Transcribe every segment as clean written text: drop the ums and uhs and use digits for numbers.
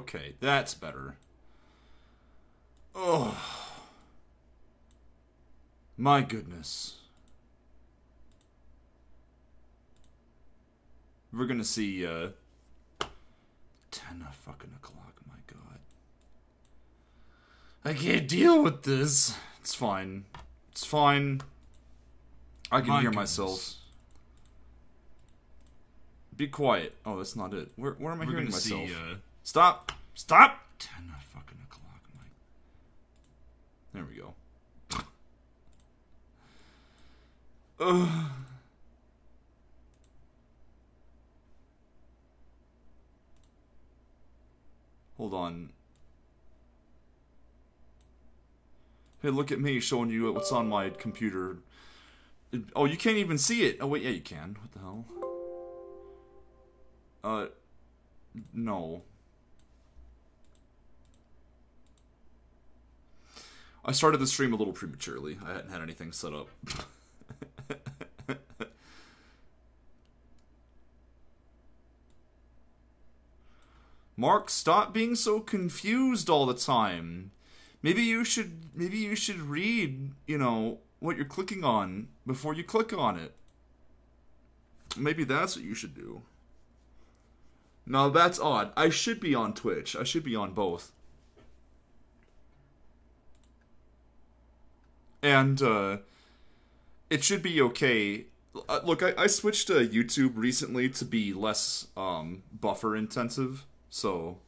okay. That's better. Oh. My goodness. We're gonna see, 10 fucking o'clock, my god. I can't deal with this. It's fine. It's fine. I can hear myself. Be quiet. Oh, that's not it. Where am I hearing myself? Stop! Stop! 10 fucking o'clock, my... There we go. Ugh. Hold on. Hey, look at me showing you what's on my computer. Oh, you can't even see it. Oh, wait, yeah, you can. What the hell? No. I started the stream a little prematurely. I hadn't had anything set up. Mark, stop being so confused all the time. Maybe you should read, you know, what you're clicking on before you click on it. Maybe that's what you should do. No, that's odd. I should be on Twitch. I should be on both. And, it should be okay. Look, I switched to YouTube recently to be less, buffer intensive. So,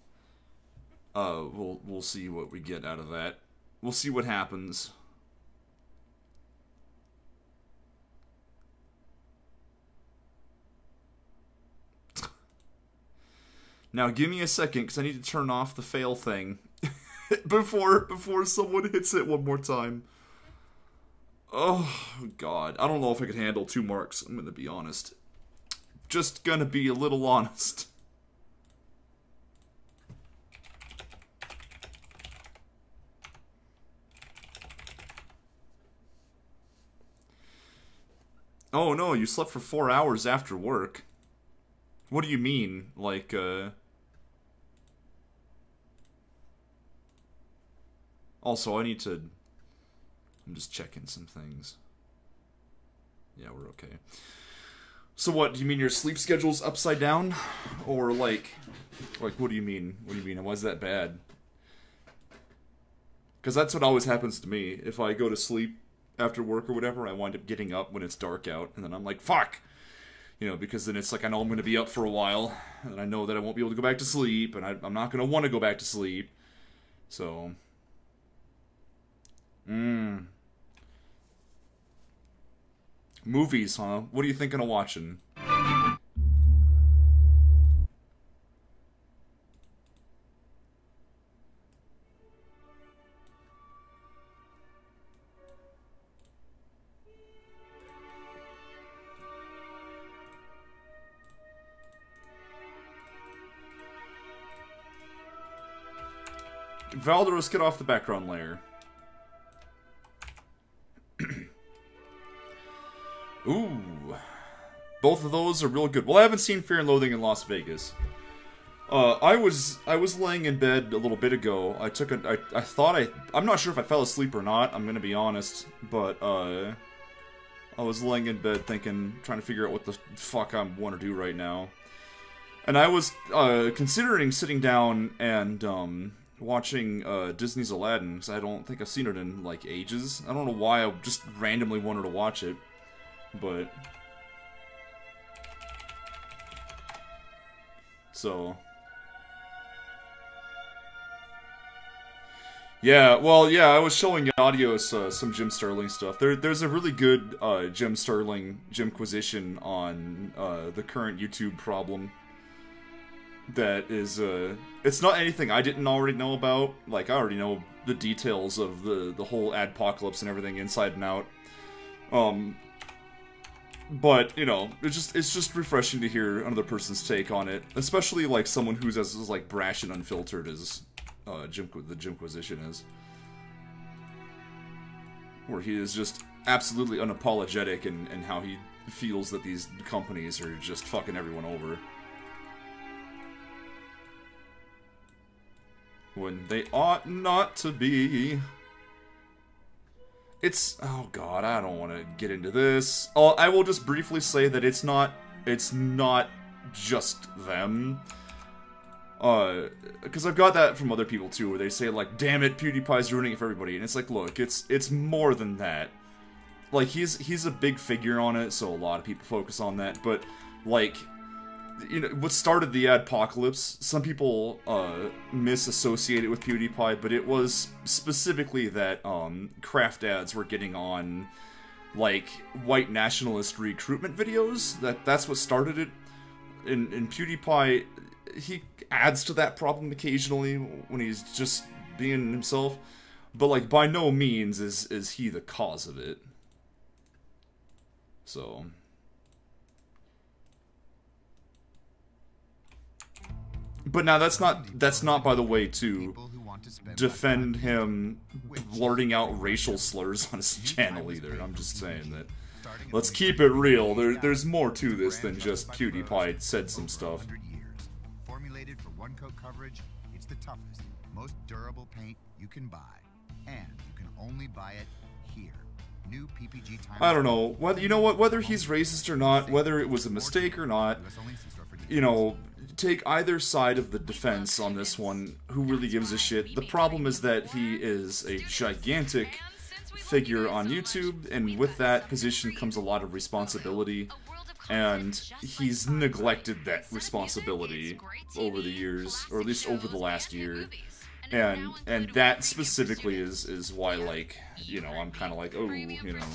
we'll see what we get out of that. We'll see what happens. Now, give me a second, because I need to turn off the fail thing before someone hits it one more time. Oh, God. I don't know if I could handle 2 marks, I'm gonna be honest. Just gonna be a little honest. Oh no, you slept for 4 hours after work. What do you mean? Like, Also, I need to... I'm just checking some things. Yeah, we're okay. So what, do you mean your sleep schedule's upside down? Or like, what do you mean? What do you mean? Why is that bad? Because that's what always happens to me. If I go to sleep after work or whatever, I wind up getting up when it's dark out, and then I'm like, fuck! You know, because then it's like, I know I'm going to be up for a while, and I know that I won't be able to go back to sleep, and I'm not going to want to go back to sleep. So... Movies, huh? What are you thinking of watching? Valderos, get off the background layer. Ooh. Both of those are real good. Well, I haven't seen Fear and Loathing in Las Vegas. I was laying in bed a little bit ago. I'm not sure if I fell asleep or not, I'm gonna be honest, but, I was laying in bed trying to figure out what the fuck I want to do right now. And I was, considering sitting down and, watching, Disney's Aladdin, because I don't think I've seen it in, like, ages. I don't know why I just randomly wanted to watch it, but... So... Yeah, well, yeah, I was showing Audios some Jim Sterling stuff. There's a really good Jim Sterling Jimquisition on the current YouTube problem. That is, it's not anything I didn't already know about. Like, I already know the details of the whole adpocalypse and everything inside and out. But, you know, it's just refreshing to hear another person's take on it. Especially, like, someone who's as, like, brash and unfiltered as... the Jimquisition is. Where he is just absolutely unapologetic in how he feels that these companies are just fucking everyone over. when they ought not to be. It's, oh god, I don't want to get into this. Oh, I will just briefly say that it's not just them. Because I've got that from other people too, where they say like, damn it, PewDiePie's ruining it for everybody, and it's like, look, it's more than that. Like, he's a big figure on it, so a lot of people focus on that, but, like, you know, what started the adpocalypse, some people, misassociate it with PewDiePie, but it was specifically that, craft ads were getting on, like, white nationalist recruitment videos. That's what started it. And PewDiePie, he adds to that problem occasionally when he's just being himself, but, like, by no means is he the cause of it. So, but now that's not by the way to defend him blurting out racial slurs on his channel either. I'm just saying that let's keep it real. There's more to this than just PewDiePie said some stuff. Formulated for one coat coverage, it's the toughest, most durable paint you can buy, and you can only buy it here. New PPG time. I don't know whether, you know what, whether he's racist or not, whether it was a mistake or not, you know, take either side of the defense on this one. Who really gives a shit? The problem is that he is a gigantic figure on YouTube, and with that position comes a lot of responsibility, and he's neglected that responsibility over the years, or at least over the last year. And that specifically is why, like, you know, I'm kind of like, oh, you know,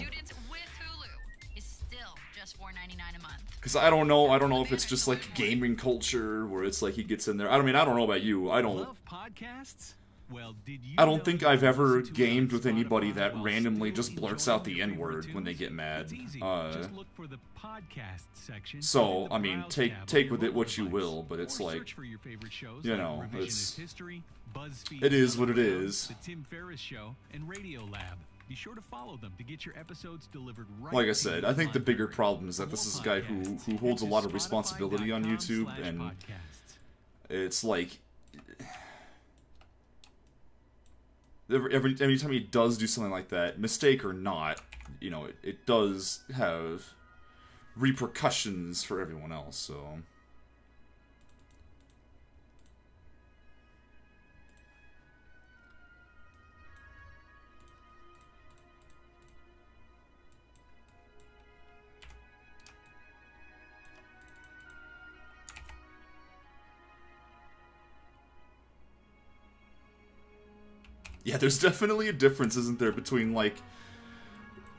because I don't know if it's just like gaming culture where it's like he gets in there. I mean, I don't know about you. I don't think I've ever gamed with anybody that randomly just blurts out the N-word when they get mad. So, I mean, take with it what you will, but it's like, you know, it is what it is. Be sure to follow them to get your episodes delivered right. Like I said, I think the bigger problem is that this is a guy who holds a lot of responsibility on YouTube, and it's like every time he does do something like that, mistake or not, you know, it does have repercussions for everyone else, so. Yeah, there's definitely a difference, isn't there, between, like,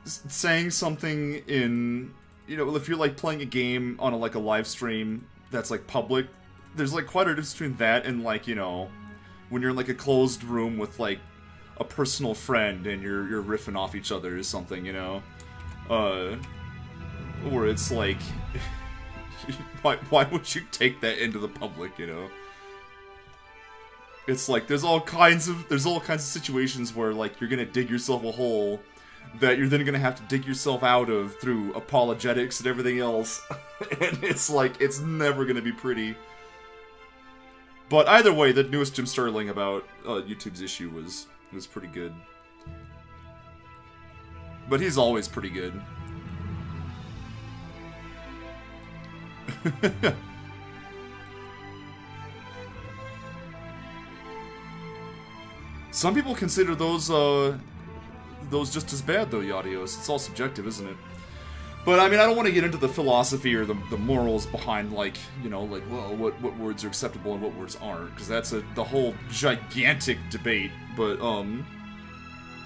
saying something in, you know, if you're, like, playing a game on, like, a live stream that's, like, public, there's, like, quite a difference between that and, like, you know, when you're in, like, a closed room with, like, a personal friend and you're riffing off each other or something, you know? Where it's, like, why would you take that into the public, you know? It's like there's all kinds of situations where, like, you're gonna dig yourself a hole that you're then gonna have to dig yourself out of through apologetics and everything else. And it's like, it's never gonna be pretty. But either way, the newest Jim Sterling about YouTube's issue was pretty good. But he's always pretty good. Some people consider those just as bad, though, Yadios. It's all subjective, isn't it? But, I mean, I don't want to get into the philosophy or the morals behind, like, you know, like, well, what words are acceptable and what words aren't, because that's the whole gigantic debate. But,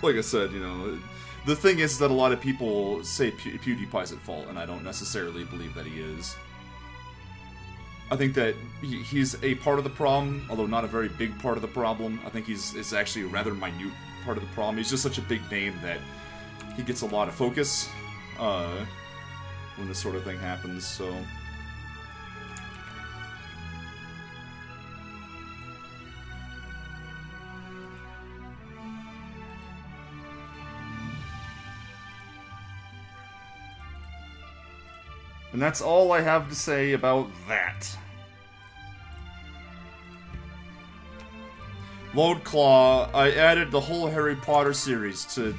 like I said, you know, the thing is that a lot of people say PewDiePie's at fault, and I don't necessarily believe that he is. I think that he's a part of the problem, although not a very big part of the problem. I think he's actually a rather minute part of the problem. He's just such a big name that he gets a lot of focus when this sort of thing happens, so. And that's all I have to say about that. Load Claw, I added the whole Harry Potter series to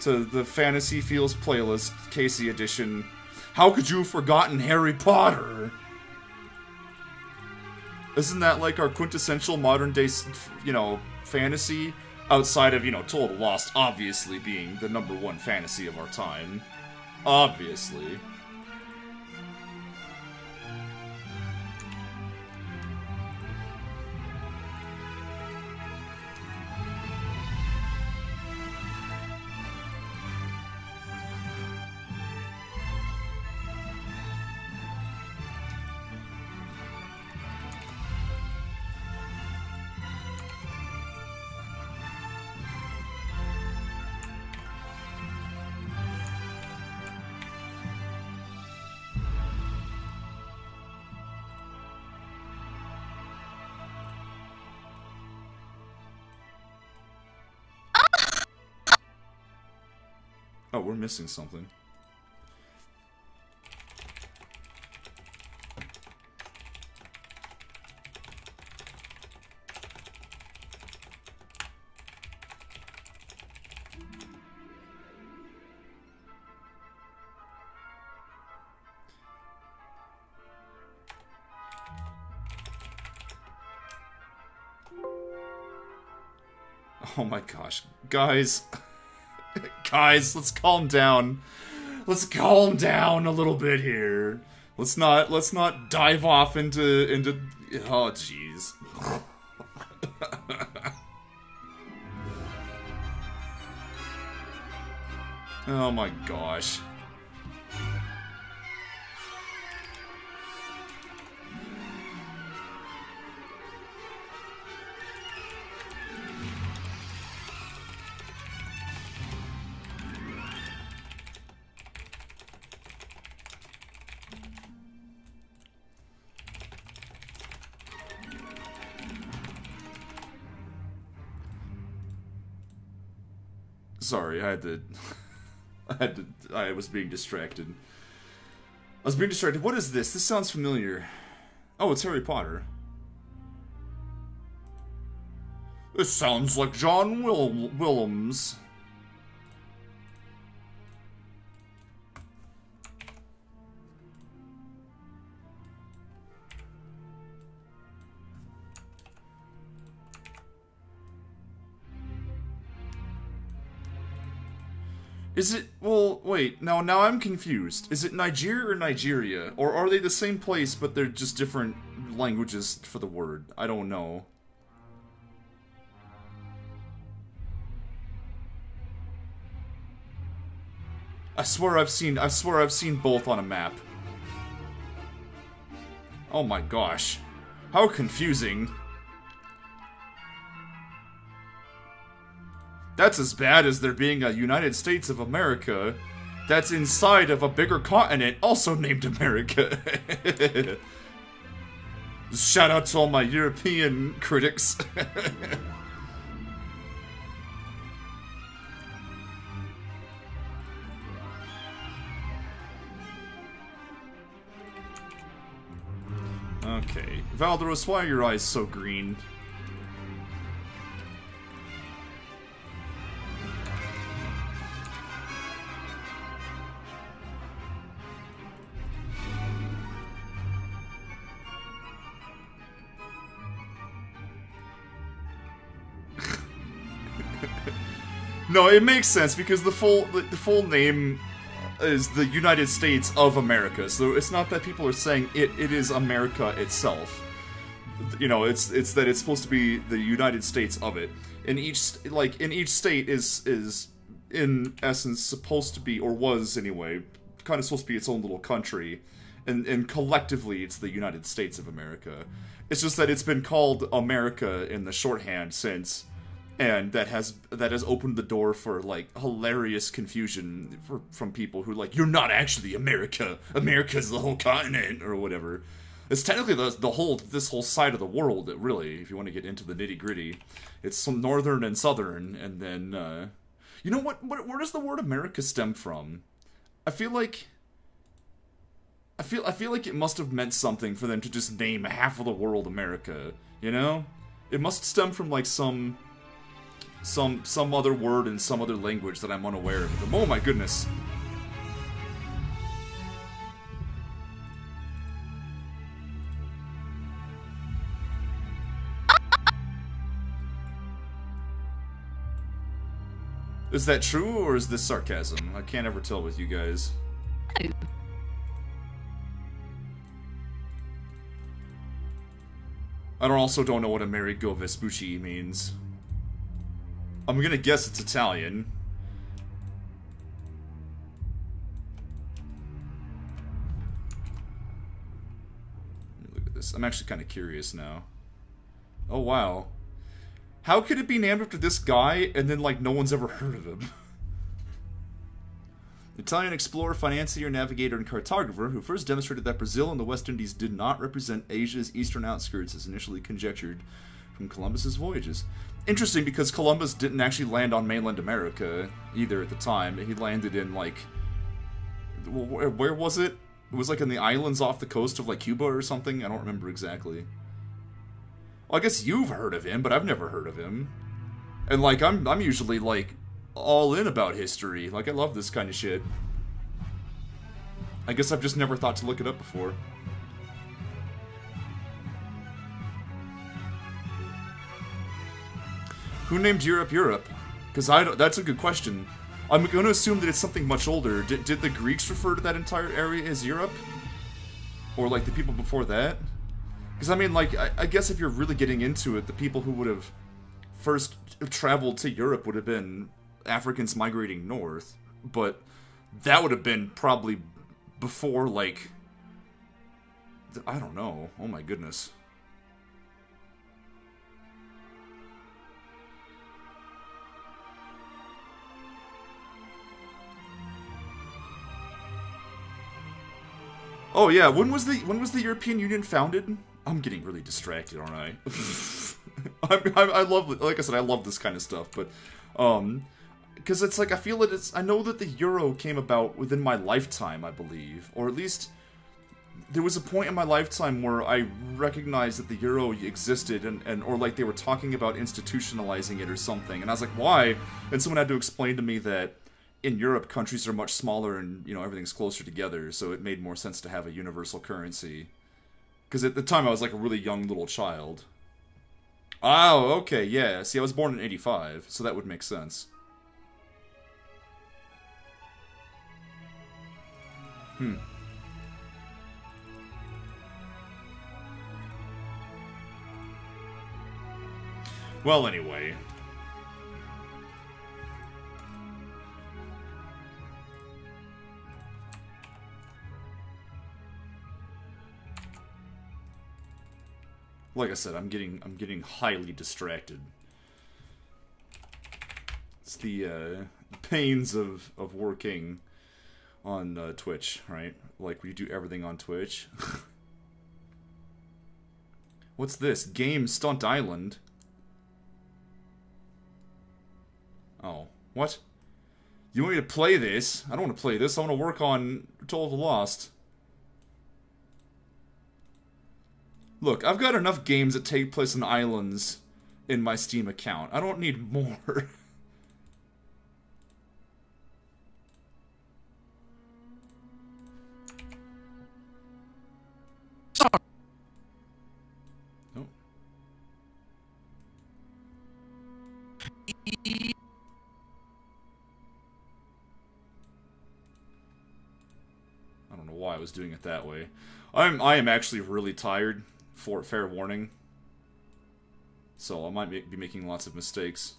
the Fantasy Feels playlist, Casey edition. How could you have forgotten Harry Potter? Isn't that like our quintessential modern day, you know, fantasy? Outside of, you know, Toll of the Lost obviously being the #1 fantasy of our time. Obviously. Oh, we're missing something. Oh my gosh. Guys... Guys, let's calm down. Let's calm down a little bit here. Let's not dive off into oh jeez. Oh my gosh. Sorry, I was being distracted. I was being distracted. What is this? This sounds familiar. Oh, it's Harry Potter. This sounds like John Willems. Is it... Well, wait. Now I'm confused. Is it Nigeria or Nigeria? Or are they the same place, but they're just different languages for the word? I don't know. I swear I've seen both on a map. Oh my gosh. How confusing. That's as bad as there being a United States of America that's inside of a bigger continent also named America. Shout out to all my European critics. Okay. Valderos, why are your eyes so green? No, it makes sense because the full name is the United States of America. So it's not that people are saying it is America itself. You know, it's that it's supposed to be the United States of it. And each state is in essence supposed to be, or was anyway, kind of supposed to be its own little country. And collectively it's the United States of America. It's just that it's been called America in the shorthand since. And that has opened the door for, like, hilarious confusion from people who, like, you're not actually America. America's the whole continent, or whatever. It's technically this whole side of the world, really, if you want to get into the nitty-gritty. It's some northern and southern, and then, you know what, where does the word America stem from? I feel like it must have meant something for them to just name half of the world America, you know? It must stem from, like, some other word in some other language that I'm unaware of. Oh my goodness. Is that true, or is this sarcasm? I can't ever tell with you guys. I also don't know what Amerigo Vespucci means. I'm gonna guess it's Italian. Let me look at this. I'm actually kind of curious now. Oh, wow. How could it be named after this guy, and then, like, no one's ever heard of him? Italian explorer, financier, navigator, and cartographer who first demonstrated that Brazil and the West Indies did not represent Asia's eastern outskirts as initially conjectured from Columbus's voyages. Interesting, because Columbus didn't actually land on mainland America either at the time. He landed in, like... Where was it? It was, like, in the islands off the coast of, like, Cuba or something? I don't remember exactly. Well, I guess you've heard of him, but I've never heard of him. And, like, I'm usually, like, all in about history. Like, I love this kind of shit. I guess I've just never thought to look it up before. Who named Europe Europe? Because I don't... That's a good question. I'm going to assume that it's something much older. Did the Greeks refer to that entire area as Europe? Or, like, the people before that? Because, I mean, like, I guess if you're really getting into it, the people who would have first traveled to Europe would have been Africans migrating north. But that would have been probably before, like... I don't know. Oh my goodness. Oh yeah, when was the European Union founded? I'm getting really distracted, aren't I? I love, like I said, I love this kind of stuff, but because it's like I feel I know that the euro came about within my lifetime, I believe, or at least there was a point in my lifetime where I recognized that the euro existed, or like they were talking about institutionalizing it or something, and I was like, why? And someone had to explain to me that in Europe, countries are much smaller and, you know, everything's closer together, so it made more sense to have a universal currency. Because at the time, I was like a really young little child. Oh, okay, yeah. See, I was born in 85, so that would make sense. Well, anyway... Like I said, I'm getting highly distracted. It's the pains of working on Twitch, right? Like we do everything on Twitch. What's this? Game Stunt Island. Oh, what? You want me to play this? I don't want to play this. I want to work on Toll of the Lost. Look, I've got enough games that take place in islands in my Steam account. I don't need more. Oh. I don't know why I was doing it that way. I am actually really tired. For fair warning. So I might be making lots of mistakes.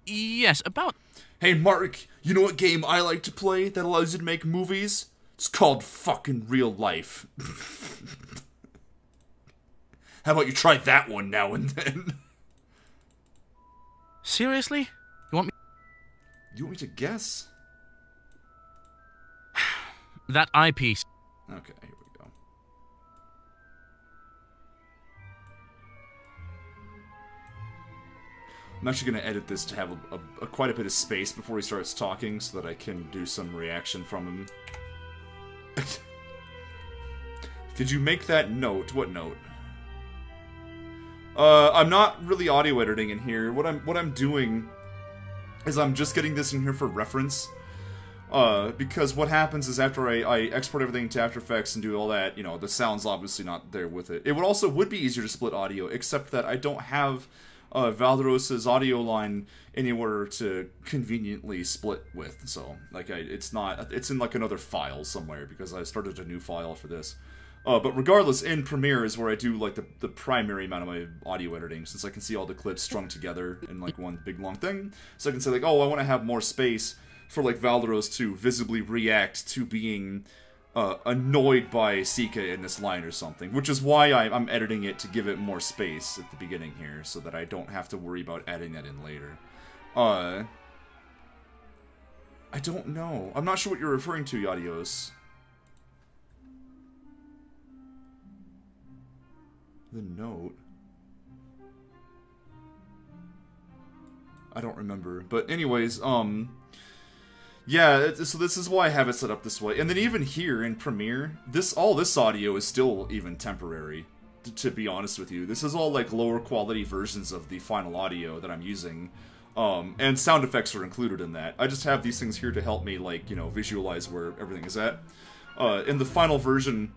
Yes, about... Hey Mark, you know what game I like to play that allows you to make movies? It's called fucking Real Life. How about you try that one now and then? Seriously? You want me... You want me to guess? That eyepiece. Okay, here we go. I'm actually going to edit this to have quite a bit of space before he starts talking so that I can do some reaction from him. Did you make that note? What note? I'm not really audio editing in here. What I'm doing is I'm just getting this in here for reference. Because what happens is after I export everything to After Effects and do all that, you know, the sound's obviously not there with it. It would be easier to split audio, except that I don't have Valderos's audio line anywhere to conveniently split with. So, like, it's in like another file somewhere because I started a new file for this. But regardless, in Premiere is where I do like the primary amount of my audio editing, since I can see all the clips strung together in like one big long thing. So I can say like, oh, I want to have more space for like Valderos to visibly react to being annoyed by Sika in this line or something, which is why I'm editing it to give it more space at the beginning here, so that I don't have to worry about adding that in later. I don't know. I'm not sure what you're referring to, Yadios. The note? I don't remember. But anyways, yeah, so this is why I have it set up this way. And then even here in Premiere, all this audio is still even temporary, to be honest with you. This is all like lower quality versions of the final audio that I'm using. And sound effects are included in that. I just have these things here to help me, like, you know, visualize where everything is at. In the final version,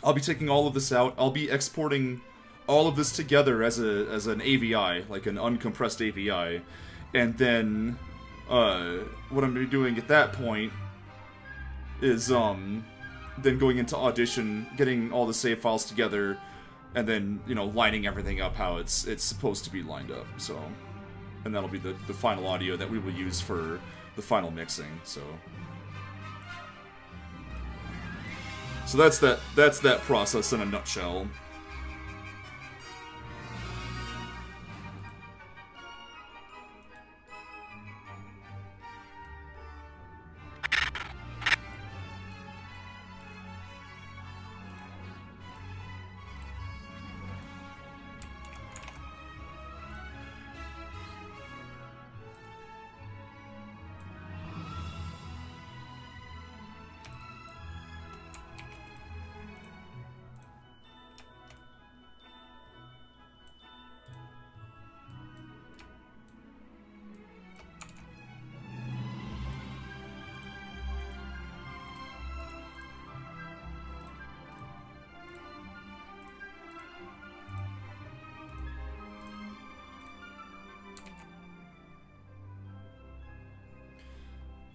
I'll be taking all of this out. I'll be exporting all of this together as an AVI, like an uncompressed AVI. And then what I'm going to be doing at that point is then going into Audition, getting all the save files together, and then, you know, lining everything up how it's supposed to be lined up. So, and that'll be the final audio that we will use for the final mixing. So that's that process in a nutshell.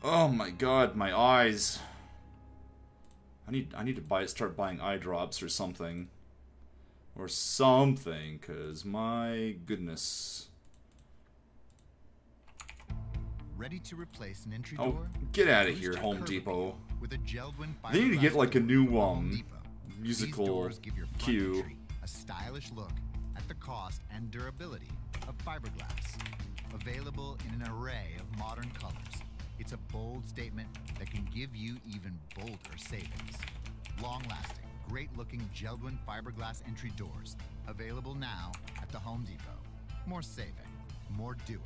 Oh my god, my eyes. I need to start buying eye drops or something. Or something, cause my goodness. Ready to replace an entry Oh, door? get out of here, Home Depot. With a Geldwin They need to get like a new These musical doors give your front cue. entry a stylish look at the cost and durability of fiberglass. Available in an array of modern colors, it's a bold statement that can give you even bolder savings. Long-lasting, great-looking Geldwin fiberglass entry doors. Available now at the Home Depot. More saving, more doing.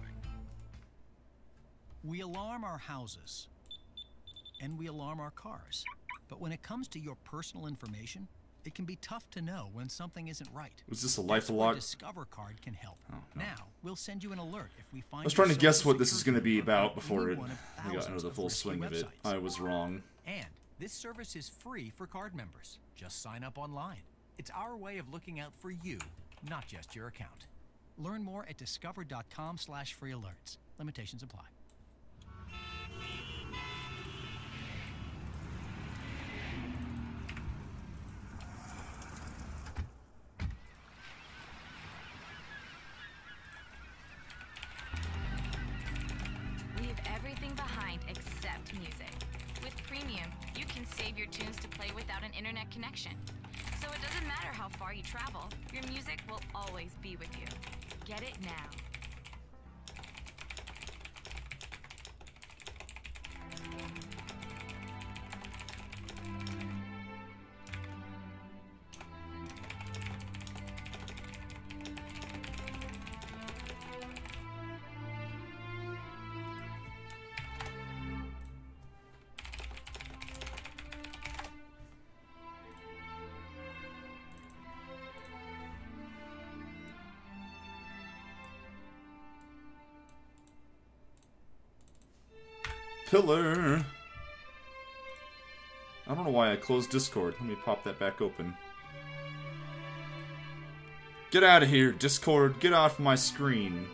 We alarm our houses, and we alarm our cars. But when it comes to your personal information, it can be tough to know when something isn't right. Was this a That's where life-a-lot? Discover Card can help. Oh, no. Now, we'll send you an alert if we find. I was trying to your guess social what this is going to be security about number before in I one of got into thousands the full risky swing of it. websites. I was wrong. And this service is free for card members. Just sign up online. It's our way of looking out for you, not just your account. Learn more at discover.com/free alerts. Limitations apply. Leave everything behind except music. With Premium, you can save your tunes to play without an internet connection. So it doesn't matter how far you travel, your music will always be with you. Get it now. pillar. I don't know why I closed Discord. Let me pop that back open. Get out of here, Discord. Get off my screen.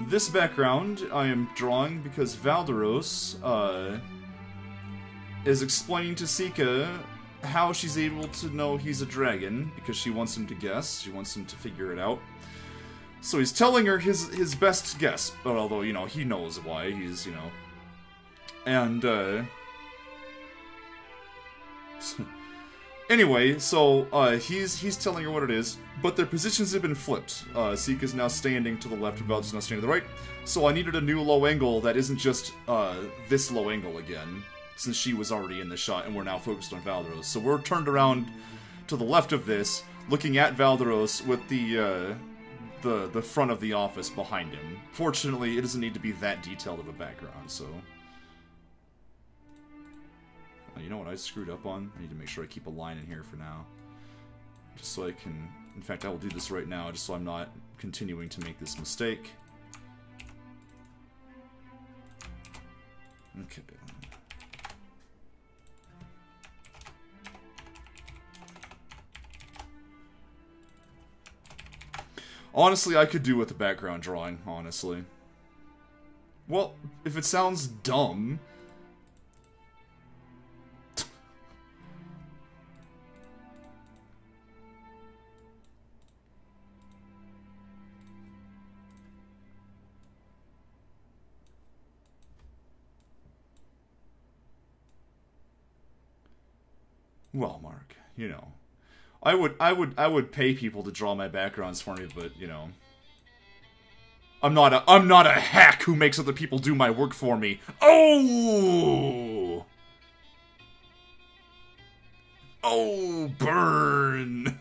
This background I am drawing because Valderos is explaining to Sika how she's able to know he's a dragon, because she wants him to guess, she wants him to figure it out. So he's telling her his best guess, but although, you know, he knows why, he's, you know... And, anyway, so, he's telling her what it is, but their positions have been flipped. Sika's now standing to the left, and Valderos is now standing to the right, so I needed a new low angle that isn't just, this low angle again, since she was already in the shot, and we're now focused on Valderos. So we're turned around to the left of this, looking at Valderos with the front of the office behind him. Fortunately, it doesn't need to be that detailed of a background, so... You know what I screwed up on? I need to make sure I keep a line in here for now. Just so I can... In fact, I will do this right now, just so I'm not continuing to make this mistake. Okay. Honestly, I could do with the background drawing, honestly. Well, if it sounds dumb... Well, Mark, you know, I would pay people to draw my backgrounds for me, but you know, I'm not a hack who makes other people do my work for me. Oh, oh, burn.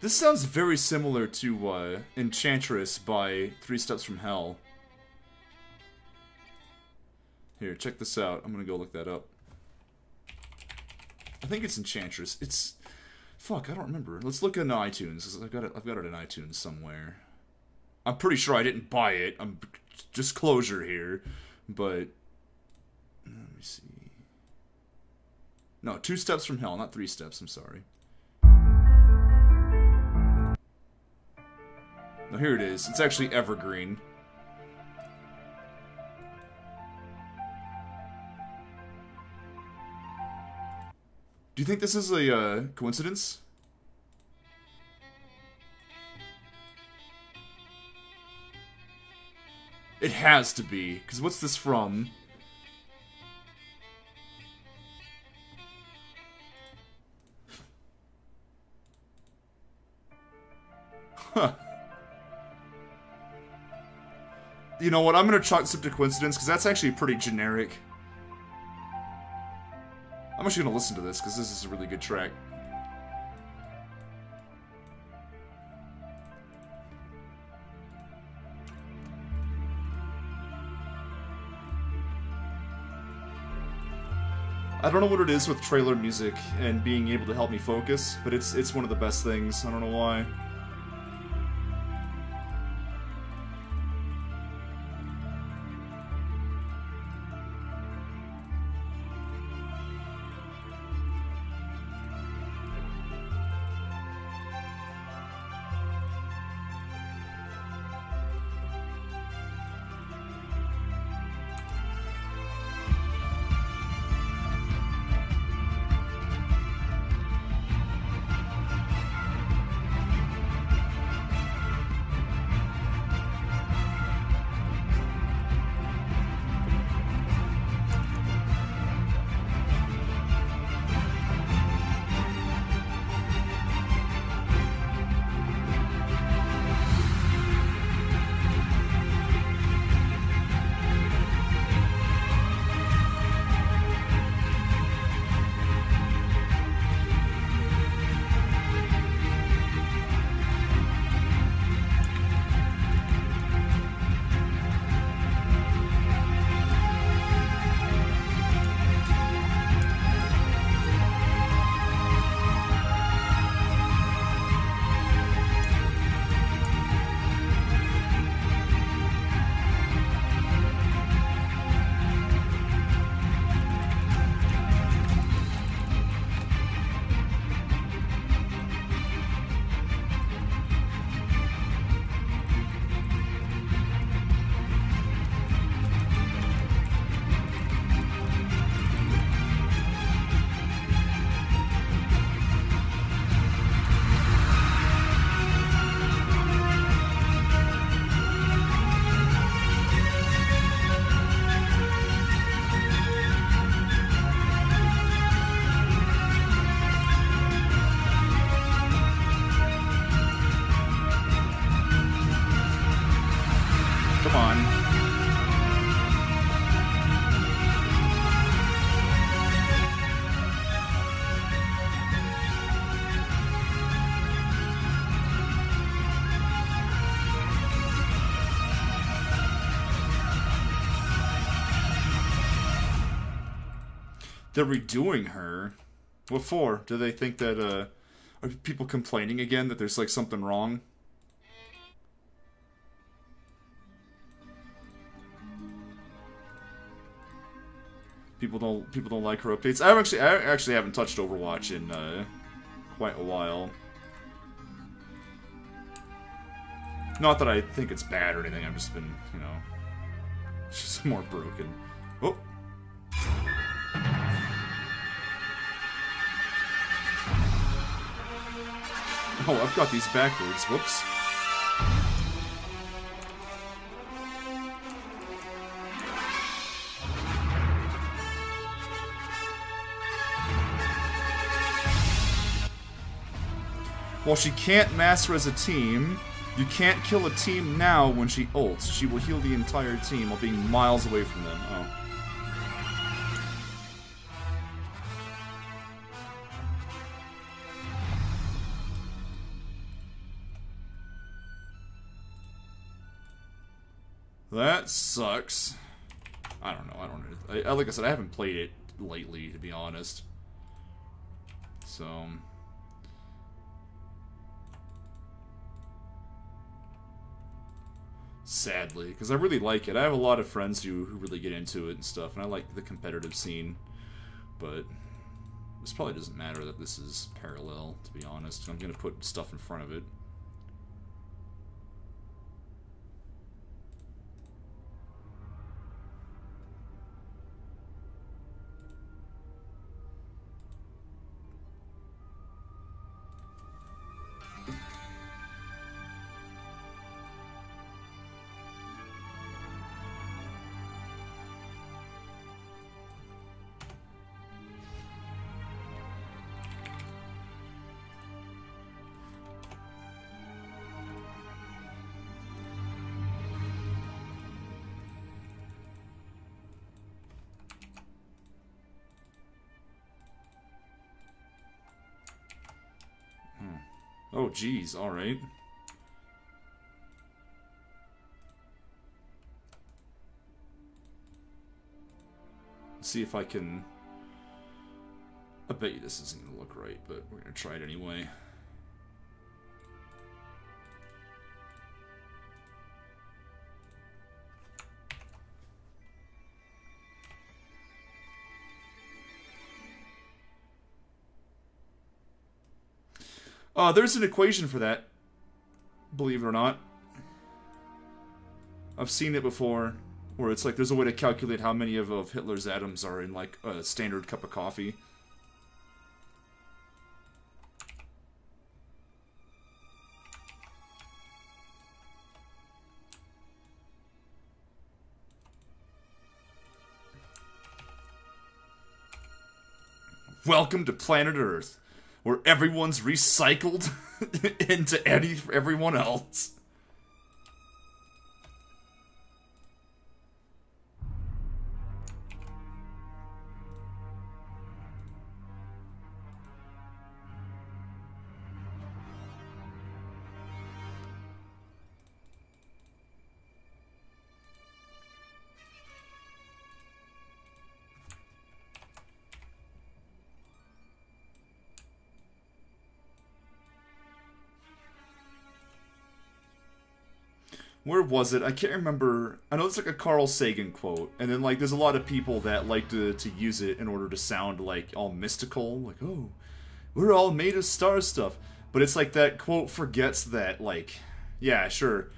This sounds very similar to Enchantress by 3 Steps from Hell. Here, check this out. I'm gonna go look that up. I think it's Enchantress. It's... Fuck, I don't remember. Let's look in iTunes, 'cause I've got it in iTunes somewhere. I'm pretty sure I didn't buy it. I'm... Disclosure here. But... Let me see... No, 2 Steps from Hell, not 3 Steps, I'm sorry. No, here it is. It's actually evergreen. Do you think this is a coincidence? It has to be, because what's this from? Huh. You know what, I'm gonna chalk this up to coincidence, because that's actually pretty generic. I'm actually gonna listen to this, because this is a really good track. I don't know what it is with trailer music and being able to help me focus, but it's one of the best things. I don't know why. They're redoing her. What for? Do they think that, are people complaining again that there's, like, something wrong? People don't like her updates. I actually haven't touched Overwatch in, quite a while. Not that I think it's bad or anything, I've just been, you know, it's just more broken. Oh! Oh, I've got these backwards. Whoops. While she can't master as a team, you can't kill a team now when she ults. She will heal the entire team while being miles away from them. Oh. That sucks. I don't know. Like I said, I haven't played it lately, to be honest. So... sadly, because I really like it. I have a lot of friends who really get into it and stuff, and I like the competitive scene. But this probably doesn't matter that this is parallel, to be honest. I'm going to put stuff in front of it. Oh, geez, alright. Let's see if I can... I bet you this isn't gonna look right, but we're gonna try it anyway. There's an equation for that, believe it or not. I've seen it before, where it's like there's a way to calculate how many of Hitler's atoms are in, like, a standard cup of coffee. Welcome to planet Earth, where everyone's recycled into everyone else. Where was it? I can't remember. I know it's like a Carl Sagan quote, and then like there's a lot of people that like to use it in order to sound like all mystical, like, oh, we're all made of star stuff. But it's like that quote forgets that, like, yeah, sure,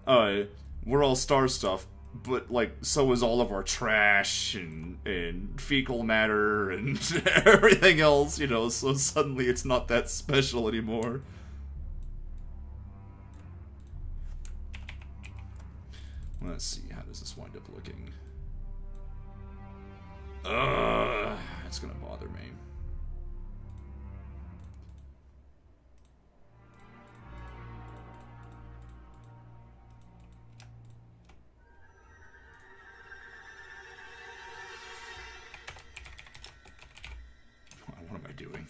we're all star stuff, but like so is all of our trash and fecal matter and everything else, you know. So suddenly it's not that special anymore. Let's see, how does this wind up looking? It's gonna bother me. What am I doing?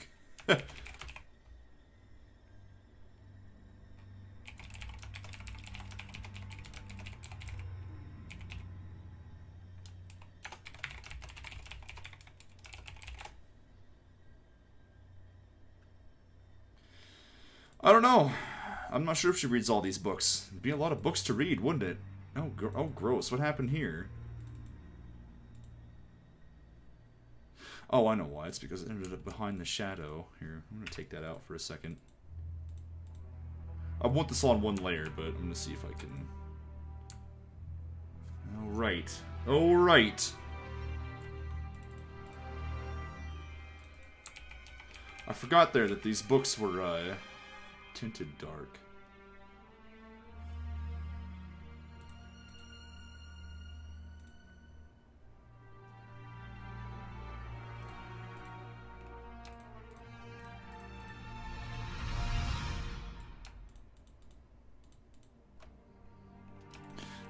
I don't know. I'm not sure if she reads all these books. It'd be a lot of books to read, wouldn't it? Oh, oh, gross. What happened here? Oh, I know why. It's because it ended up behind the shadow. Here, I'm gonna take that out for a second. I want this on one layer, but I'm gonna see if I can... Alright. Alright. I forgot there that these books were, tinted dark.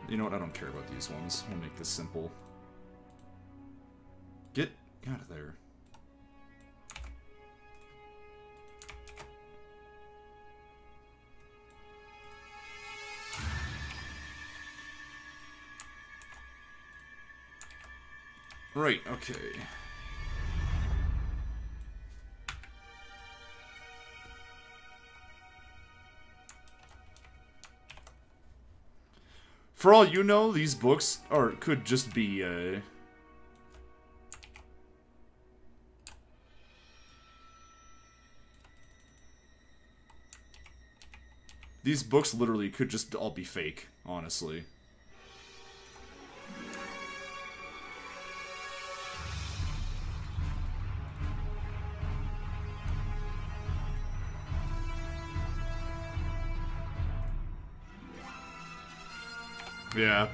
You know what? I don't care about these ones. We'll make this simple. Get out of there. Right, okay. For all you know, these books could just be, these books literally could just all be fake, honestly. Yeah.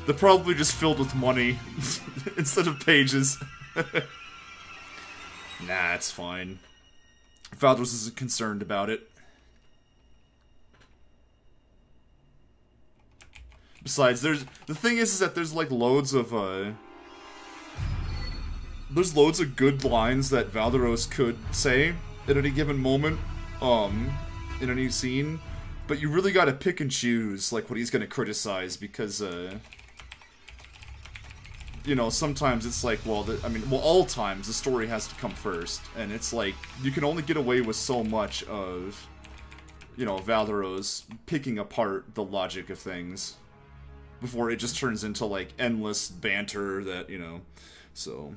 They're probably just filled with money instead of pages. Nah, it's fine. Valdos isn't concerned about it. Besides, the thing is that there's like loads of there's loads of good lines that Valderos could say at any given moment, in any scene. But you really gotta pick and choose, like, what he's gonna criticize, because, you know, sometimes it's like, well, all times, the story has to come first, and it's like, you can only get away with so much of, you know, Valderos picking apart the logic of things, before it just turns into, like, endless banter that, you know, so...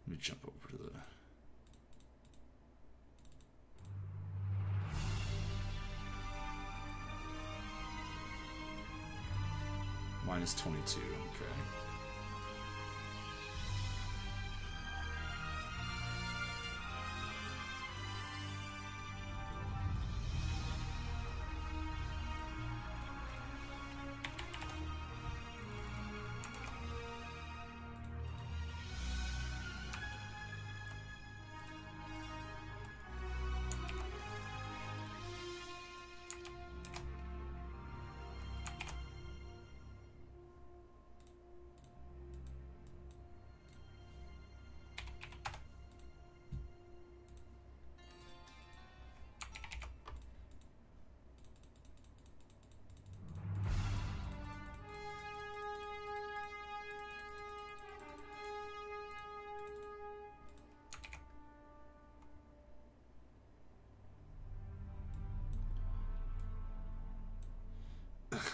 Let me jump over to the... Minus 22, okay.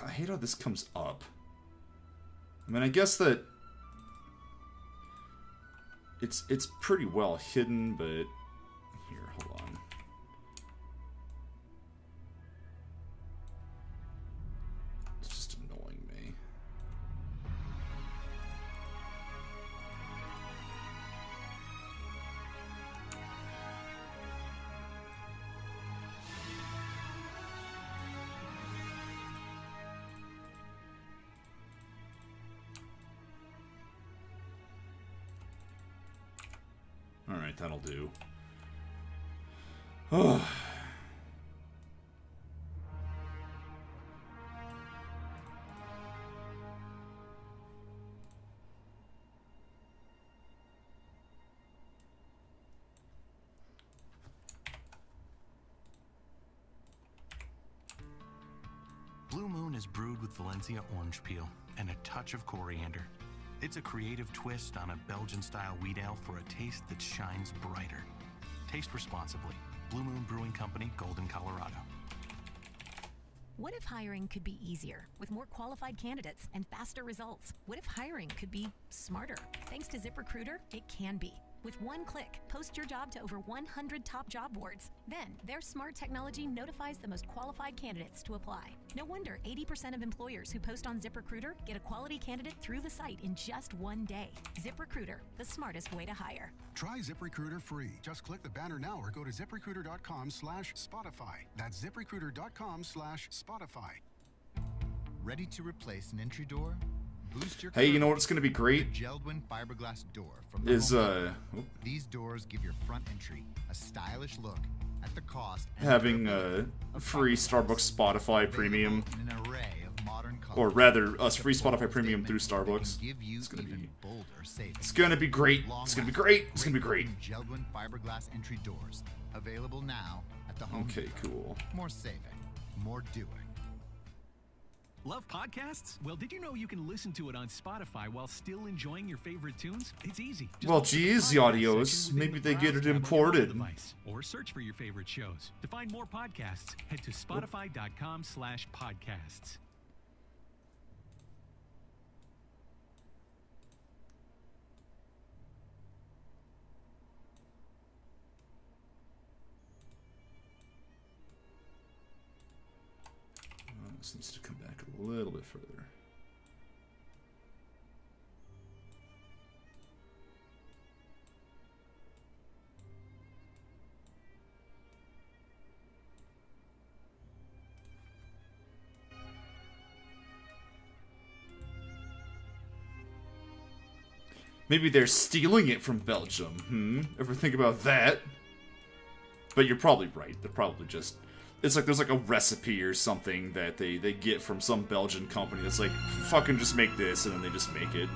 I hate how this comes up. I mean, I guess that it's pretty well hidden, but here, hold on. It's just annoying me. point. That'll do. Ugh. Blue Moon is brewed with Valencia orange peel and a touch of coriander. It's a creative twist on a Belgian-style wheat ale for a taste that shines brighter. Taste responsibly. Blue Moon Brewing Company, Golden, Colorado. What if hiring could be easier, with more qualified candidates and faster results? What if hiring could be smarter? Thanks to ZipRecruiter, it can be. With one click, post your job to over 100 top job boards. Then, their smart technology notifies the most qualified candidates to apply. No wonder 80% of employers who post on ZipRecruiter get a quality candidate through the site in just one day. ZipRecruiter, the smartest way to hire. Try ZipRecruiter free. Just click the banner now or go to ZipRecruiter.com/Spotify. That's ZipRecruiter.com/Spotify. Ready to replace an entry door? Boost your Hey, you know what's gonna be The great? Geldwin fiberglass door from the Is Home Depot. These doors give your front entry a stylish look at the cost and having durability of free fiberglass. Starbucks Spotify Available Premium, in an array of modern colors. or rather, us It's a free bold Spotify Premium through statement that can Starbucks. give you It's gonna even be, bolder savings. it's gonna be great. It's gonna be great. It's gonna be great. Geldwin fiberglass entry doors available now at the Home Okay, Depot. cool. More saving, more doing. Love podcasts? Well, did you know you can listen to it on Spotify while still enjoying your favorite tunes? It's easy. Just Well, open the geez, the podcast audios. section within Maybe the they get Browse it tab on your mobile imported. device, or search for your favorite shows. To find more podcasts, head to spotify.com/podcasts. This needs to come back a little bit further. Maybe they're stealing it from Belgium. Ever think about that? But you're probably right. They're probably just... It's like there's like a recipe or something that they get from some Belgian company that's like, fucking just make this, and then they just make it.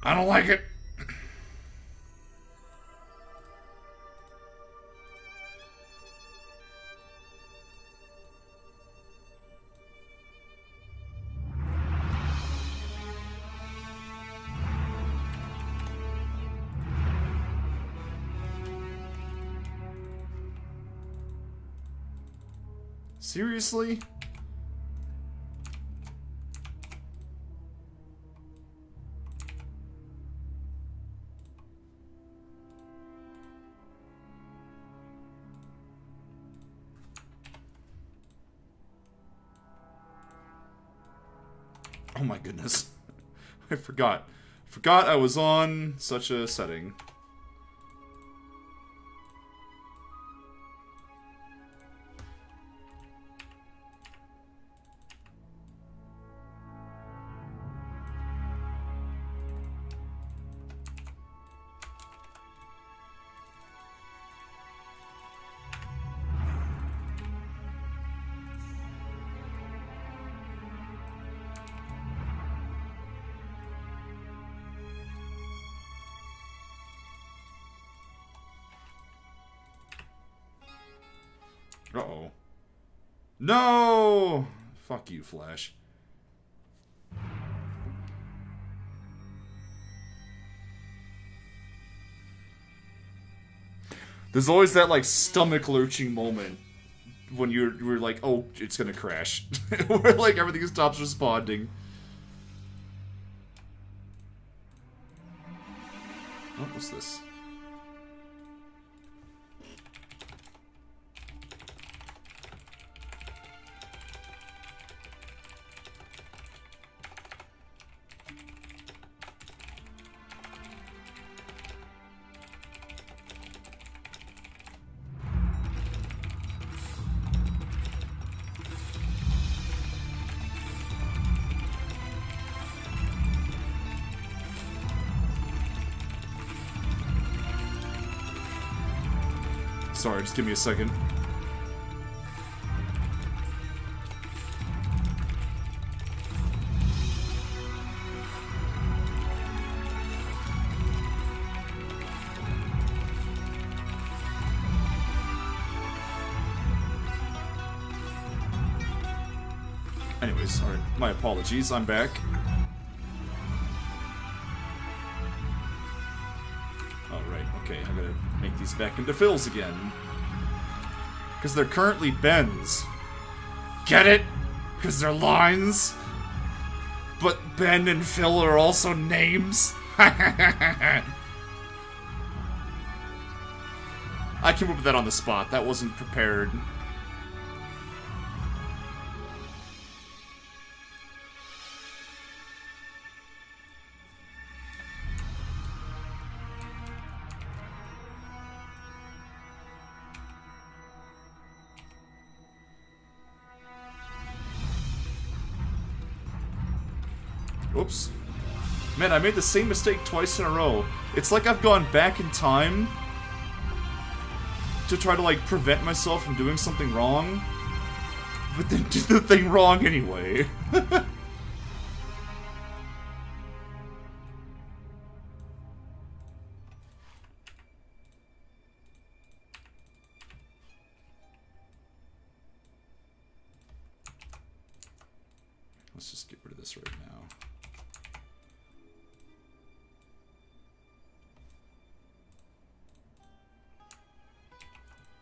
I don't like it. Seriously? Oh my goodness. I forgot. Forgot I was on such a setting. Uh-oh. No! Fuck you, Flash. There's always that, like, stomach-lurching moment when you're like, oh, it's gonna crash. Where, like, everything stops responding. Oh, what's this? Sorry, just give me a second. Anyways, alright, my apologies, I'm back. Alright, okay, I gotta make these back into fills again. Because they're currently bends. Get it? Because they're lines? But Ben and Phil are also names? I came up with that on the spot, that wasn't prepared. Oops. Man, I made the same mistake twice in a row. It's like I've gone back in time to try to, like, prevent myself from doing something wrong, but then do the thing wrong anyway. Let's just get rid of this right now.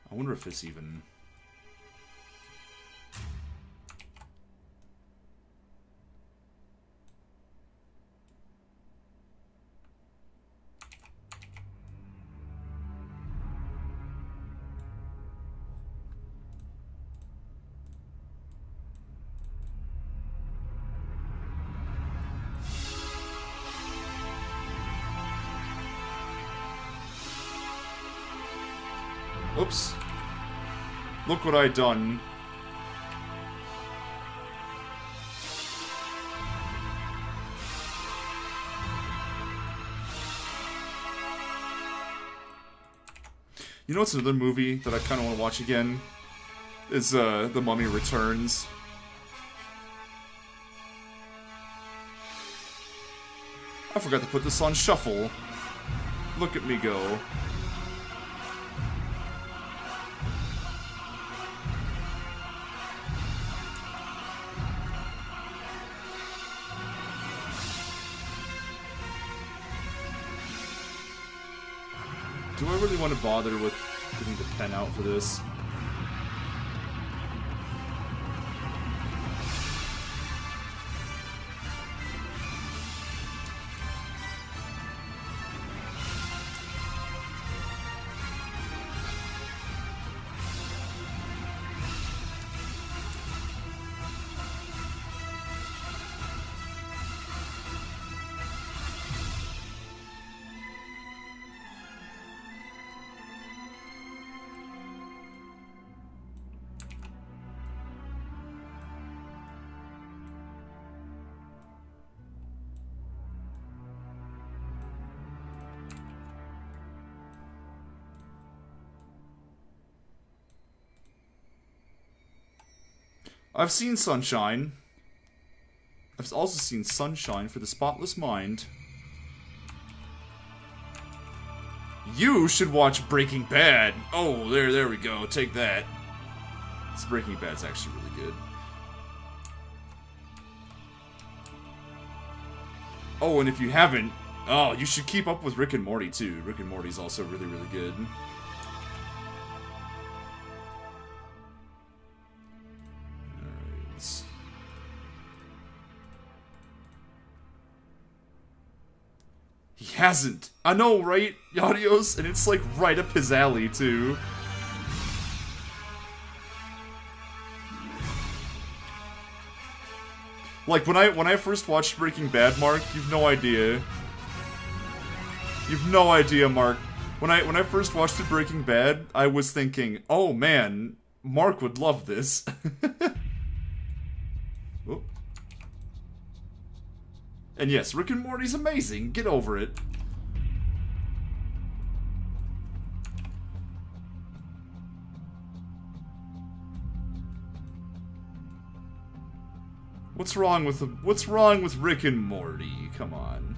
I wonder if it's even... Oops. Look what I done. You know what's another movie that I kind of want to watch again? Is, The Mummy Returns. I forgot to put this on shuffle. Look at me go. Do I really want to bother with getting the pen out for this? I've seen Sunshine. I've also seen Sunshine for the Spotless Mind. You should watch Breaking Bad. Oh, there we go. Take that. This Breaking Bad's actually really good. Oh, and if you haven't, oh, you should keep up with Rick and Morty too. Rick and Morty's also really, really good. Alright, let's... He hasn't. I know, right? Audios, and it's like right up his alley too. Like when I first watched Breaking Bad, Mark, you've no idea. You've no idea, Mark. When I first watched Breaking Bad, I was thinking, oh man, Mark would love this. Oh. And yes, Rick and Morty's amazing. Get over it. What's wrong with Rick and Morty? Come on.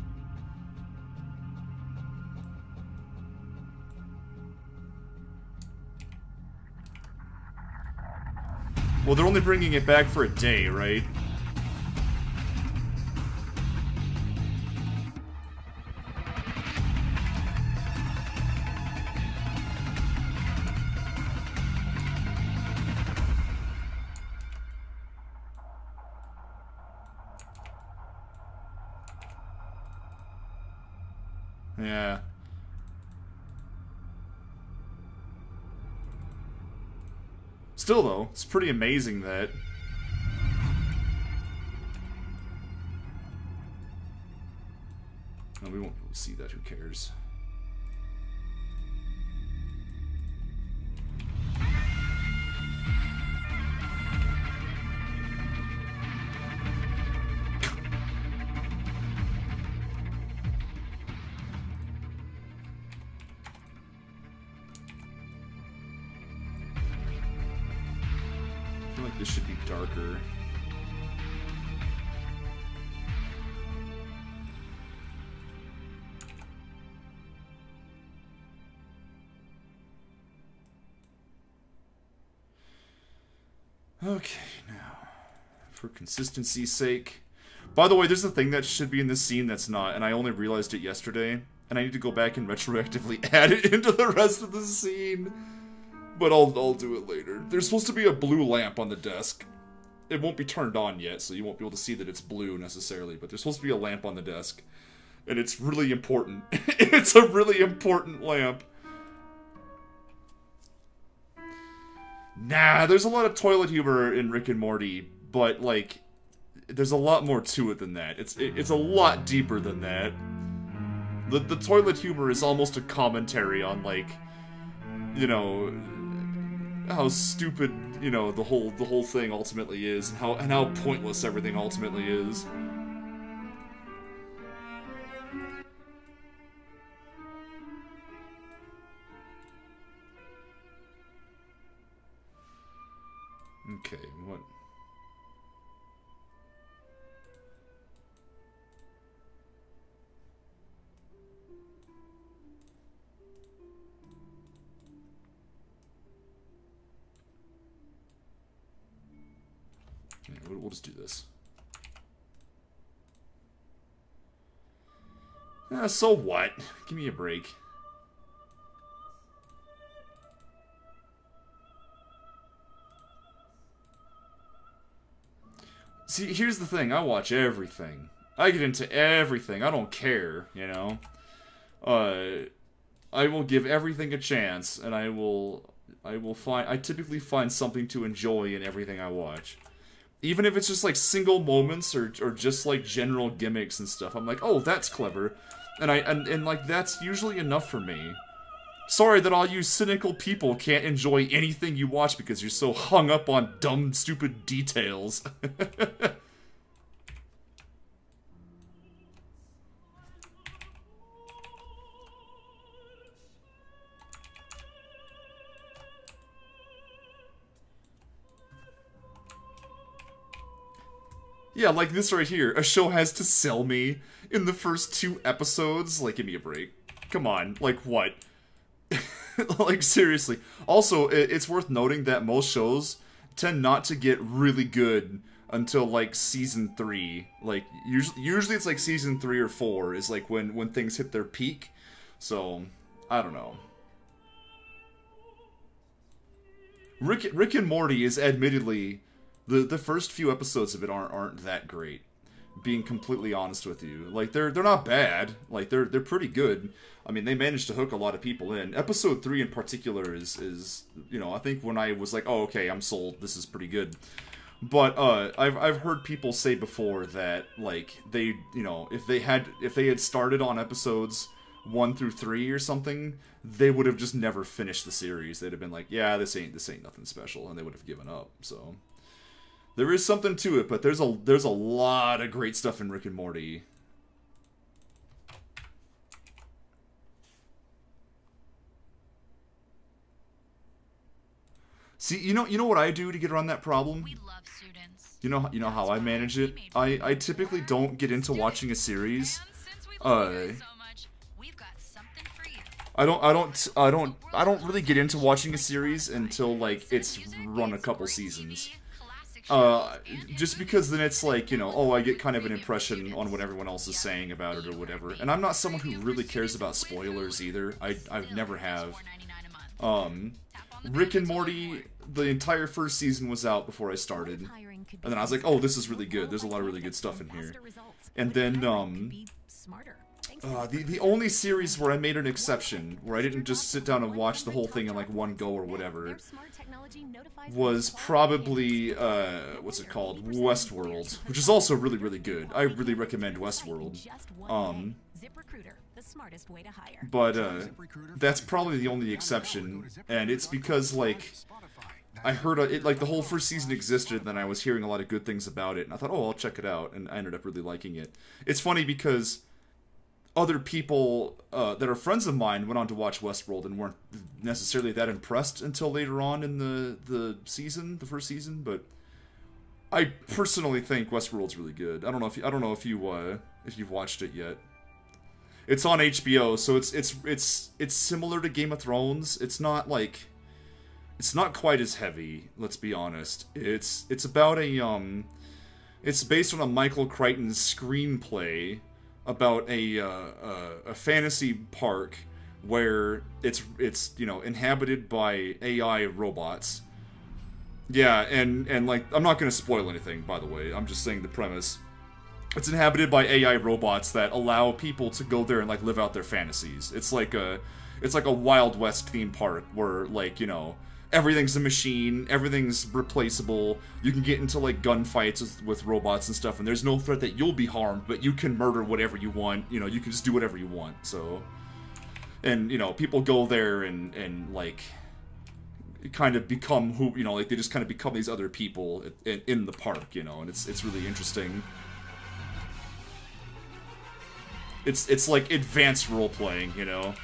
Well, they're only bringing it back for a day, right? Yeah. Still, though, it's pretty amazing that... No, we won't be able to see that. Who cares? I feel like this should be darker. Okay, now, for consistency's sake. By the way, there's a thing that should be in this scene that's not, and I only realized it yesterday, and I need to go back and retroactively add it into the rest of the scene. But I'll do it later. There's supposed to be a blue lamp on the desk. It won't be turned on yet, so you won't be able to see that it's blue necessarily, but there's supposed to be a lamp on the desk. And it's really important. It's a really important lamp. Nah, there's a lot of toilet humor in Rick and Morty, but, like, there's a lot more to it than that. It's a lot deeper than that. The toilet humor is almost a commentary on, like, you know, how stupid, you know, the whole thing ultimately is, and how pointless everything ultimately is. Okay, what? Yeah, we'll just do this. So what? Give me a break. See, here's the thing. I watch everything. I get into everything. I don't care, you know? I will give everything a chance, and I typically find something to enjoy in everything I watch. Even if it's just, like, single moments or just, like, general gimmicks and stuff. I'm like, oh, that's clever. And like, that's usually enough for me. Sorry that all you cynical people can't enjoy anything you watch because you're so hung up on dumb, stupid details. Yeah, like this right here. A show has to sell me in the first 2 episodes? Like, give me a break. Come on. Like, what? Like, seriously. Also, it's worth noting that most shows tend not to get really good until, like, season 3. Like, usually it's, like, season 3 or 4 is, like, when things hit their peak. So, I don't know. Rick and Morty is admittedly... The first few episodes of it aren't that great. Being completely honest with you. Like, they're not bad. Like, they're pretty good. I mean, they managed to hook a lot of people in. Episode 3 in particular is you know, I think when I was like, oh, okay, I'm sold, this is pretty good. But, I've heard people say before that, like, they, you know, if they had started on episodes 1 through 3 or something, they would have just never finished the series. They'd have been like, yeah, this ain't nothing special, and they would have given up, so... There is something to it, but there's a lot of great stuff in Rick and Morty. See, you know what I do to get around that problem? We love students. You know how I manage it? I typically don't get into watching a series. I don't really get into watching a series until like it's run a couple seasons. Just because then it's like, you know, oh, I get kind of an impression on what everyone else is saying about it or whatever. And I'm not someone who really cares about spoilers either. I've never have. Rick and Morty, the entire first season was out before I started. And then I was like, oh, this is really good. There's a lot of really good stuff in here. And then, the only series where I made an exception, where I didn't just sit down and watch the whole thing in like one go or whatever, was probably, what's it called? Westworld, which is also really, really good. I really recommend Westworld. But, that's probably the only exception, and it's because, like, I heard it, like, the whole first season existed, and then I was hearing a lot of good things about it, and I thought, oh, I'll check it out, and I ended up really liking it. It's funny because other people that are friends of mine went on to watch Westworld and weren't necessarily that impressed until later on in the first season. But I personally think Westworld's really good. I don't know if you've watched it yet. It's on HBO, so it's similar to Game of Thrones. It's not quite as heavy. Let's be honest. It's about it's based on a Michael Crichton screenplay about a fantasy park where it's you know, inhabited by AI robots. Yeah, and like, I'm not gonna spoil anything, by the way. I'm just saying the premise. It's inhabited by AI robots that allow people to go there and like live out their fantasies. It's like a Wild West theme park where, like, you know, everything's a machine, everything's replaceable, you can get into, like, gunfights with robots and stuff, and there's no threat that you'll be harmed, but you can murder whatever you want, you know, you can just do whatever you want, so... And, you know, people go there and like, kind of become who, you know, like, they just kind of become these other people in the park, you know, and it's really interesting. It's like advanced role-playing, you know?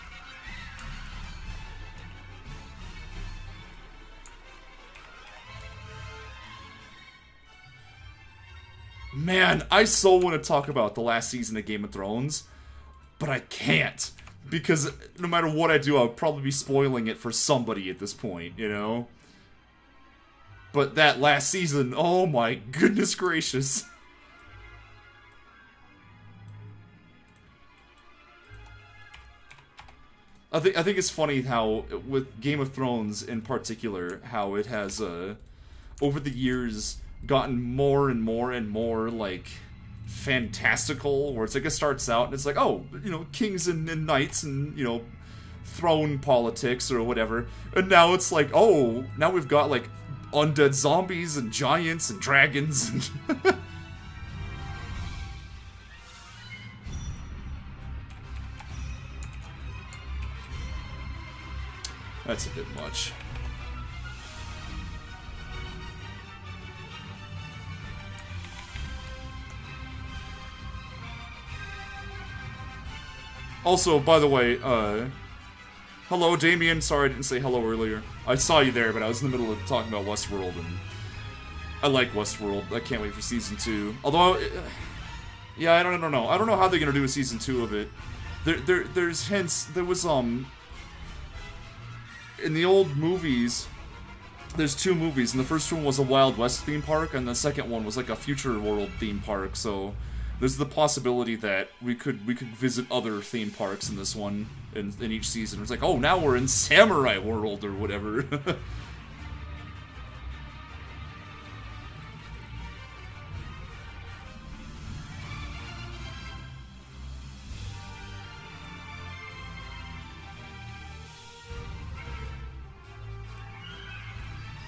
Man, I so want to talk about the last season of Game of Thrones, but I can't, because no matter what I do, I'll probably be spoiling it for somebody at this point, you know? But that last season, oh my goodness gracious. I think it's funny how, with Game of Thrones in particular, how it has, over the years, gotten more and more and more, like, fantastical, where it's like, it starts out and it's like, oh, you know, kings and knights and, you know, throne politics or whatever, and now it's like, oh, now we've got, like, undead zombies and giants and dragons and... That's a bit much. Also, by the way, hello, Damien. Sorry I didn't say hello earlier. I saw you there, but I was in the middle of talking about Westworld, and I like Westworld. I can't wait for season 2. Although, yeah, I don't know. I don't know how they're gonna do a season 2 of it. There's hints. There was in the old movies. There's 2 movies, and the first one was a Wild West theme park, and the second one was like a Future World theme park. So there's the possibility that we could visit other theme parks in this one in each season. It's like, oh, now we're in Samurai World or whatever.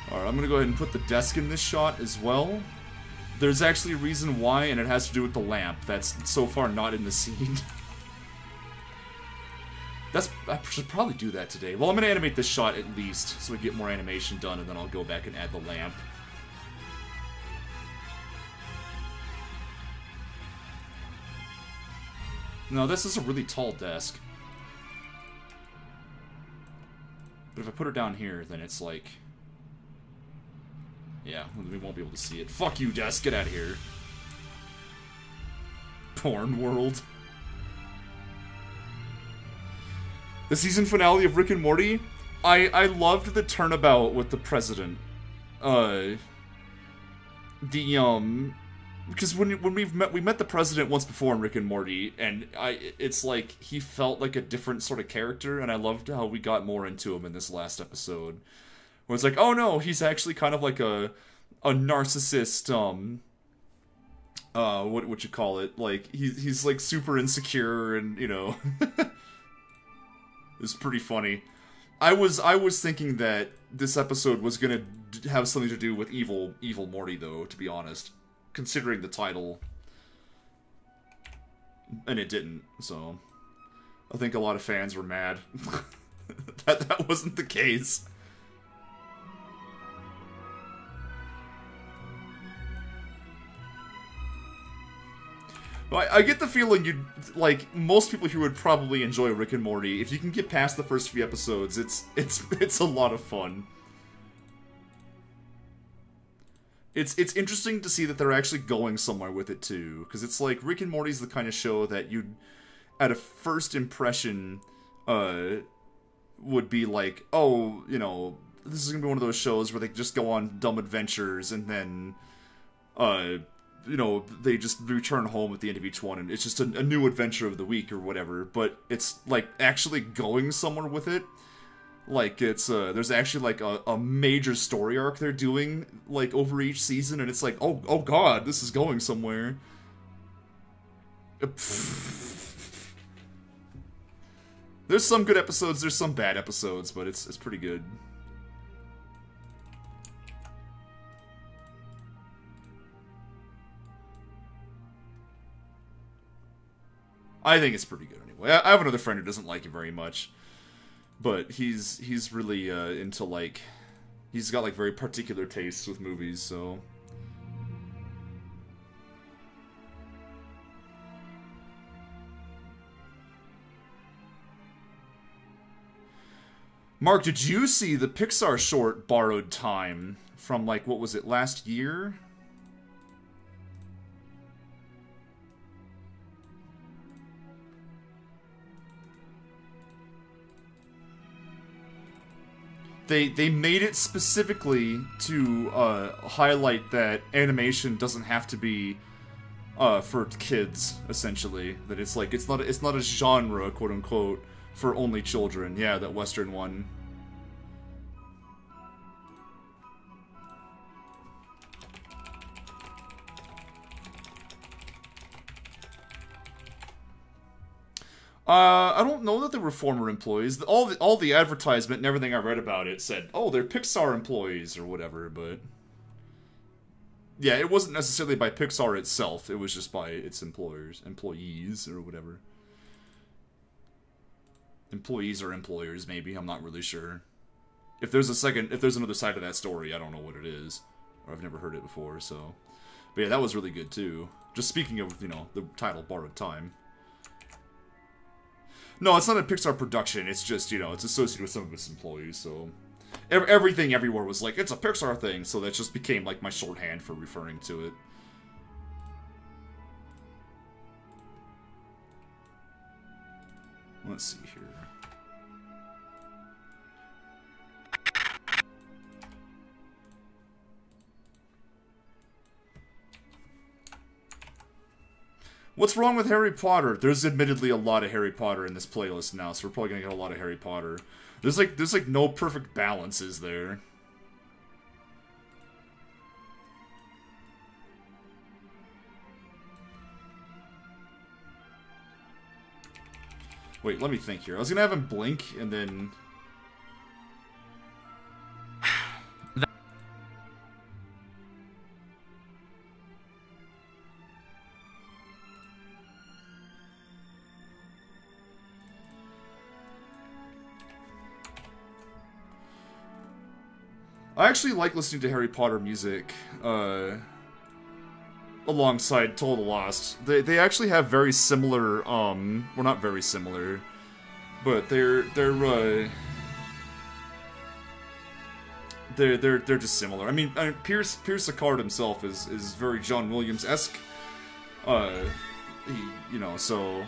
Alright, I'm gonna go ahead and put the desk in this shot as well. There's actually a reason why, and it has to do with the lamp. That's so far not in the scene. I should probably do that today. Well, I'm gonna animate this shot at least, so we get more animation done, and then I'll go back and add the lamp. No, this is a really tall desk. But if I put her down here, then it's like... yeah, we won't be able to see it. Fuck you, desk. Get out of here. Porn world. The season finale of Rick and Morty? I loved the turnabout with the president. Because when we met the president once before in Rick and Morty, and it's like he felt like a different sort of character, and I loved how we got more into him in this last episode. Where it's like, oh no, he's actually kind of like a narcissist, what you call it? Like, he's like super insecure and, you know. It's pretty funny. I was thinking that this episode was gonna have something to do with evil Morty, though, to be honest. Considering the title. And it didn't, so. I think a lot of fans were mad. that wasn't the case. I get the feeling like, most people here would probably enjoy Rick and Morty. If you can get past the first few episodes, it's a lot of fun. It's interesting to see that they're actually going somewhere with it, too. Because it's like, Rick and Morty's the kind of show that you'd, at a first impression, would be like, oh, you know, this is gonna be one of those shows where they just go on dumb adventures, and then, you know, they just return home at the end of each one, and it's just a new adventure of the week or whatever, but it's, like, actually going somewhere with it. Like, it's, there's actually, like, a major story arc they're doing, like, over each season, and it's like, oh god, this is going somewhere. There's some good episodes, there's some bad episodes, but it's pretty good. I think it's pretty good anyway. I have another friend who doesn't like it very much, but he's really into, like, he's got like very particular tastes with movies, so. Mark, did you see the Pixar short Borrowed Time from, like, what was it, last year? They made it specifically to highlight that animation doesn't have to be for kids, essentially. That it's like it's not a genre, quote unquote, for only children. Yeah, that Western one. I don't know that they were former employees. All the advertisement and everything I read about it said, oh, they're Pixar employees or whatever, but... yeah, it wasn't necessarily by Pixar itself, it was just by its employees, or whatever. Employees or employers, maybe, I'm not really sure. If there's another side to that story, I don't know what it is. Or I've never heard it before, so... but yeah, that was really good, too. Just speaking of, you know, the title, Borrowed Time. No, it's not a Pixar production, it's just, you know, it's associated with some of its employees, so... everything everywhere was like, it's a Pixar thing, so that just became like my shorthand for referring to it. Let's see here. What's wrong with Harry Potter? There's admittedly a lot of Harry Potter in this playlist now, so we're probably gonna get a lot of Harry Potter. There's like no perfect balance, is there? Wait, let me think here. I was gonna have him blink and then. I actually like listening to Harry Potter music, alongside Total Lost. They actually have very similar, well, not very similar, but they're just similar. I mean, Pierce Sicard himself is very John Williams-esque, you know, so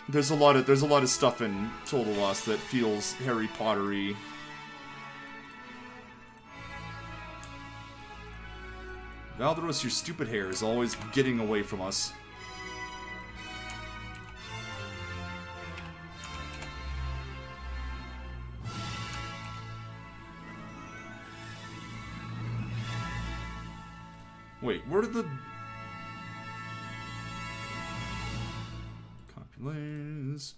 there's a lot of stuff in Total Lost that feels Harry Potter-y. Valderos, your stupid hair is always getting away from us. Wait, where did the... Copy layers...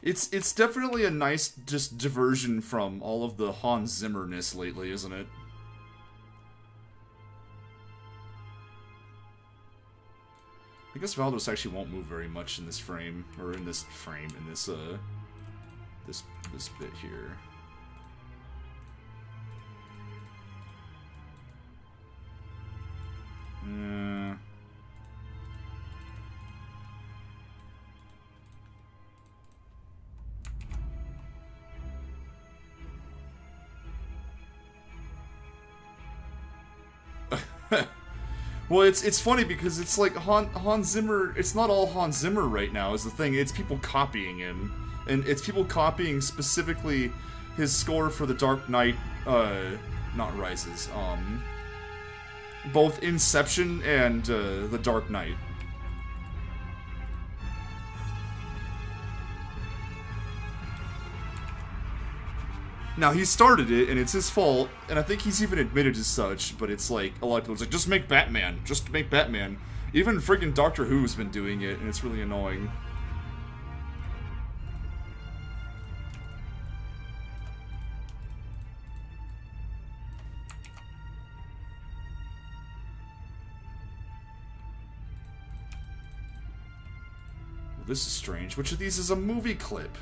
It's definitely a nice just diversion from all of the Hans Zimmer-ness lately, isn't it? I guess Valdos actually won't move very much in this frame, or in this frame, in this this bit here. Well, it's funny because it's like Hans Zimmer. It's not all Hans Zimmer right now is the thing. It's people copying him, and it's people copying specifically his score for The Dark Knight, not Rises, both Inception and The Dark Knight. Now, he started it, and it's his fault, and I think he's even admitted as such, but it's like, a lot of people's like, just make Batman, just make Batman. Even friggin' Doctor Who's been doing it, and it's really annoying. Well, this is strange. Which of these is a movie clip?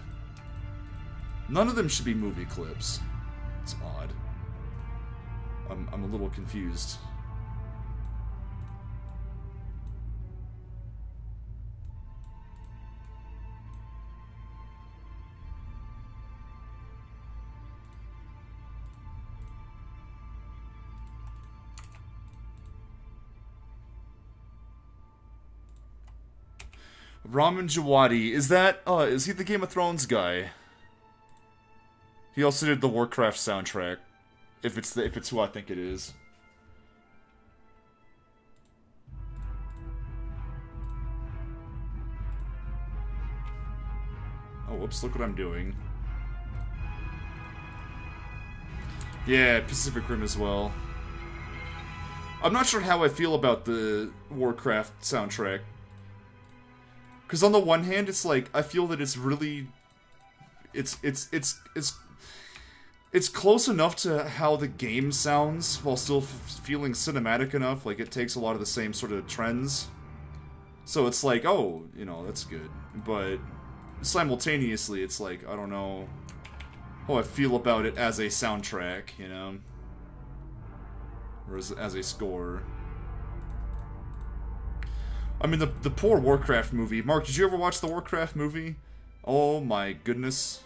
None of them should be movie clips. It's odd. I'm a little confused. Ramin Djawadi, is he the Game of Thrones guy? He also did the Warcraft soundtrack, if it's who I think it is. Oh, whoops, look what I'm doing. Yeah, Pacific Rim as well. I'm not sure how I feel about the Warcraft soundtrack. Because on the one hand, it's like, I feel that it's really... It's close enough to how the game sounds, while still feeling cinematic enough. Like, it takes a lot of the same sort of trends. So it's like, oh, you know, that's good. But simultaneously, it's like, I don't know how I feel about it as a soundtrack, you know? Or as a score. I mean, the poor Warcraft movie. Mark, did you ever watch the Warcraft movie? Oh my goodness.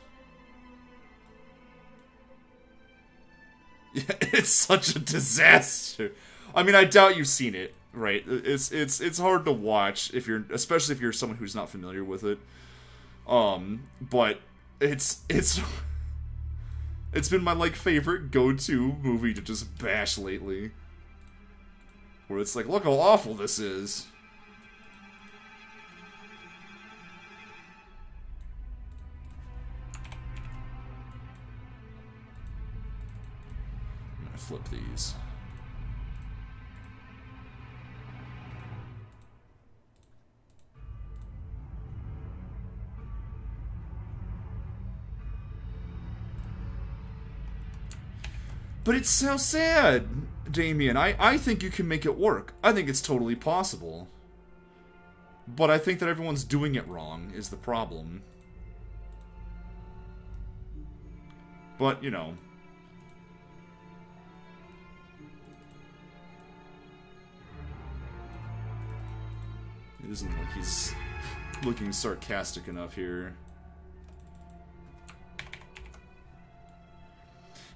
Yeah, it's such a disaster. I mean, I doubt you've seen it, right? It's hard to watch if you're, especially if you're someone who's not familiar with it. But it's been my, like, favorite go-to movie to just bash lately. Where it's like, look how awful this is. I'm gonna flip these. But it's so sad, Damien. I think you can make it work. I think it's totally possible. But I think that everyone's doing it wrong is the problem. But, you know. It isn't like he's looking sarcastic enough here.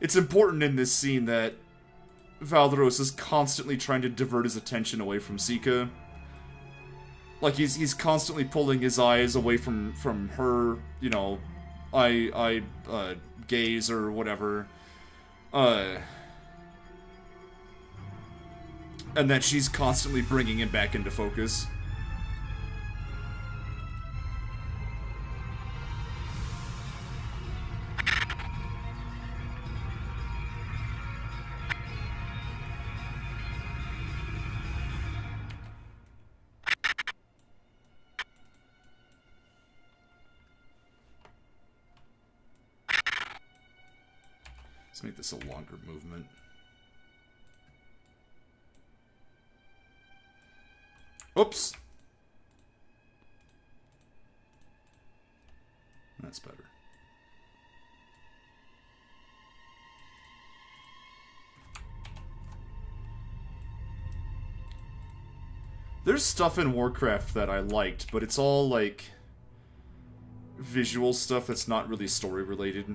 It's important in this scene that Valderos is constantly trying to divert his attention away from Sika. Like, he's constantly pulling his eyes away from her, you know, gaze or whatever. And that she's constantly bringing him back into focus. Let's make this a longer movement. Oops! That's better. There's stuff in Warcraft that I liked, but it's all, like, visual stuff that's not really story related.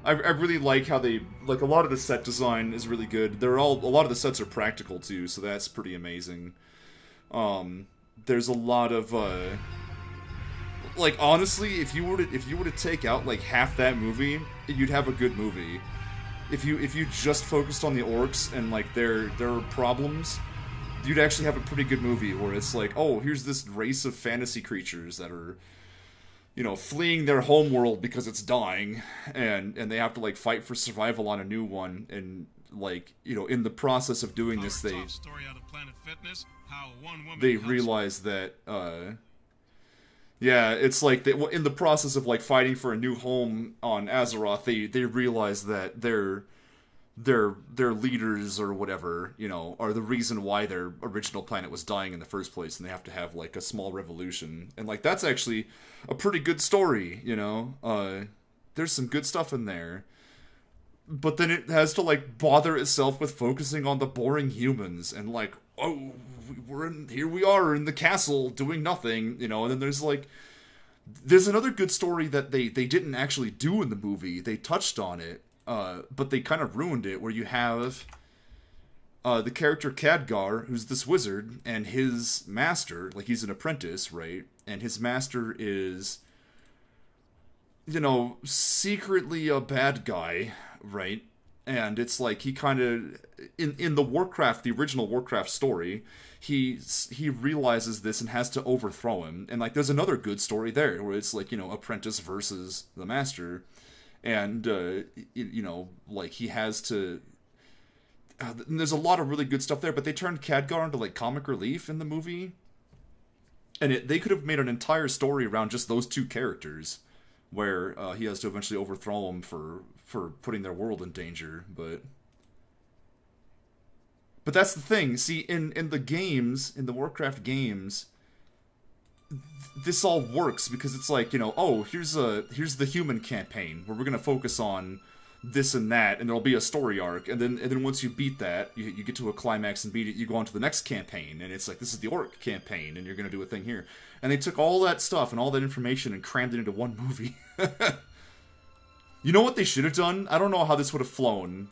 I really like how they, like, a lot of the set design is really good. A lot of the sets are practical too, so that's pretty amazing. There's a lot of, like, honestly, if you were to take out, like, half that movie, you'd have a good movie. If you just focused on the orcs and, like, their problems, you'd actually have a pretty good movie where it's like, oh, here's this race of fantasy creatures that are, you know, fleeing their homeworld because it's dying, and they have to, like, fight for survival on a new one, and, like, you know, in the process of doing this, they realize that, yeah, it's like, in the process of, like, fighting for a new home on Azeroth, they realize that their leaders or whatever, you know, are the reason why their original planet was dying in the first place, and they have to have, like, a small revolution. And, like, that's actually a pretty good story, you know? There's some good stuff in there. But then it has to, like, bother itself with focusing on the boring humans, and, like, oh, here we are in the castle doing nothing, you know? And then there's another good story that they didn't actually do in the movie. They touched on it. But they kind of ruined it, where you have the character Khadgar, who's this wizard, and his master, like, he's an apprentice, right? And his master is, you know, secretly a bad guy, right? And it's like, he kind of, in the Warcraft, the original Warcraft story, he realizes this and has to overthrow him. And, like, there's another good story there, where it's like, you know, apprentice versus the master. And, you know, like, he has to... there's a lot of really good stuff there, but they turned Khadgar into, like, comic relief in the movie. And they could have made an entire story around just those two characters, where he has to eventually overthrow him for for putting their world in danger, but that's the thing. See, in the games, in the Warcraft games, this all works because it's like, you know, oh, here's the human campaign where we're gonna focus on this and that, and there'll be a story arc, and then once you beat that, you get to a climax and beat it, you go on to the next campaign, and it's like, this is the orc campaign, and you're gonna do a thing here. And they took all that stuff and all that information and crammed it into one movie. You know what they should have done? I don't know how this would have flown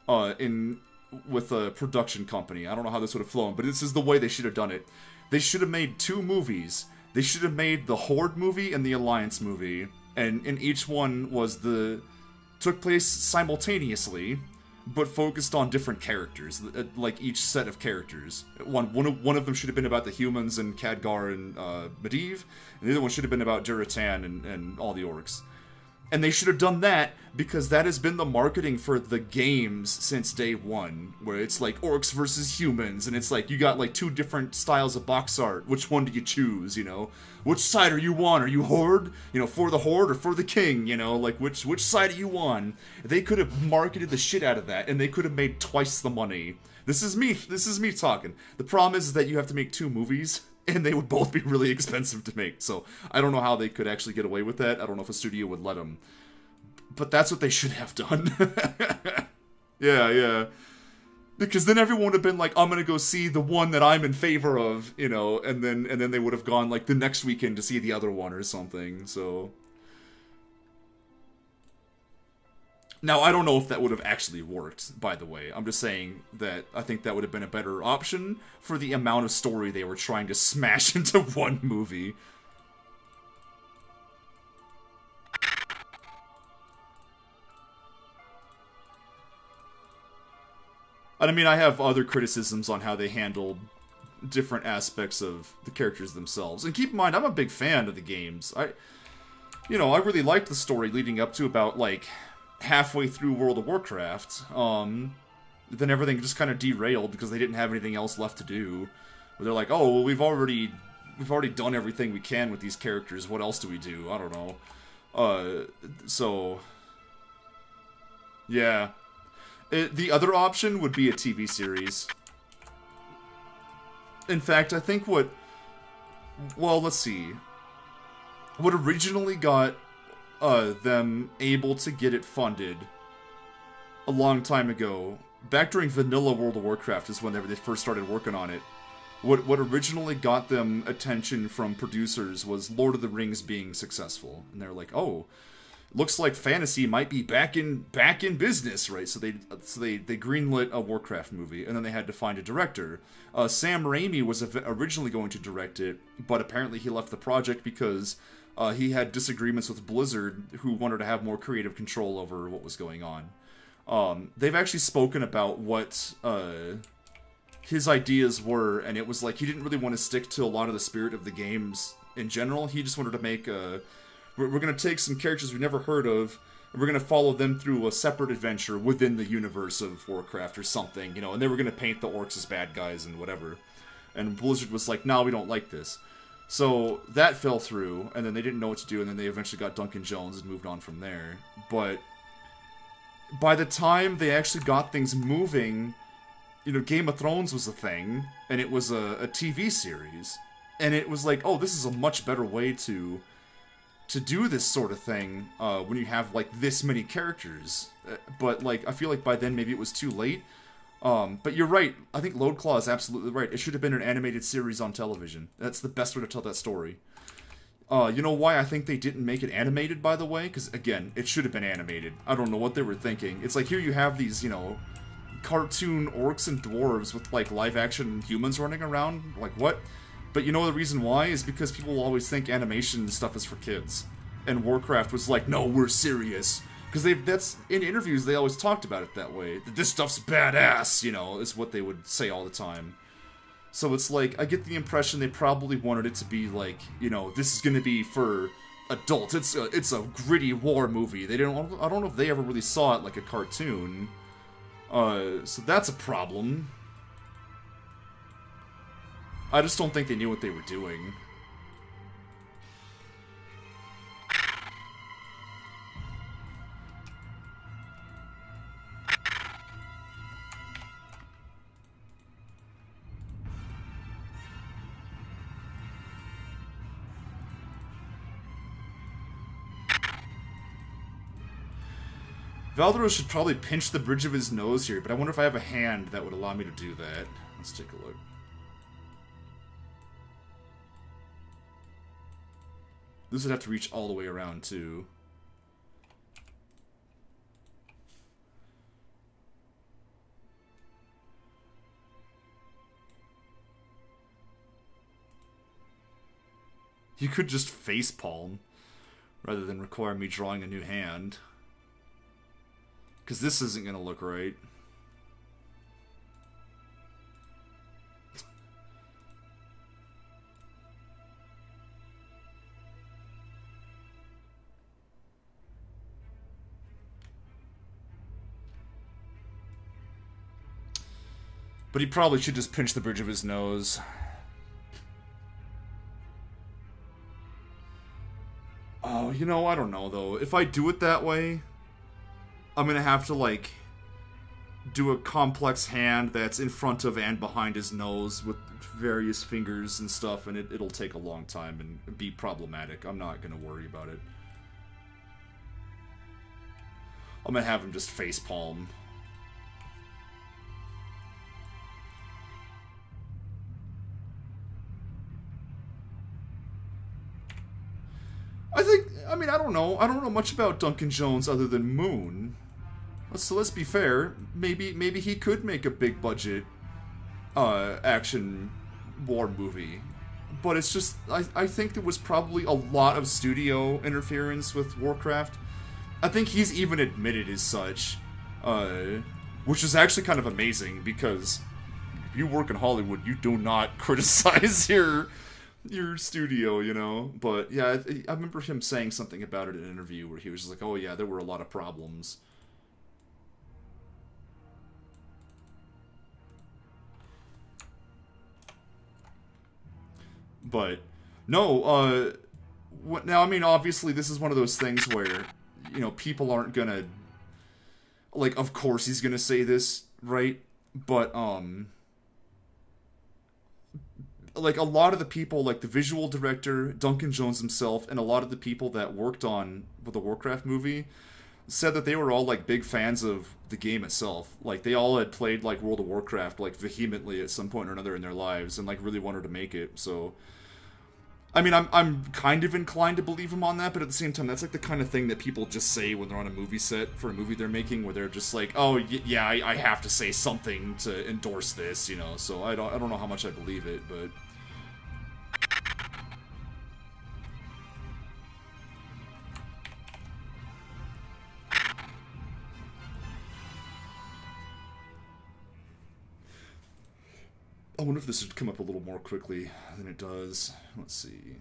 with a production company. I don't know how this would have flown, but this is the way they should have done it. They should have made 2 movies. They should have made the Horde movie and the Alliance movie, and each one took place simultaneously, but focused on different characters, like each set of characters. One of them should have been about the humans and Khadgar and Medivh, and the other one should have been about Duratan and all the orcs. And they should have done that because that has been the marketing for the games since day one, where it's like orcs versus humans, and it's like you got like 2 different styles of box art. Which one do you choose, you know? Which side are you on? Are you Horde? You know, for the Horde or for the King, you know? Like, which side are you on? They could have marketed the shit out of that, and they could have made twice the money. This is me talking. The problem is that you have to make 2 movies, and they would both be really expensive to make. So I don't know how they could actually get away with that. I don't know if a studio would let them. But that's what they should have done. Yeah. Because then everyone would have been like, I'm gonna go see the one that I'm in favor of, you know, and then they would have gone like the next weekend to see the other one or something. So now, I don't know if that would have actually worked, by the way. I'm just saying that I think that would have been a better option for the amount of story they were trying to smash into one movie. And I mean, I have other criticisms on how they handled different aspects of the characters themselves. And keep in mind, I'm a big fan of the games. I really liked the story leading up to about, like, halfway through World of Warcraft. Then everything just kind of derailed because they didn't have anything else left to do. Where they're like, oh, well, we've already done everything we can with these characters. What else do we do? I don't know. So yeah. The other option would be a TV series. In fact, I think well, let's see. What originally got them able to get it funded a long time ago, back during vanilla World of Warcraft is whenever they first started working on it. What originally got them attention from producers was Lord of the Rings being successful. And they're like, oh, looks like fantasy might be back in business, right? So they greenlit a Warcraft movie, and then they had to find a director. Sam Raimi was originally going to direct it, but apparently he left the project because he had disagreements with Blizzard, who wanted to have more creative control over what was going on. They've actually spoken about what his ideas were, and it was like he didn't really want to stick to a lot of the spirit of the games in general. He just wanted to make we're going to take some characters we've never heard of, and we're going to follow them through a separate adventure within the universe of Warcraft or something, you know, and they were going to paint the orcs as bad guys and whatever. And Blizzard was like, no, we don't like this. So that fell through, and then they didn't know what to do, and then they eventually got Duncan Jones and moved on from there. But by the time they actually got things moving, you know, Game of Thrones was a thing, and it was a TV series. And it was like, oh, this is a much better way to do this sort of thing when you have, like, this many characters. But, like, I feel like by then maybe it was too late. But you're right. I think Loadclaw is absolutely right. It should have been an animated series on television. That's the best way to tell that story. You know why I think they didn't make it animated, by the way? Because, again, it should have been animated. I don't know what they were thinking. It's like, here you have these, you know, cartoon orcs and dwarves with, like, live-action humans running around. Like, what? But you know the reason why is because people always think animation stuff is for kids. And Warcraft was like, no, we're serious. Because that's in interviews, they always talked about it that way. That this stuff's badass, you know, is what they would say all the time. So it's like, I get the impression they probably wanted it to be like, you know, this is going to be for adults. It's a gritty war movie. I don't know if they ever really saw it like a cartoon. So that's a problem. I just don't think they knew what they were doing. Valdero should probably pinch the bridge of his nose here, but I wonder if I have a hand that would allow me to do that. Let's take a look. This would have to reach all the way around, too. You could just facepalm, rather than require me drawing a new hand. Because this isn't going to look right. But he probably should just pinch the bridge of his nose. Oh, you know, I don't know, though. If I do it that way, I'm gonna have to, like, do a complex hand that's in front of and behind his nose with various fingers and stuff, and it'll take a long time and be problematic. I'm not gonna worry about it. I'm gonna have him just facepalm. I mean, I don't know. I don't know much about Duncan Jones other than Moon. So let's be fair. Maybe he could make a big budget action war movie. But it's just, I think there was probably a lot of studio interference with Warcraft. I think he's even admitted as such. Which is actually kind of amazing, because if you work in Hollywood, you do not criticize your studio, you know. But yeah, I remember him saying something about it in an interview where he was just like, oh yeah, there were a lot of problems. But no, now I mean, obviously this is one of those things where, you know, people aren't gonna, like, of course he's gonna say this, right? But like, a lot of the people, like the visual director, Duncan Jones himself, and a lot of the people that worked on the Warcraft movie said that they were all, like, big fans of the game itself. Like, they all had played, like, World of Warcraft, like, vehemently at some point or another in their lives, and, like, really wanted to make it. So, I mean, I'm kind of inclined to believe him on that, but at the same time, that's, like, the kind of thing that people just say when they're on a movie set for a movie they're making, where they're just like, oh, yeah, I have to say something to endorse this, you know. So I don't know how much I believe it, but I wonder if this would come up a little more quickly than it does. Let's see.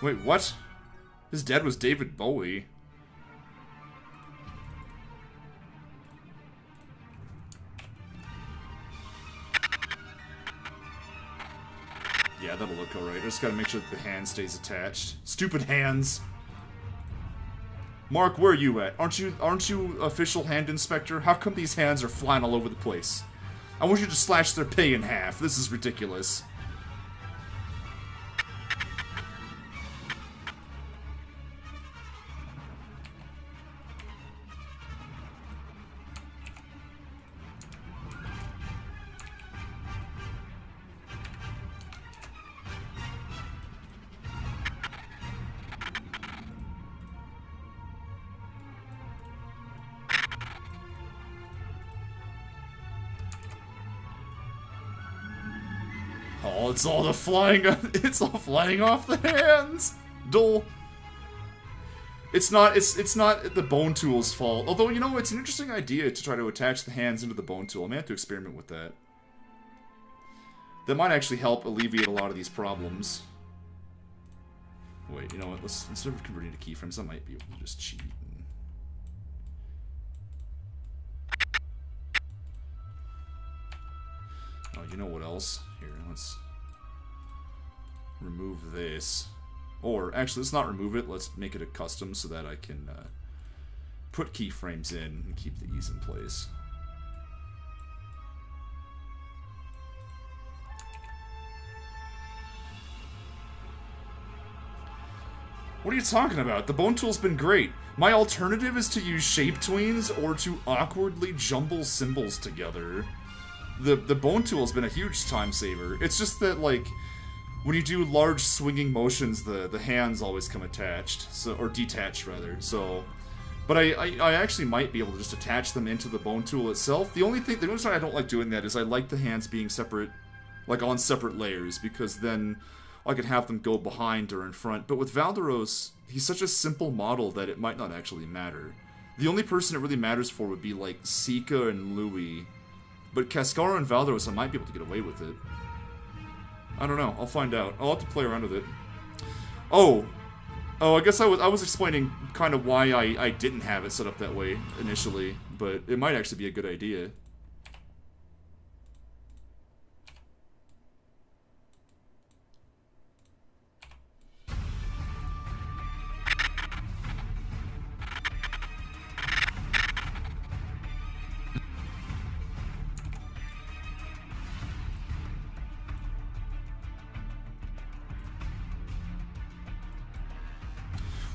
Wait, what? His dad was David Bowie. Yeah, that'll look alright. I just gotta make sure that the hand stays attached. Stupid hands! Mark, where are you at? Aren't you official hand inspector? How come these hands are flying all over the place? I want you to slash their pay in half. This is ridiculous. Oh, it's all flying off the hands. Dull. It's not the bone tool's fault. Although, you know, it's an interesting idea to try to attach the hands into the bone tool. I may have to experiment with that. That might actually help alleviate a lot of these problems. Wait, you know what? Instead of converting to keyframes, I might be able to just cheat. Oh, you know what else? Here, let's remove this. Or, actually, let's not remove it. Let's make it a custom so that I can put keyframes in and keep the ease in place. What are you talking about? The bone tool's been great. My alternative is to use shape tweens or to awkwardly jumble symbols together. The bone tool's been a huge time saver. It's just that, like, when you do large swinging motions, the hands always come attached, so, or detached rather. So, but I actually might be able to just attach them into the bone tool itself. The only reason I don't like doing that is I like the hands being separate, like on separate layers, because then I could have them go behind or in front. But with Valderos, he's such a simple model that it might not actually matter. The only person it really matters for would be like Sika and Louis. But Cascara and Valderos, I might be able to get away with it. I don't know. I'll find out. I'll have to play around with it. Oh, I guess I was explaining kind of why I didn't have it set up that way initially, but it might actually be a good idea.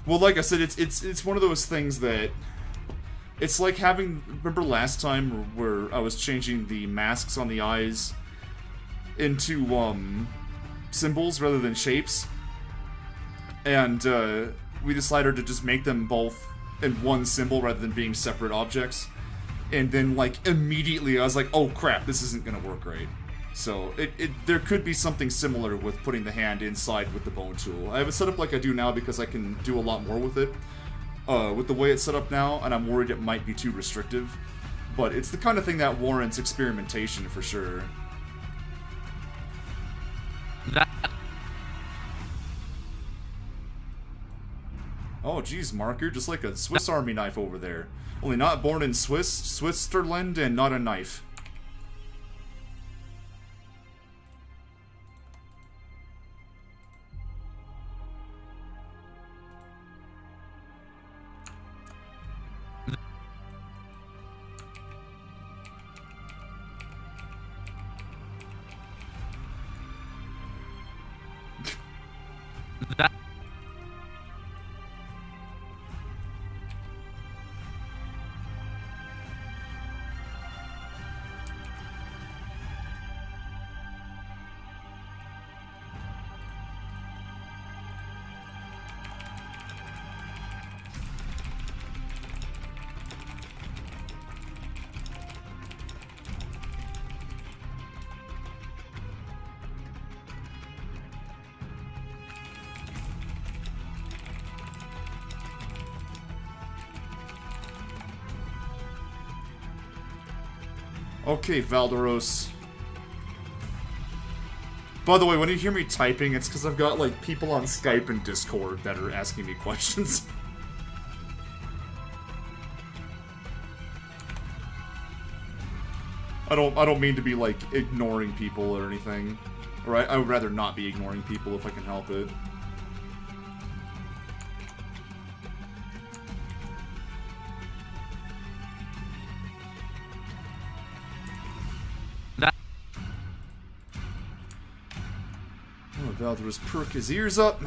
Well, like I said, it's one of those things that it's like having. Remember last time where I was changing the masks on the eyes into symbols rather than shapes, and we decided to just make them both in one symbol rather than being separate objects. And then, like, immediately I was like, "Oh crap, this isn't gonna work right." So, there could be something similar with putting the hand inside with the bone tool. I have it set up like I do now because I can do a lot more with it. With the way it's set up now, and I'm worried it might be too restrictive. But it's the kind of thing that warrants experimentation for sure. Oh geez, Mark, you're just like a Swiss Army knife over there. Only not born in Switzerland, and not a knife. Okay, Valderos. By the way, when you hear me typing, it's because I've got, like, people on Skype and Discord that are asking me questions. I don't mean to be, like, ignoring people or anything. Or I would rather not be ignoring people if I can help it. Valderos perk his ears up.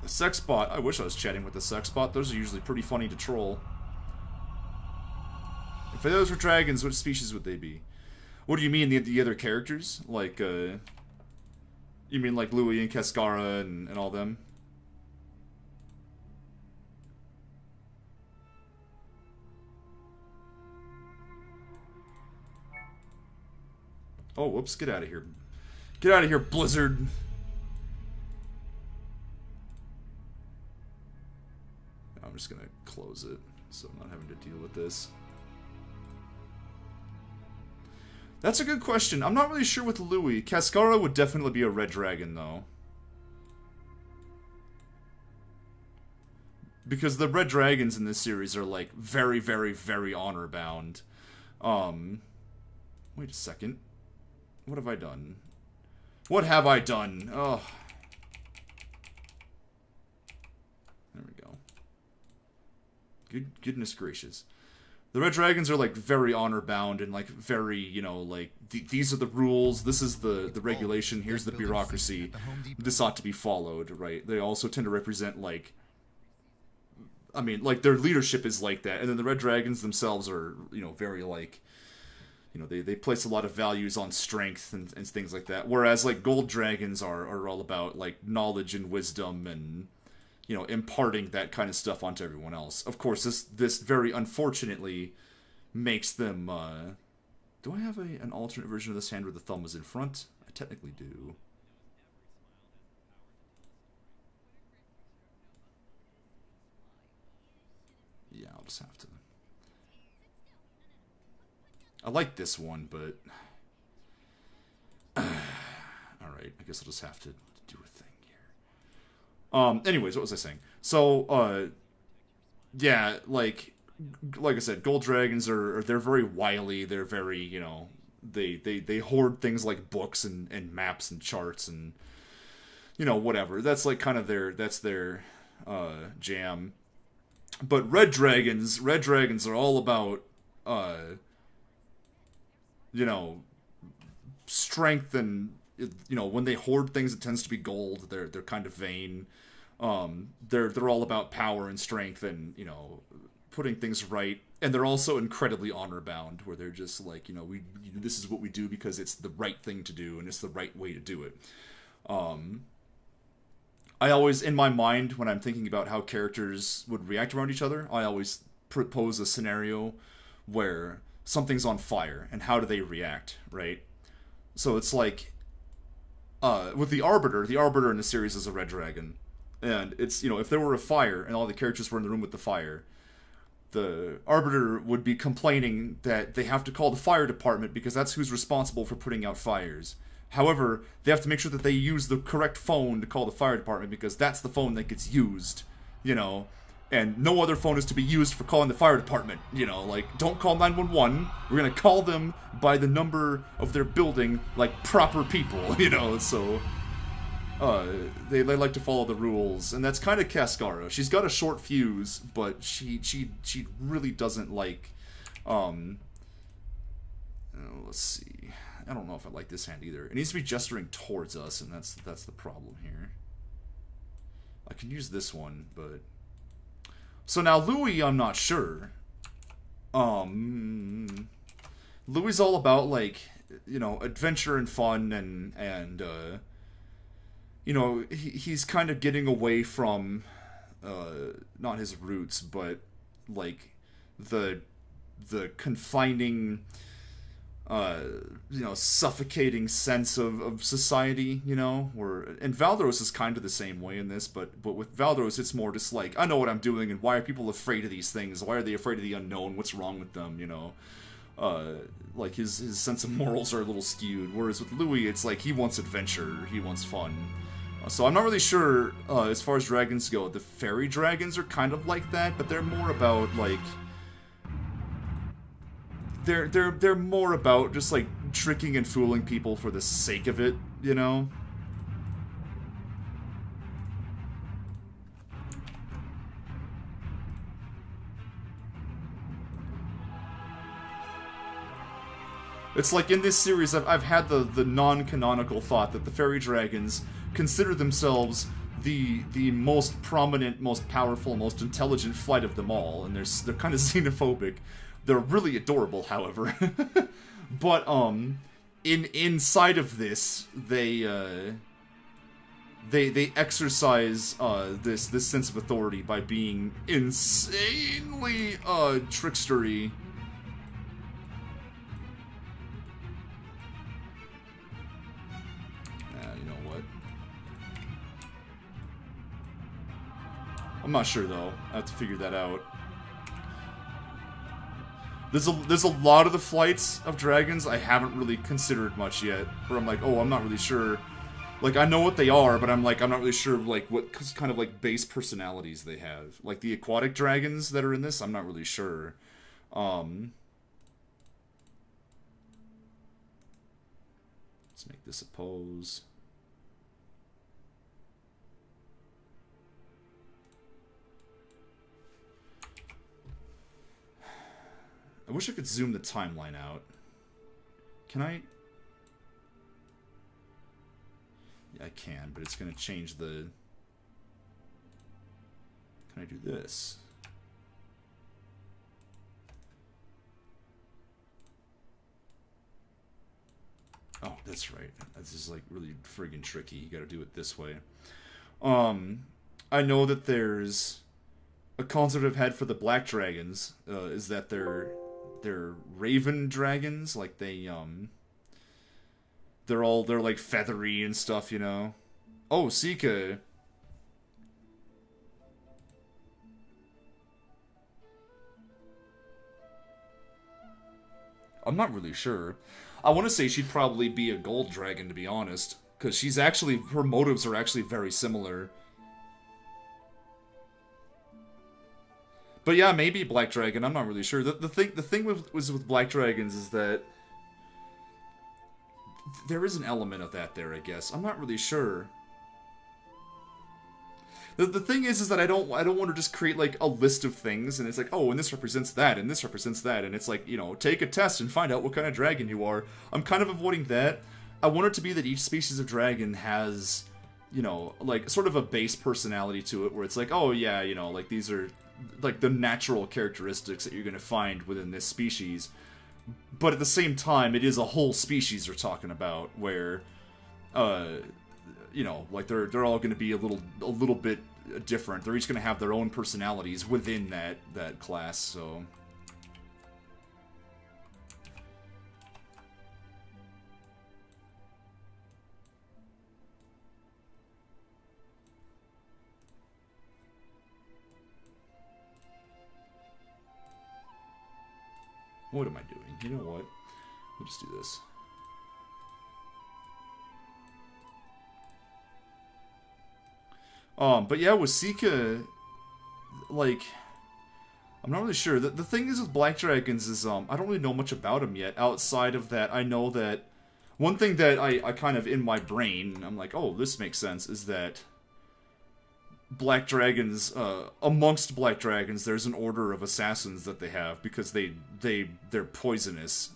The sex bot. I wish I was chatting with the sex bot. Those are usually pretty funny to troll. If those were dragons, what species would they be? What do you mean, the other characters? Like, you mean like Louis and Cascara and all them? Oh, whoops, get out of here. Get out of here, Blizzard. I'm just gonna close it, so I'm not having to deal with this. That's a good question. I'm not really sure with Louis. Cascara would definitely be a red dragon, though. Because the red dragons in this series are, like, very, very, very honor-bound. Wait a second. What have I done? What have I done? Oh. Goodness gracious. The Red Dragons are, like, very honor-bound and, like, very, you know, like, these are the rules, this is the regulation, here's the bureaucracy, this ought to be followed, right? They also tend to represent, like, I mean, like, their leadership is like that, and then the Red Dragons themselves are, you know, very, like, you know, they place a lot of values on strength and things like that, whereas, like, Gold Dragons are all about, like, knowledge and wisdom and, you know, imparting that kind of stuff onto everyone else. Of course, this very unfortunately makes them, do I have an alternate version of this hand where the thumb was in front? I technically do. Yeah, I'll just have to. I like this one, but... Alright, I guess I'll just have to do a thing here. Anyways, what was I saying? So, yeah, like I said, Gold Dragons they're very wily, they're very, you know, they hoard things like books and maps and charts and, you know, whatever. That's like kind of their jam. But Red Dragons are all about, you know, strength and, you know, when they hoard things, it tends to be gold. They're kind of vain. They're all about power and strength and, you know, putting things right. And they're also incredibly honor-bound, where they're just like, you know, this is what we do because it's the right thing to do and it's the right way to do it. I always, in my mind, when I'm thinking about how characters would react around each other, I always propose a scenario where something's on fire, and how do they react, right? So it's like, with the Arbiter in the series is a Red Dragon, and it's, you know, if there were a fire and all the characters were in the room with the fire, the Arbiter would be complaining that they have to call the fire department because that's who's responsible for putting out fires. However, they have to make sure that they use the correct phone to call the fire department because that's the phone that gets used, you know, and no other phone is to be used for calling the fire department, you know, like, don't call 911, we're gonna call them by the number of their building like proper people, you know, so, they like to follow the rules, and that's kind of Cascara. She's got a short fuse, but she really doesn't like, let's see. I don't know if I like this hand either. It needs to be gesturing towards us, and that's the problem here. I can use this one, but... So now Louis, I'm not sure. Louis all about, like, you know, adventure and fun, and you know, he's kind of getting away from, not his roots, but, like, the confining... you know, suffocating sense of society, you know, and Valdros is kind of the same way in this, but with Valdros, it's more just like, I know what I'm doing, and why are people afraid of these things? Why are they afraid of the unknown? What's wrong with them, you know? Like, his sense of morals are a little skewed, whereas with Louis, it's like, he wants adventure, he wants fun. So I'm not really sure, as far as dragons go, the fairy dragons are kind of like that, but they're more about, like... They're more about just, like, tricking and fooling people for the sake of it, you know? It's like, in this series, I've had the non-canonical thought that the fairy dragons consider themselves the most prominent, most powerful, most intelligent flight of them all, and they're kind of xenophobic. They're really adorable, however. But, inside of this, they exercise, this sense of authority by being insanely, trickstery. You know what? I'm not sure, though. I have to figure that out. There's a lot of the flights of dragons I haven't really considered much yet. Where I'm like, oh, I'm not really sure. Like, I know what they are, but I'm like, I'm not really sure, like, what kind of, like, base personalities they have. Like, the aquatic dragons that are in this, I'm not really sure. Let's make this a pose. wish I could zoom the timeline out. Can I? Yeah, I can, but it's going to change the... Can I do this? Oh, that's right. This is like really friggin' tricky. You gotta do it this way. I know that there's a concept I've had for the black dragons, is that they're raven dragons, like they're like feathery and stuff, you know. Oh, Sika. I'm not really sure. I want to say she'd probably be a gold dragon, to be honest, because she's actually, her motives are actually very similar. But yeah, maybe black dragon. I'm not really sure. The thing with black dragons is that there is an element of that there, I guess. I'm not really sure. The thing is that I don't want to just create like a list of things and it's like, oh, and this represents that and this represents that, and it's like, you know, take a test and find out what kind of dragon you are. I'm kind of avoiding that. I want it to be that each species of dragon has, you know, like sort of a base personality to it where it's like, oh yeah, you know, like these are like the natural characteristics that you're going to find within this species. But at the same time, it is a whole species we're talking about where you know, like they're all going to be a little bit different. They're each going to have their own personalities within that class. So what am I doing? You know what? We'll just do this. But yeah, with Sika, like, I'm not really sure. The thing is with Black Dragons is, I don't really know much about them yet. Outside of that, I know that one thing that I kind of, in my brain, I'm like, oh, this makes sense, is that Black Dragons, amongst Black Dragons, there's an order of assassins that they have, because they're poisonous.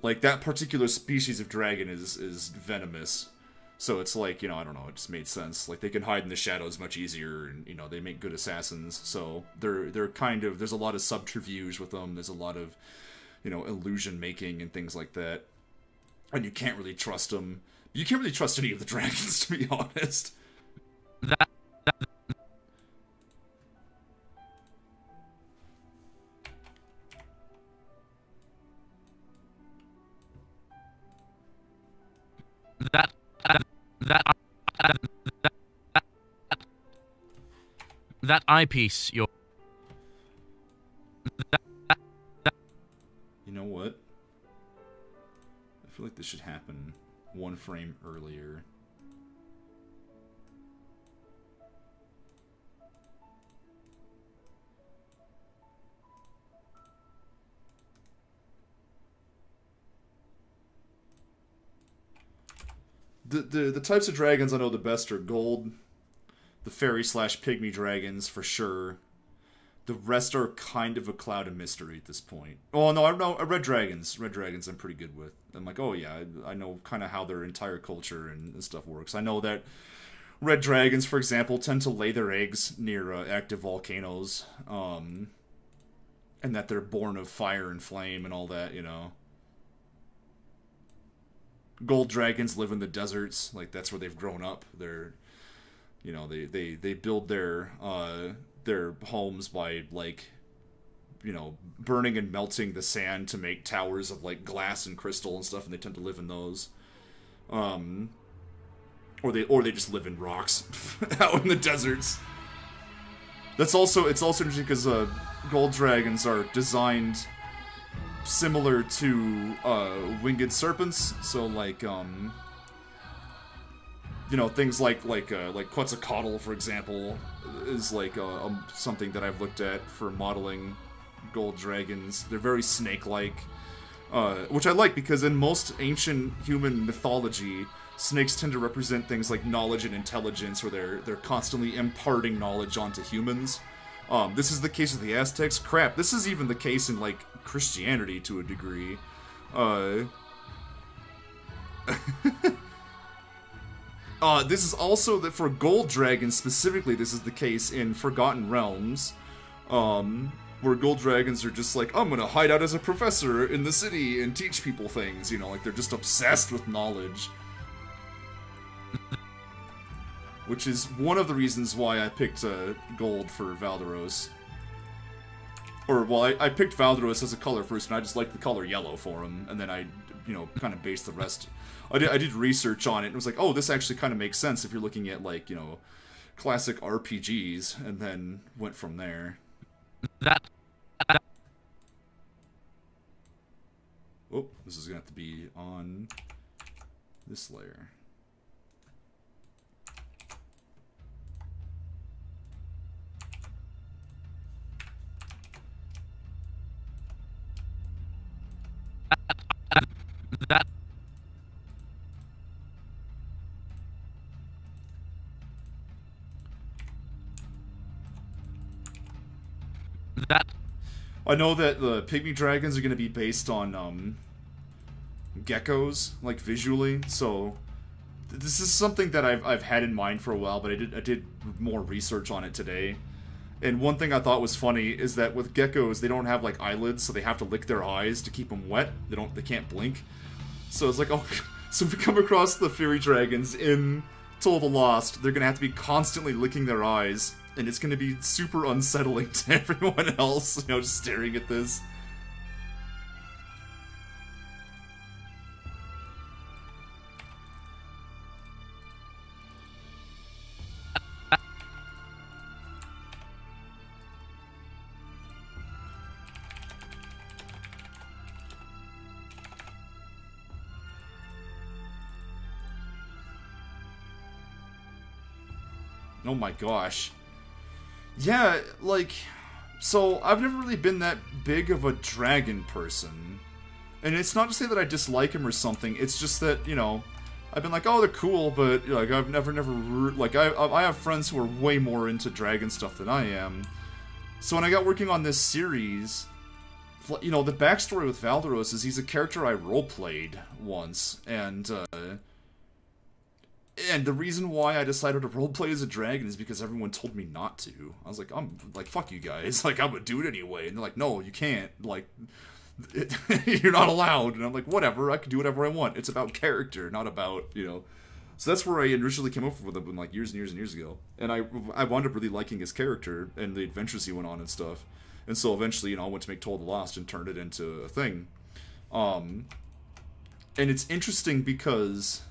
Like, that particular species of dragon is venomous. So it's like, you know, I don't know, it just made sense. Like, they can hide in the shadows much easier, and, you know, they make good assassins. So they're kind of, there's a lot of subterfuge with them. There's a lot of, you know, illusion making and things like that. And you can't really trust them. You can't really trust any of the dragons, to be honest. That eyepiece, You know what? I feel like this should happen one frame earlier. The types of dragons I know the best are gold, the fairy/pygmy dragons for sure. The rest are kind of a cloud of mystery at this point. Oh no, I know red dragons. Red dragons I'm pretty good with. I'm like, oh yeah, I know kind of how their entire culture and stuff works. I know that red dragons, for example, tend to lay their eggs near active volcanoes, and that they're born of fire and flame and all that, you know. Gold dragons live in the deserts, like that's where they've grown up. They're, you know, they build their homes by, like, you know, burning and melting the sand to make towers of like glass and crystal and stuff, and they tend to live in those. Or they just live in rocks out in the deserts. It's also interesting because gold dragons are designed similar to winged serpents, so like you know, things like Quetzalcoatl, for example, is like something that I've looked at for modeling gold dragons. They're very snake-like, which I like because in most ancient human mythology, snakes tend to represent things like knowledge and intelligence, where they're constantly imparting knowledge onto humans. This is the case with the Aztecs. Crap, this is even the case in, like, Christianity to a degree. This is also that for gold dragons specifically, this is the case in Forgotten Realms, where gold dragons are just like, I'm gonna hide out as a professor in the city and teach people things, you know, like they're just obsessed with knowledge. Which is one of the reasons why I picked gold for Valderos. Or, well, I picked Valderos as a color first, and I just liked the color yellow for him, and then I, you know, kind of based the rest. I did research on it, and it was like, oh, this actually kind of makes sense if you're looking at, like, you know, classic RPGs, and then went from there. Oh, this is gonna have to be on this layer. I know that the pygmy dragons are going to be based on geckos, like visually. So this is something that I've had in mind for a while, but I did more research on it today. And one thing I thought was funny is that with geckos, they don't have like eyelids, so they have to lick their eyes to keep them wet. They can't blink. So it's like, oh, so if we come across the fairy dragons in Toll of the Lost, they're gonna have to be constantly licking their eyes, and it's gonna be super unsettling to everyone else, you know, just staring at this. Oh my gosh. Yeah, like, so I've never really been that big of a dragon person. And it's not to say that I dislike him or something, it's just that, you know, I've been like, oh, they're cool, but, like, I've never, like, I have friends who are way more into dragon stuff than I am. So when I got working on this series, you know, the backstory with Valderos is he's a character I roleplayed once, and the reason why I decided to roleplay as a dragon is because everyone told me not to. I was like, I'm like, fuck you guys. Like, I'm gonna do it anyway. And they're like, no, you can't. Like, you're not allowed. And I'm like, whatever, I can do whatever I want. It's about character, not about, you know. So that's where I originally came up with him, like, years and years and years ago. And I wound up really liking his character and the adventures he went on and stuff. And so eventually, you know, I went to make Toll of the Lost and turned it into a thing. And it's interesting because...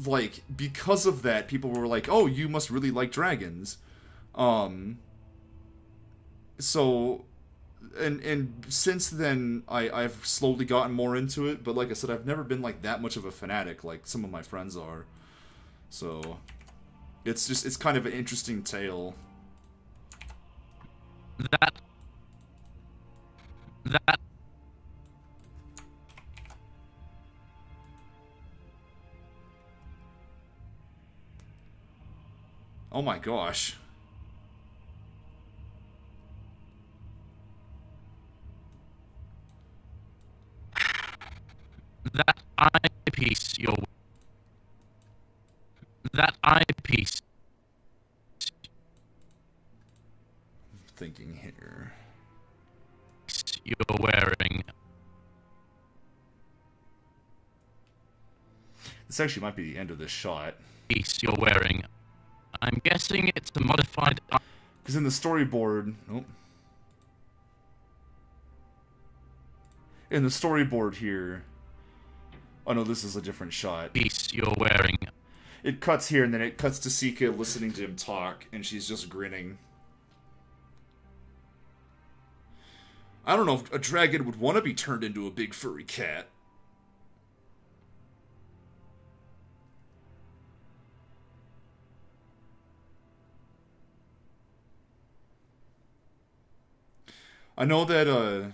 like, because of that, people were like, oh, you must really like dragons. So, and since then, I've slowly gotten more into it, but like I said, I've never been, like, that much of a fanatic like some of my friends are. So, it's kind of an interesting tale. That Oh my gosh. That eyepiece, that eyepiece. Thinking here. You're wearing. This actually might be the end of this shot. Piece you're wearing. I'm guessing it's a modified... Because in the storyboard... Oh. In the storyboard here... Oh no, this is a different shot. Piece you're wearing. It cuts here, and then it cuts to Sika listening to him talk, and she's just grinning. I don't know if a dragon would want to be turned into a big furry cat. I know that,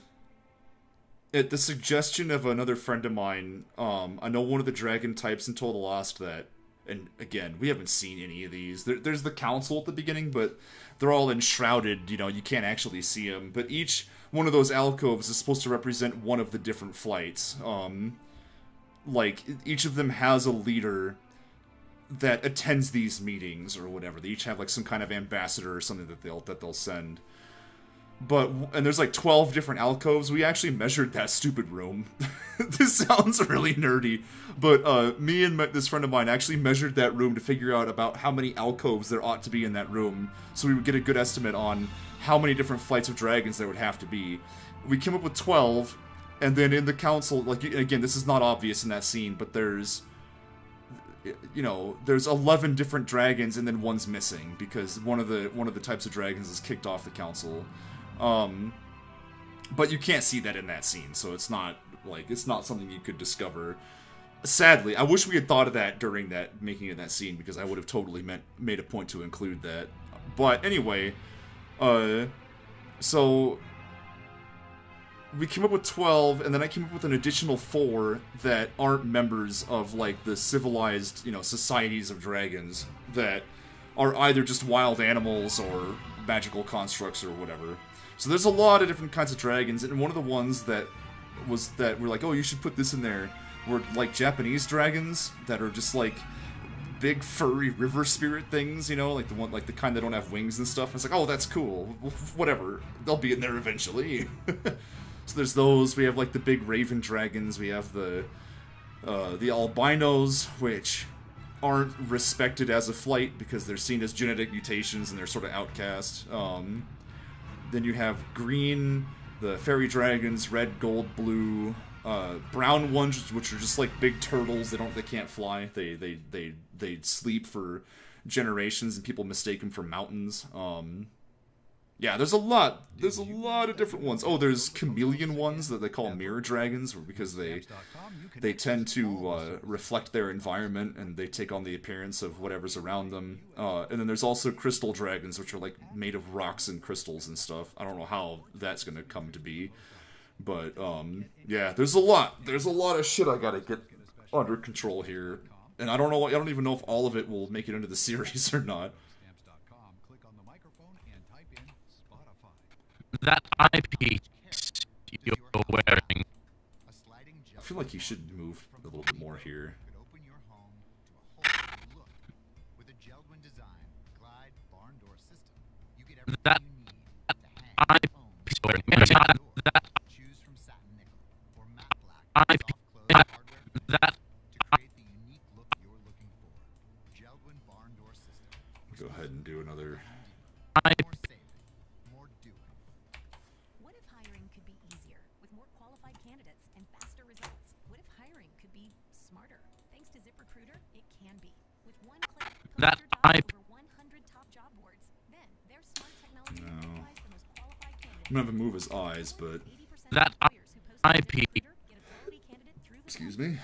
at the suggestion of another friend of mine, I know one of the dragon types in Total Lost that and again, we haven't seen any of these. There's the council at the beginning, but they're all enshrouded, you know, you can't actually see them. But each one of those alcoves is supposed to represent one of the different flights. Like, each of them has a leader that attends these meetings or whatever. They each have like some kind of ambassador or something that they'll send. And there's like 12 different alcoves. We actually measured that stupid room. This sounds really nerdy, but me and this friend of mine actually measured that room to figure out about how many alcoves there ought to be in that room, so we would get a good estimate on how many different flights of dragons there would have to be. We came up with 12, and then in the council, like, again, this is not obvious in that scene, but there's, you know, there's 11 different dragons, and then one's missing because one of the types of dragons is kicked off the council. But you can't see that in that scene, so it's not something you could discover. Sadly, I wish we had thought of that during that making of that scene, because I would have totally made a point to include that. But anyway, so we came up with 12, and then I came up with an additional 4 that aren't members of, like, the civilized, you know, societies of dragons, that are either just wild animals or magical constructs or whatever. So there's a lot of different kinds of dragons, and one of the ones that we're like, oh, you should put this in there, were like Japanese dragons that are just like big furry river spirit things, you know, like the kind that don't have wings and stuff. And it's like, oh, that's cool. Whatever, they'll be in there eventually. So there's those. We have like the big raven dragons. We have the albinos, which aren't respected as a flight because they're seen as genetic mutations and they're sort of outcast. Then you have green, the fairy dragons, red, gold, blue, brown ones, which are just like big turtles. They can't fly. They sleep for generations, and people mistake them for mountains. Yeah, there's a lot of different ones. Oh, there's chameleon ones that they call mirror dragons, because they tend to reflect their environment, and they take on the appearance of whatever's around them. And then there's also crystal dragons, which are like made of rocks and crystals and stuff. I don't know how that's gonna come to be, but yeah, there's a lot of shit I gotta get under control here, and I don't even know if all of it will make it into the series or not. That eyepiece you're wearing. I feel like you should move a little bit more here. That eyepiece you're wearing. That eyepiece. That. Go ahead and do another. Eyepiece. That I. No. I'm gonna have him move his eyes, but. That IP. Excuse me.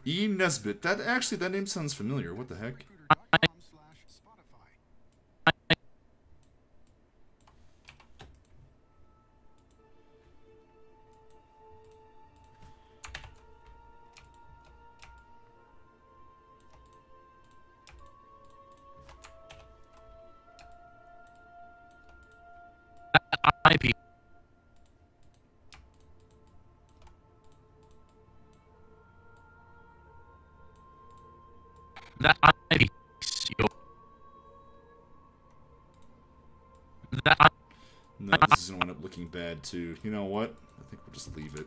E. Nesbit. That name sounds familiar. What the heck? IP. That IP. That. No, this is gonna end up looking bad too. You know what? I think we'll just leave it.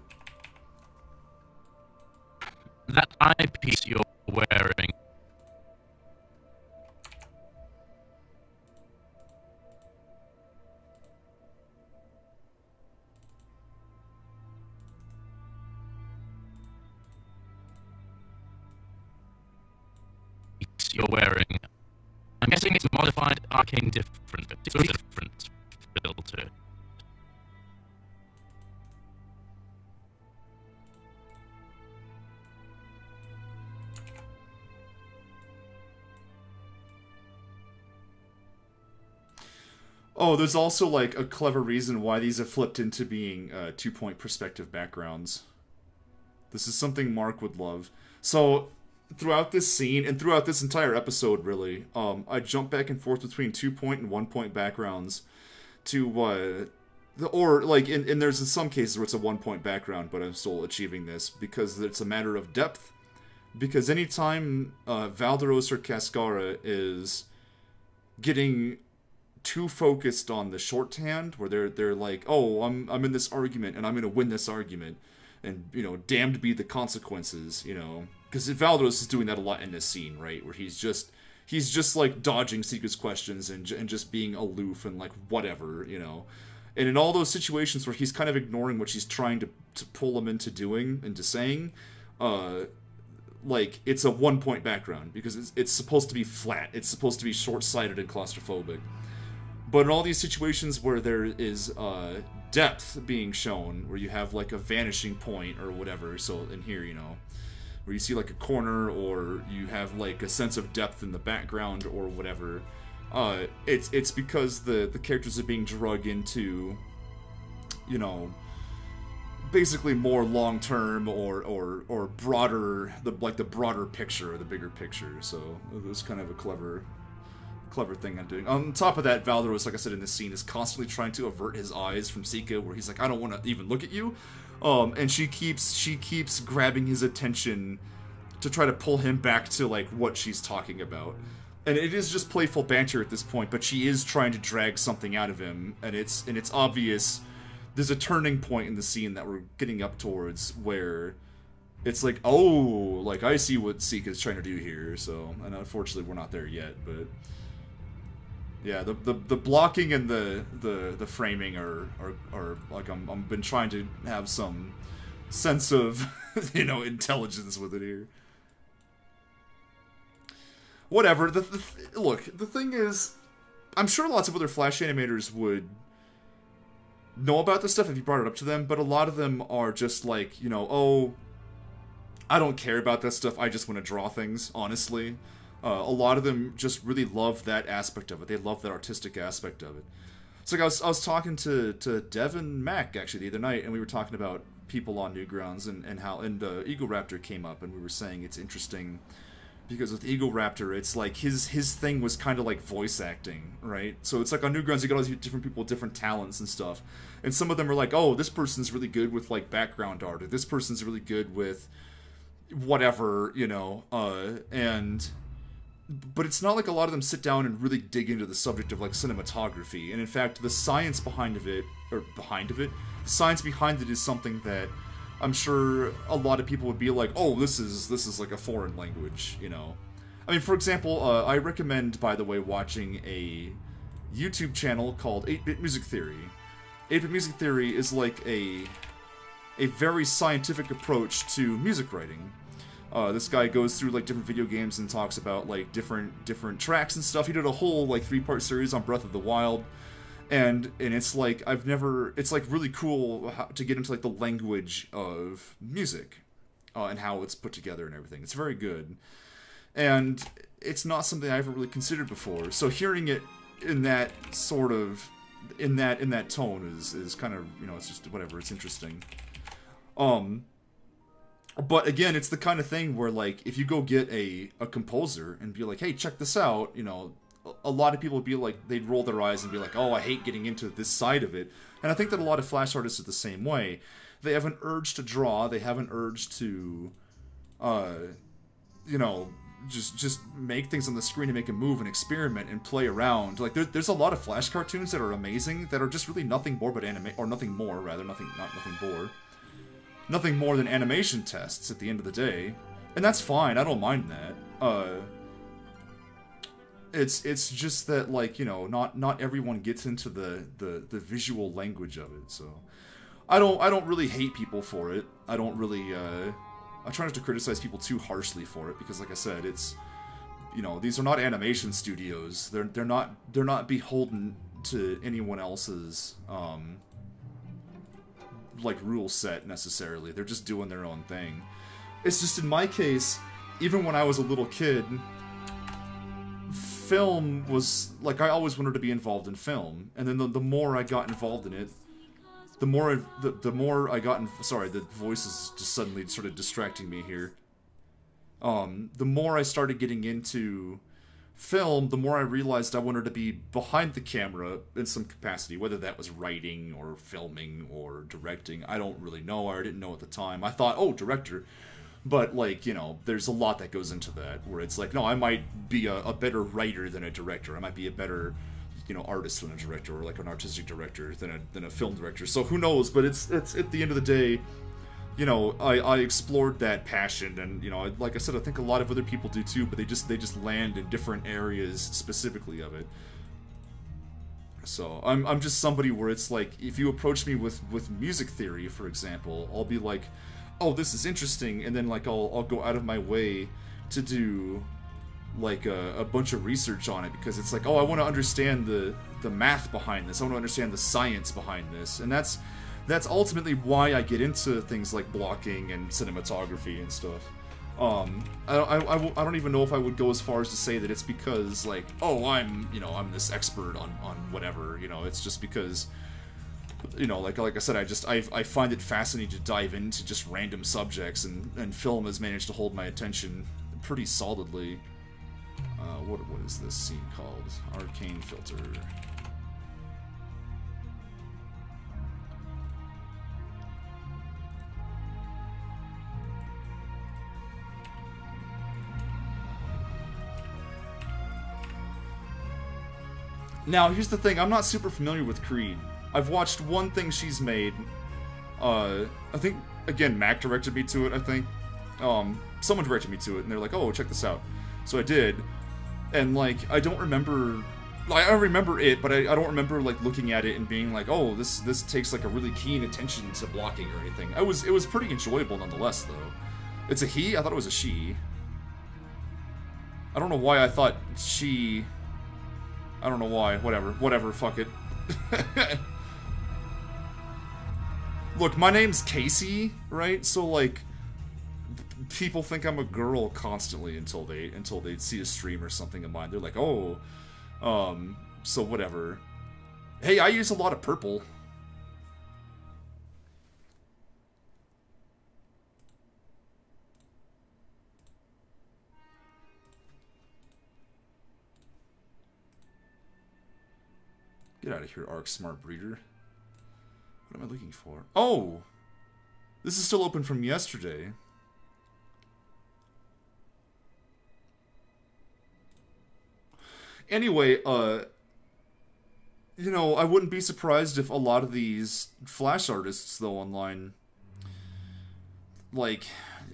That eyepiece you're wearing. You're wearing. I'm guessing it's modified arcane different filter. Oh, there's also like a clever reason why these have flipped into being 2-point perspective backgrounds. This is something Mark would love. So, throughout this scene, and throughout this entire episode, really, I jump back and forth between 2-point and 1-point backgrounds to, or, like, and there's in some cases where it's a 1-point background, but I'm still achieving this, because it's a matter of depth. Because anytime Valderos or Cascara is getting too focused on the shorthand, where they're like, oh, I'm in this argument, and I'm going to win this argument, and, you know, damned be the consequences, you know. Because Valderos is doing that a lot in this scene, right? Where he's just like dodging Sika's questions and just being aloof and like whatever, you know. And in all those situations where he's kind of ignoring what she's trying to pull him into doing, into saying, like, it's a 1-point background, because it's supposed to be flat. It's supposed to be short-sighted and claustrophobic. But in all these situations where there is depth being shown, where you have like a vanishing point or whatever, so in here, you know, where you see like a corner, or you have like a sense of depth in the background or whatever, it's because the characters are being drug into, you know, basically more long-term or broader, the broader picture, or the bigger picture. So it was kind of a clever thing I'm doing. On top of that, Valderos, like I said in this scene, is constantly trying to avert his eyes from Sika, where he's like, I don't want to even look at you. And she keeps grabbing his attention to try to pull him back to like what she's talking about. And it is just playful banter at this point, but she is trying to drag something out of him, and it's obvious. There's a turning point in the scene that we're getting up towards where it's like, oh, like I see what Sika's trying to do here. So, and unfortunately we're not there yet, but yeah, the blocking and the framing are like, I'm been trying to have some sense of, you know, intelligence with it here. Whatever. Look, the thing is, I'm sure lots of other Flash animators would know about this stuff if you brought it up to them, but a lot of them are just like, you know, oh, I don't care about that stuff, I just want to draw things, honestly. A lot of them just really love that aspect of it. They love that artistic aspect of it. So like I was talking to Devin Mack, actually, the other night, and we were talking about people on Newgrounds and how, and Eagle Raptor came up, and we were saying it's interesting because with Eagle Raptor, it's like his thing was kind of like voice acting, right? So it's like on Newgrounds, you got all these different people with different talents and stuff, and some of them are like, oh, this person's really good with like background art, or this person's really good with whatever, you know, but it's not like a lot of them sit down and really dig into the subject of like cinematography. And in fact, the science behind it, the science behind it is something that I'm sure a lot of people would be like, oh, this is like a foreign language, you know. I mean, for example, I recommend, by the way, watching a YouTube channel called 8-Bit Music Theory. 8-Bit Music Theory is like a very scientific approach to music writing. This guy goes through like different video games and talks about like different tracks and stuff. He did a whole like 3-part series on Breath of the Wild, and it's like it's like really cool to get into like the language of music and how it's put together and everything. It's very good, and it's not something I ever really considered before. So hearing it in that sort of in that tone is kind of, you know, it's just whatever. It's interesting. But again, it's the kind of thing where, like, if you go get a composer and be like, hey, check this out, you know, a lot of people would be like, they'd roll their eyes and be like, oh, I hate getting into this side of it. And I think that a lot of Flash artists are the same way. They have an urge to draw, they have an urge to, you know, just make things on the screen and make a move and experiment and play around. Like, there's a lot of Flash cartoons that are amazing, that are just really nothing more but nothing more than animation tests at the end of the day. And that's fine, I don't mind that. It's just that, like, you know, not everyone gets into the visual language of it, so I don't really hate people for it. I don't really I try not to criticize people too harshly for it, because like I said, it's, you know, these are not animation studios. They're not beholden to anyone else's like rule set necessarily. They're just doing their own thing. It's just, in my case, even when I was a little kid, film was like, I always wanted to be involved in film, and then the more I got involved in it, the more I got in, sorry, the voice is just suddenly sort of distracting me here. The more I started getting into film, the more I realized I wanted to be behind the camera in some capacity, whether that was writing or filming or directing. I don't really know, or I didn't know at the time. I thought, oh, director. But, like, you know, there's a lot that goes into that, where it's like, no, I might be a better writer than a director. I might be a better, you know, artist than a director, or like an artistic director than a film director. So who knows? But it's at the end of the day, you know, I explored that passion, and, you know, like I said, I think a lot of other people do too, but they just land in different areas specifically of it. So I'm just somebody where it's like, if you approach me with music theory, for example, I'll be like, oh, this is interesting, and then, like, I'll go out of my way to do, like, a bunch of research on it, because it's like, oh, I want to understand the math behind this, I want to understand the science behind this, and that's ultimately why I get into things like blocking and cinematography and stuff. I don't even know if I would go as far as to say that it's because, like, oh, I'm this expert on whatever, you know, it's just because, you know, like I said, I find it fascinating to dive into just random subjects, and film has managed to hold my attention pretty solidly. What is this scene called? Arcane Filter. Now, here's the thing, I'm not super familiar with Creed. I've watched one thing she's made. I think, again, Mac directed me to it, I think. Someone directed me to it, and they're like, oh, check this out. So I did, and, like, I don't remember... Like, I remember it, but I don't remember, like, looking at it and being like, oh, this takes, like, a really keen attention to blocking or anything. It was pretty enjoyable nonetheless, though. It's a he? I thought it was a she. I don't know why I thought she... I don't know why. Whatever, fuck it. Look, my name's Casey, right? So, like, people think I'm a girl constantly until they see a stream or something of mine. They're like, oh, so whatever. Hey, I use a lot of purple. Get out of here, Arc Smart Breeder. What am I looking for? Oh! This is still open from yesterday. Anyway, you know, I wouldn't be surprised if a lot of these Flash artists, though, online, like,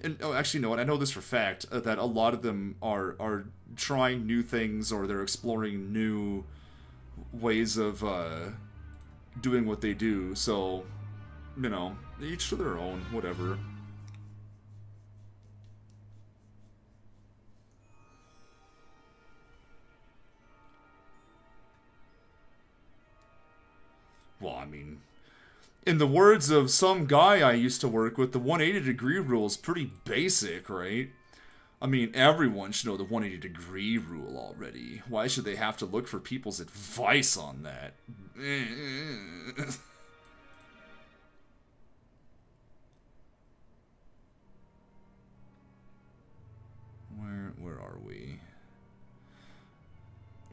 and, oh, actually, you know what, I know this for a fact, that a lot of them are trying new things, or they're exploring new ways of doing what they do. So, you know, each to their own, whatever. Well, I mean, in the words of some guy I used to work with, the 180-degree rule is pretty basic, right? I mean, everyone should know the 180-degree rule already. Why should they have to look for people's advice on that? Where are we?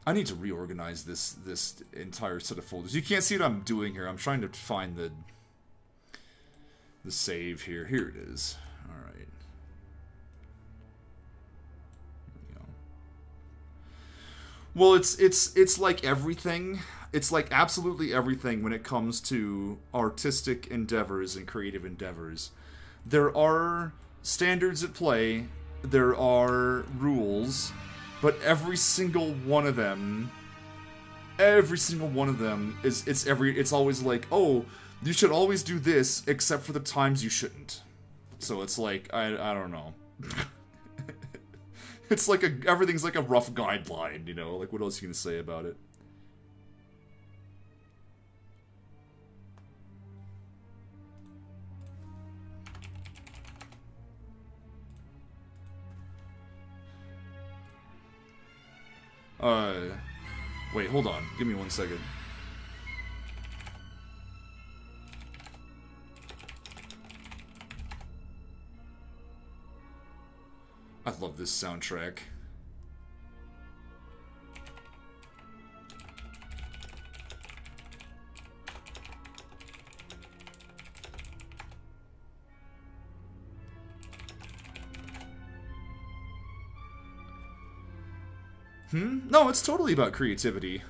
I need to reorganize this entire set of folders. You can't see what I'm doing here. I'm trying to find the save here. Here it is. All right. Well, it's like everything. It's like absolutely everything when it comes to artistic endeavors and creative endeavors. There are standards at play, there are rules, but every single one of them is it's always like, oh, you should always do this except for the times you shouldn't. So it's like I don't know. It's like everything's like a rough guideline, you know? Like, what else are you gonna say about it? Wait, hold on. Give me 1 second. I love this soundtrack. No, it's totally about creativity.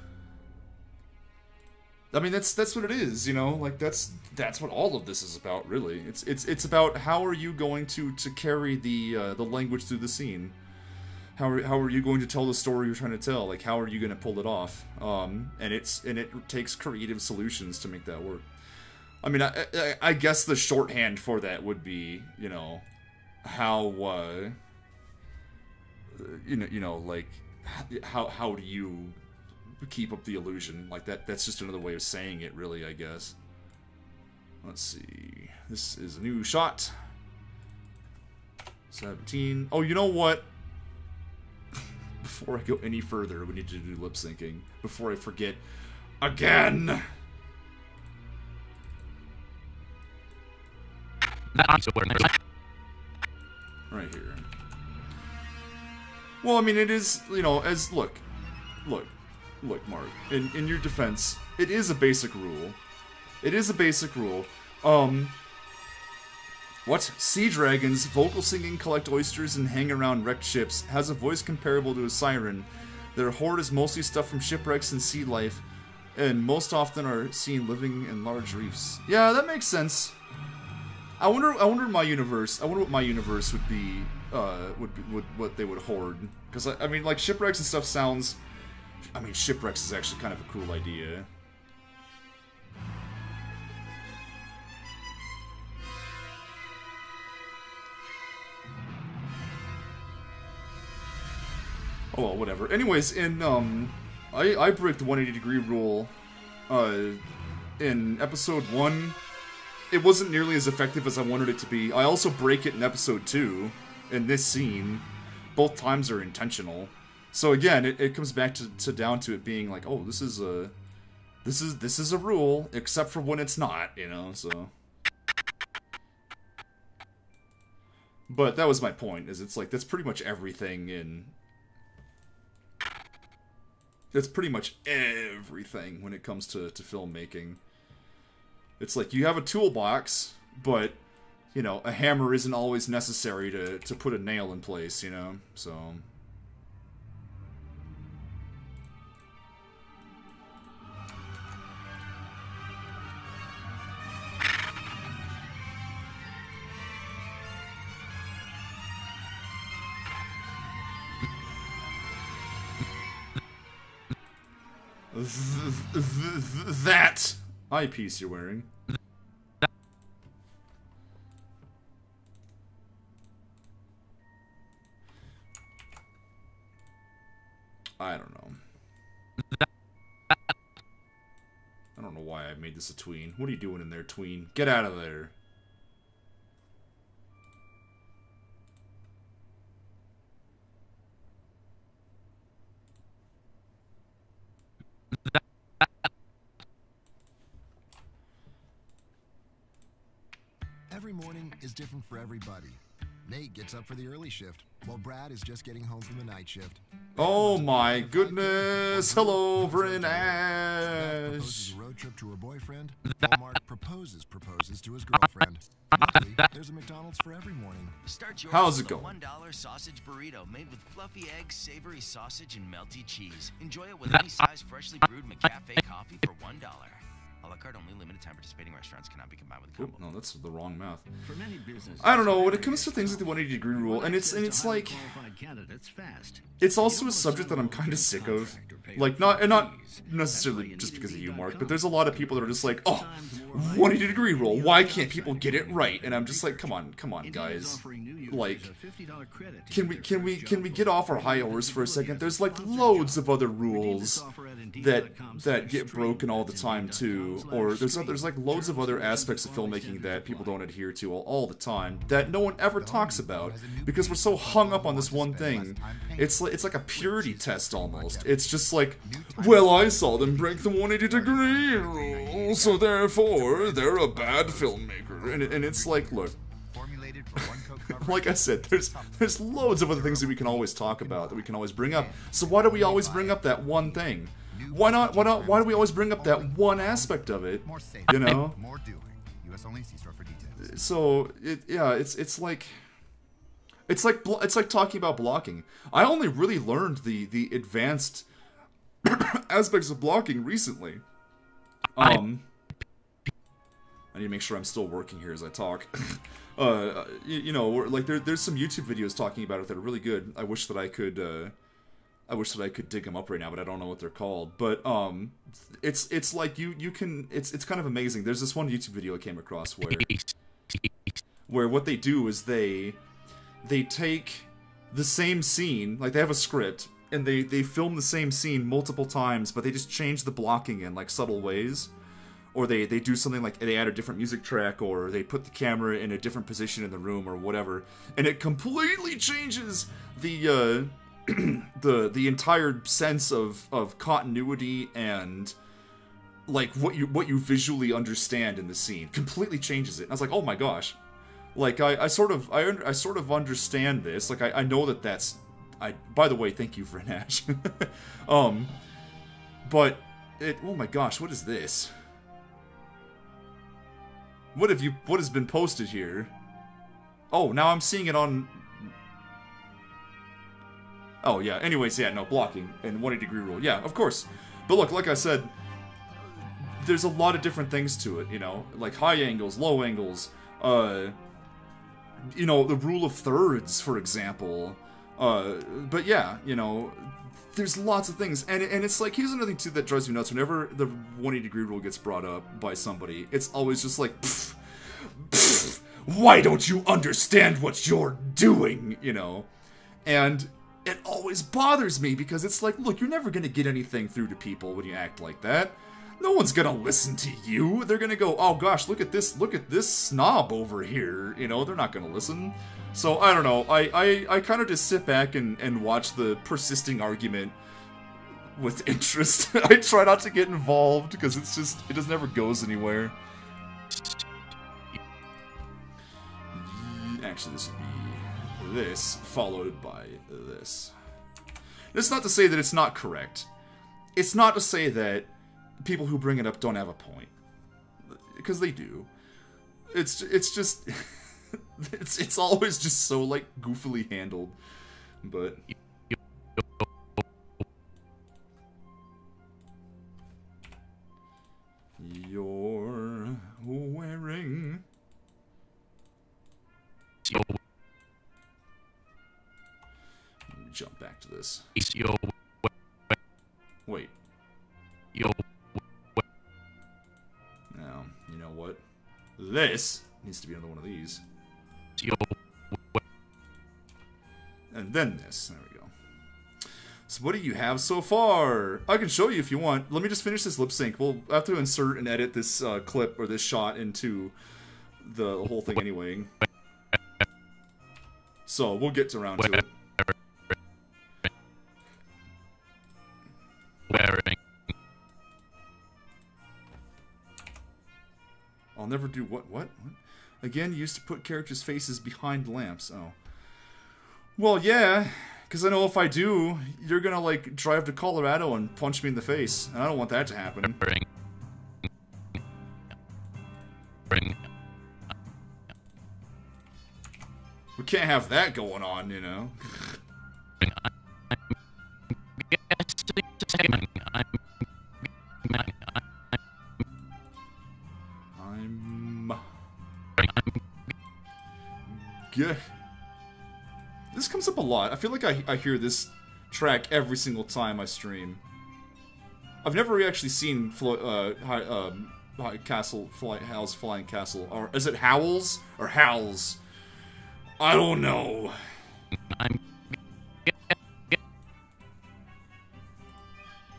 I mean, that's what it is, you know. Like that's what all of this is about, really. It's about how are you going to carry the language through the scene. How are you going to tell the story you're trying to tell? Like, how are you going to pull it off? And it takes creative solutions to make that work. I mean, I guess the shorthand for that would be, you know, how like how do you keep up the illusion? Like that's just another way of saying it, really, I guess. Let's see. This is a new shot. 17. Oh, you know what? Before I go any further, we need to do lip syncing. Before I forget again. Right here. Well, I mean, it is, you know, as look, Mark. In your defense, it is a basic rule. It is a basic rule. What? Sea dragons, vocal singing, collect oysters, and hang around wrecked ships. Has a voice comparable to a siren. Their hoard is mostly stuff from shipwrecks and sea life, and most often are seen living in large reefs. Yeah, that makes sense. I wonder my universe. I wonder what my universe would be. What they would hoard. Because I mean, like shipwrecks and stuff sounds. I mean, shipwrecks is actually kind of a cool idea. Oh well, whatever. Anyways, in I break the 180-degree rule. In episode 1. It wasn't nearly as effective as I wanted it to be. I also break it in episode 2, in this scene. Both times are intentional. So again, it comes back to down to it being like, oh, this is a rule, except for when it's not, you know, so. But that was my point, is it's like, that's pretty much everything in... That's pretty much everything when it comes to filmmaking. It's like, you have a toolbox, but, you know, a hammer isn't always necessary to put a nail in place, you know? So... That eyepiece you're wearing. I don't know. I don't know why I made this a tween. What are you doing in there, tween? Get out of there. Every morning is different for everybody. Nate gets up for the early shift, while Brad is just getting home from the night shift. Oh my goodness! Hello, Vrin Beth proposes Ash! a road trip to her boyfriend, while Mark proposes to his girlfriend. Luckily, there's a McDonald's for every morning. Start your How's it with a going? $1 sausage burrito made with fluffy eggs, savory sausage, and melty cheese. Enjoy it with any size freshly brewed McCafe coffee for $1. A la carte only, limited time participating restaurants cannot be combined with a combo. No, that's the wrong math. For many businesses, I don't know, when it comes to things like the 180-degree rule, and it's like... It's also a subject that I'm kind of sick of. Like, not necessarily just because of you, Mark, but there's a lot of people that are just like, oh, 180-degree rule, why can't people get it right? And I'm just like, come on, guys. Like, can we get off our high horse for a second? There's like loads of other rules that get broken all the time too. Or there's like loads of other aspects of filmmaking that people don't adhere to all the time that no one ever talks about because we're so hung up on this one thing. It's like a purity test almost. It's just like, well, I saw them break the 180-degree rule, so therefore they're a bad filmmaker. And it's like, look, rated for one coat coverage. Like I said, there's loads of other things that we can always talk about, that we can always bring up. So why do we always bring up that one thing? Why do we always bring up that one aspect of it? More safe. You know? More doing. US only. See store for details. So it's like talking about blocking. I only really learned the advanced aspects of blocking recently. I need to make sure I'm still working here as I talk. You know, like there's some YouTube videos talking about it that are really good. I wish that I could dig them up right now, but I don't know what they're called. But it's like you can it's kind of amazing. There's this one YouTube video I came across where what they do is they take the same scene, like they have a script, and they film the same scene multiple times, but they just change the blocking in like subtle ways. Or they do something like they add a different music track, or they put the camera in a different position in the room, or whatever, and it completely changes the the entire sense of continuity and like what you visually understand in the scene. Completely changes it. And I was like, oh my gosh, like I sort of understand this. Like I know that's. By the way, thank you for Nash. But it. Oh my gosh, what is this? What has been posted here? Oh, now I'm seeing it on... Oh, yeah. Anyways, yeah, no, blocking and 180-degree rule. Yeah, of course. But look, like I said, there's a lot of different things to it, you know? Like high angles, low angles, you know, the rule of thirds, for example. But yeah, you know... There's lots of things, and it's like, here's another thing too that drives me nuts. Whenever the 180-degree rule gets brought up by somebody, it's always just like, pfft, why don't you understand what you're doing, you know? And it always bothers me, because it's like, look, you're never gonna get anything through to people when you act like that. No one's gonna listen to you. They're gonna go, oh gosh, look at this snob over here, you know? They're not gonna listen. So, I don't know, I kind of just sit back and watch the persisting argument with interest. I try not to get involved, because it's just, it just never goes anywhere. Actually, this would be this, followed by this. It's not to say that it's not correct. It's not to say that people who bring it up don't have a point. Because they do. It's just... It's always just so, like, goofily handled, but... You're wearing... Let me jump back to this. Wait. Now, you know what? This needs to be another one of these. And then this. There we go. So what do you have so far? I can show you if you want. Let me just finish this lip sync. We'll have to insert and edit this clip or this shot into the whole thing anyway. So we'll get around to it. I'll never do what? Again, used to put characters' faces behind lamps. Oh. Well, yeah, because I know if I do, you're gonna, like, drive to Colorado and punch me in the face. And I don't want that to happen. We can't have that going on, you know? Yeah. This comes up a lot. I feel like I hear this track every single time I stream. I've never actually seen Howl's Flying Castle. Or is it Howl's or Howl's? I don't know.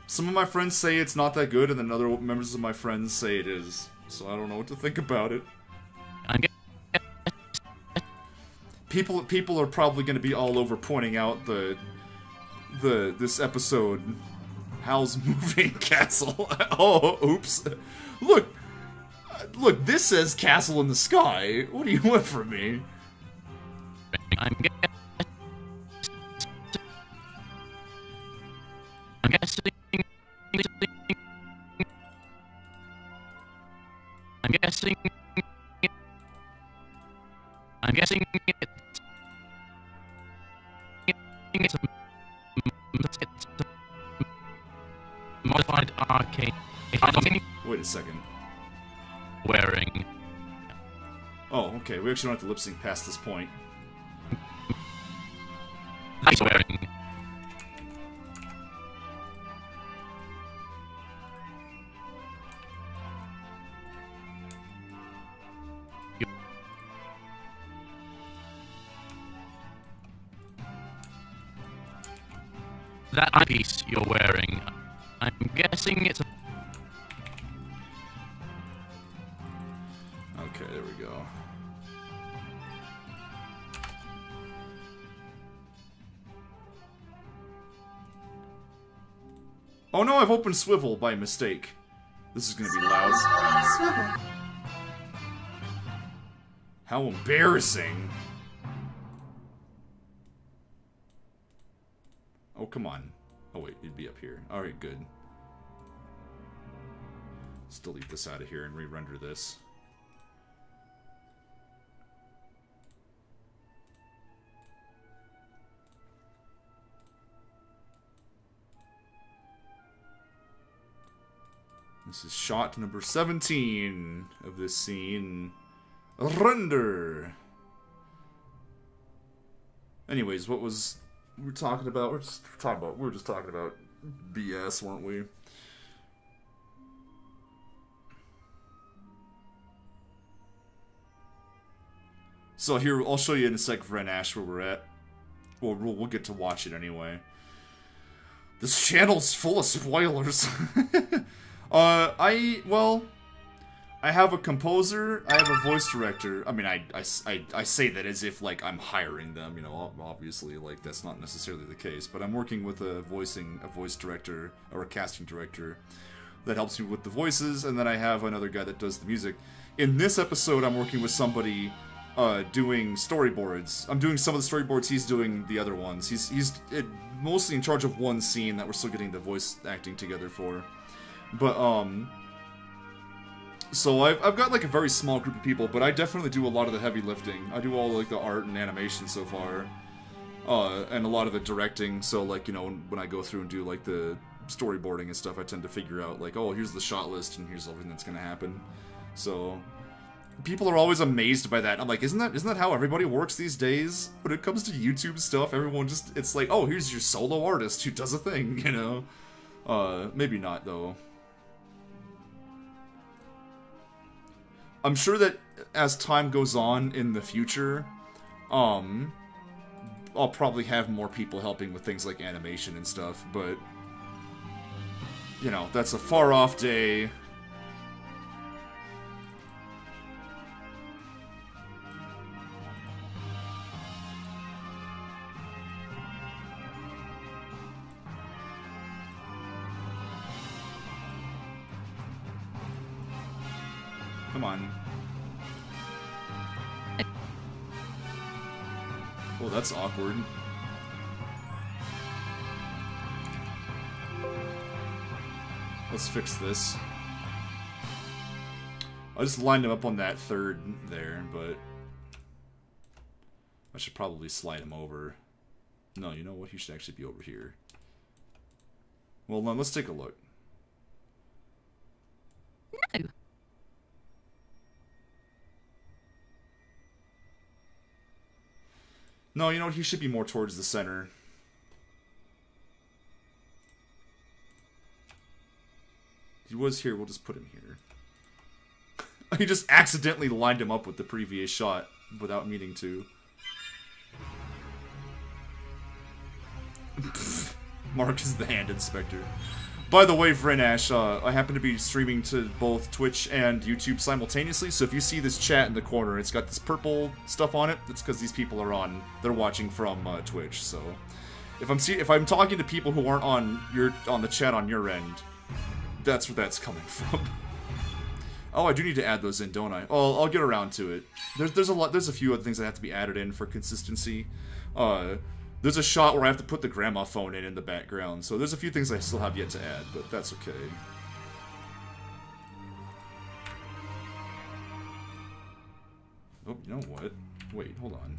Some of my friends say it's not that good, and then other members of my friends say it is. So I don't know what to think about it. People are probably going to be all over pointing out this episode, Howl's Moving Castle. Oh, oops. Look, this says Castle in the Sky. What do you want from me? I'm guessing it's a modified arcade. Wait a second. Wearing. Oh, okay. We actually don't have to lip sync past this point. Nice wearing. That eyepiece you're wearing, I'm guessing it's a... Okay, there we go. Oh no, I've opened Swivel by mistake. This is gonna be loud. Swivel. How embarrassing. Oh, come on. Oh, wait, it'd be up here. Alright, good. Let's delete this out of here and re-render this. This is shot number 17 of this scene. Render! Anyways, what was... We were talking about... We were just talking about BS, weren't we? So here, I'll show you in a sec, Vrenash, where we're at. Well, we'll get to watch it anyway. This channel's full of spoilers. I have a composer, I have a voice director. I mean, I say that as if, like, I'm hiring them, you know, obviously, like, that's not necessarily the case. But I'm working with a voice director, or a casting director, that helps me with the voices, and then I have another guy that does the music. In this episode, I'm working with somebody doing storyboards. I'm doing some of the storyboards, he's doing the other ones. He's mostly in charge of one scene that we're still getting the voice acting together for. But, so I've got, like, a very small group of people, but I definitely do a lot of the heavy lifting. I do all, like, the art and animation so far. And a lot of the directing, so, like, you know, when I go through and do, like, the storyboarding and stuff, I tend to figure out, like, oh, here's the shot list, and here's everything that's gonna happen. So, people are always amazed by that. I'm like, isn't that how everybody works these days? When it comes to YouTube stuff, everyone just, it's like, oh, here's your solo artist who does a thing, you know? Maybe not, though. I'm sure that as time goes on in the future, I'll probably have more people helping with things like animation and stuff, but, you know, that's a far-off day. Come on. Oh, that's awkward. Let's fix this. I just lined him up on that third there, but I should probably slide him over. No, you know what? He should actually be over here. Well, then let's take a look. No. No, you know what? He should be more towards the center. He was here, we'll just put him here. He just accidentally lined him up with the previous shot without meaning to. Mark is the hand inspector. By the way, Vrenash, I happen to be streaming to both Twitch and YouTube simultaneously, so if you see this chat in the corner, it's got this purple stuff on it, it's because these people are on, they're watching from Twitch, so if I'm talking to people who aren't on the chat on your end, that's where that's coming from. Oh, I do need to add those in, don't I? Oh, I'll get around to it. There's a few other things that have to be added in for consistency. There's a shot where I have to put the gramophone in the background, so there's a few things I still have yet to add, but that's okay. Oh, you know what? Wait, hold on.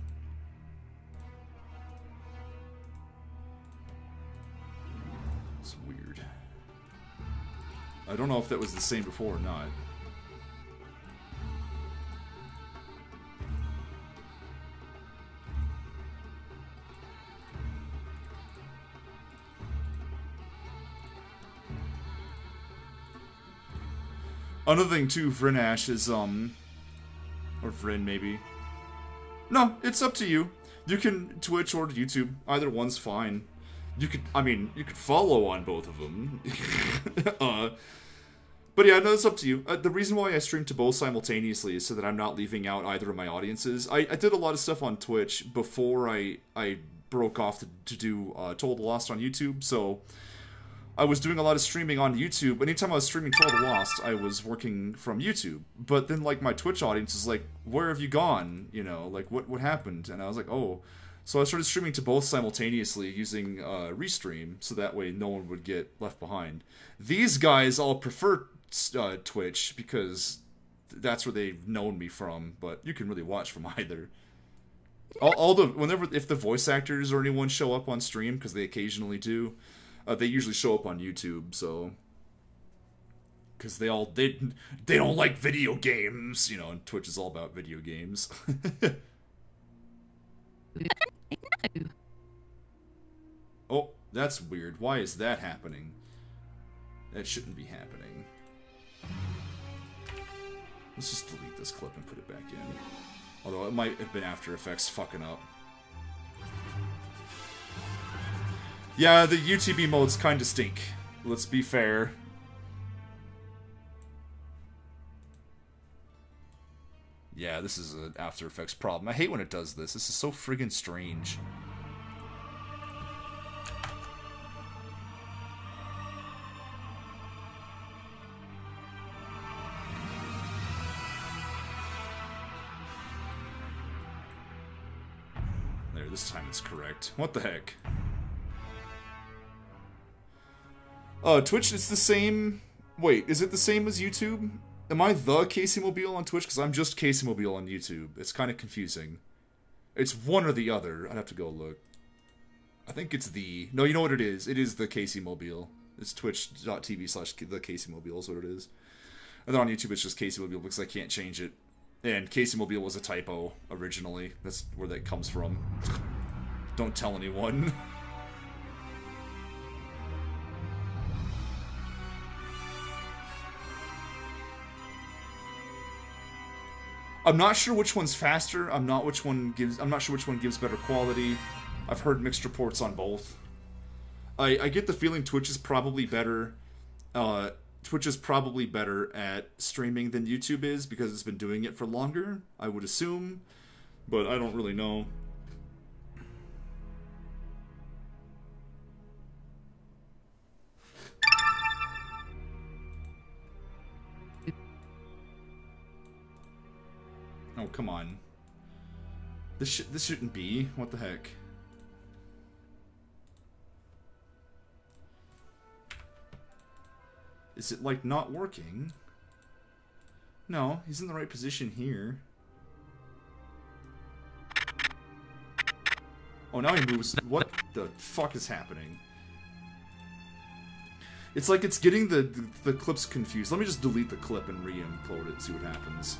It's weird. I don't know if that was the same before or not. Another thing too, Vrinash is, or Vrin maybe. No, it's up to you. You can Twitch or YouTube. Either one's fine. You could, I mean, you could follow on both of them. But yeah, no, it's up to you. The reason why I stream to both simultaneously is so that I'm not leaving out either of my audiences. I did a lot of stuff on Twitch before I broke off to do Told the Lost on YouTube, so I was doing a lot of streaming on YouTube. Anytime I was streaming Told the Lost, I was working from YouTube. But then, like, my Twitch audience is like, where have you gone? You know, like, what happened? And I was like, oh. So I started streaming to both simultaneously using Restream, so that way no one would get left behind. These guys all prefer Twitch because that's where they've known me from, but you can really watch from either. If the voice actors or anyone show up on stream, because they occasionally do, they usually show up on YouTube, so because they don't like video games, you know, and Twitch is all about video games. Oh, that's weird. Why is that happening? That shouldn't be happening. Let's just delete this clip and put it back in. Although it might have been After Effects fucking up. Yeah, the UTB modes kinda stink. Let's be fair. Yeah, this is an After Effects problem. I hate when it does this. This is so friggin' strange. There, this time it's correct. What the heck? Twitch, it's the same... Wait, is it the same as YouTube? Am I the Casey Mobile on Twitch? Because I'm just Casey Mobile on YouTube. It's kind of confusing. It's one or the other. I'd have to go look. I think it's the... No, you know what it is? It is the Casey Mobile. It's twitch.tv/the Casey Mobile is what it is. And then on YouTube it's just Casey Mobile because I can't change it. And Casey Mobile was a typo originally. That's where that comes from. Don't tell anyone. I'm not sure which one's faster. I'm not sure which one gives better quality. I've heard mixed reports on both. I get the feeling Twitch is probably better. Twitch is probably better at streaming than YouTube is because it's been doing it for longer, I would assume, but I don't really know. Oh, come on. This shouldn't be. What the heck? Is it, like, not working? No, he's in the right position here. Oh, now he moves. What the fuck is happening? It's like it's getting the clips confused. Let me just delete the clip and re-upload it and see what happens.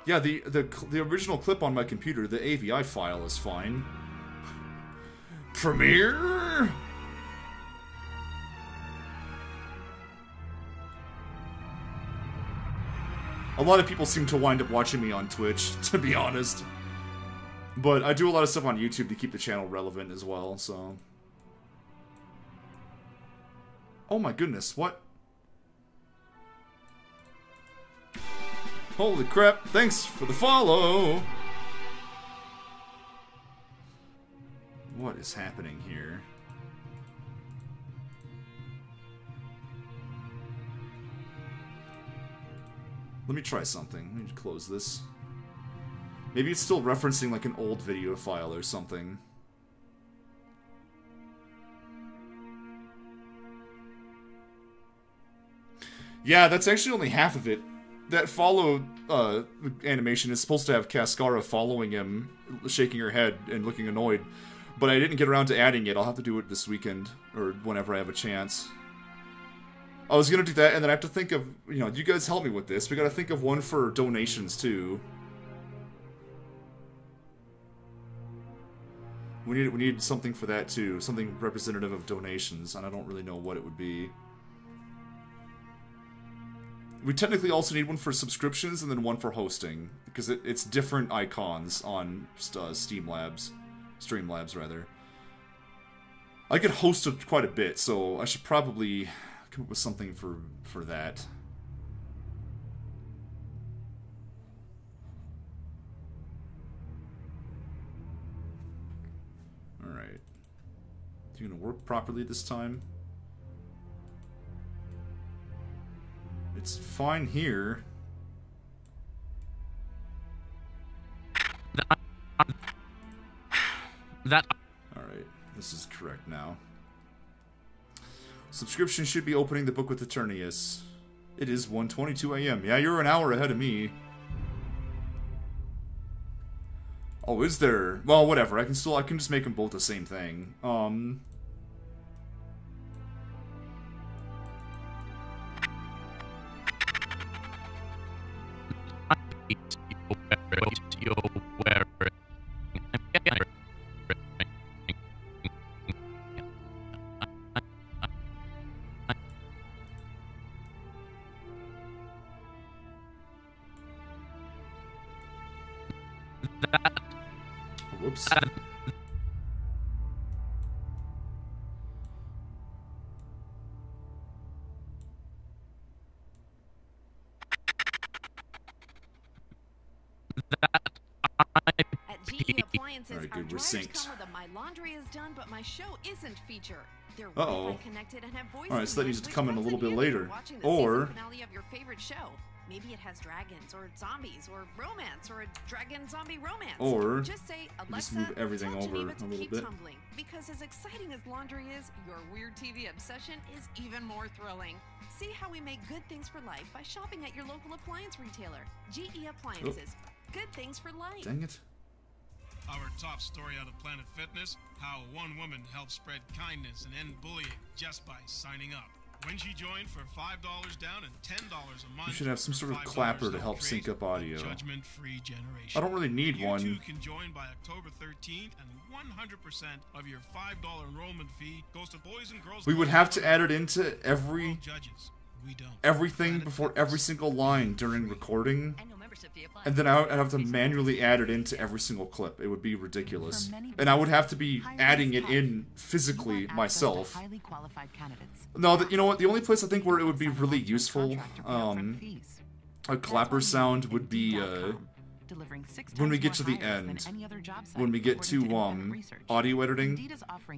Yeah, the original clip on my computer, the AVI file is fine. Premiere? A lot of people seem to wind up watching me on Twitch, to be honest. But I do a lot of stuff on YouTube to keep the channel relevant as well, so... Oh my goodness, what? Holy crap, thanks for the follow! What is happening here. Let me try something. Let me just close this. Maybe it's still referencing like an old video file or something. Yeah, that's actually only half of it. That follow animation is supposed to have Cascara following him, shaking her head and looking annoyed. But I didn't get around to adding it. I'll have to do it this weekend, or whenever I have a chance. I was gonna do that, and then I have to think of, you know, you guys help me with this. We gotta think of one for donations, too. We need something for that, too. Something representative of donations, and I don't really know what it would be. We technically also need one for subscriptions, and then one for hosting, because it's different icons on Streamlabs, rather. I could host it quite a bit, so I should probably come up with something for that. Alright. Is it gonna work properly this time? It's fine here. Alright, this is correct now. Subscription should be opening the book with Eternius. It is 1:22 a.m. Yeah, you're an hour ahead of me. Oh, is there? Well, whatever. I can just make them both the same thing. Whoops. At GE Appliances, Alright, our good, we're dryers synced. come with a My Laundry is Done, but my show isn't feature. They're Uh-oh. Wi-Fi connected and have voice Alright, so that needs commands, to come in a which little bit lets you later. watching the Or season finale of your favorite show. Maybe it has dragons or zombies or romance or a dragon zombie romance. Or just say, you just Alexa, move everything tell over Geneva a to little keep bit. tumbling. Because as exciting as laundry is, your weird TV obsession is even more thrilling. See how we make good things for life by shopping at your local appliance retailer. GE Appliances. Good things for life. Dang it. Our top story out of Planet Fitness, how one woman helped spread kindness and end bullying just by signing up. When she joined for $5 down and $10 a month. You should have some sort of $5 clapper to they'll help create sync up audio. a judgment-free generation. I don't really need you one. You too can join by October 13th, and 100% of your $5 enrollment fee goes to Boys and Girls. We would have to add it into every We don't. everything before every single line during recording, and then I'd have to manually add it into every single clip. It would be ridiculous, and I would have to be adding it in physically myself. No, you know what? The only place I think where it would be really useful, a clapper sound would be when we get to the end, when we get to audio editing,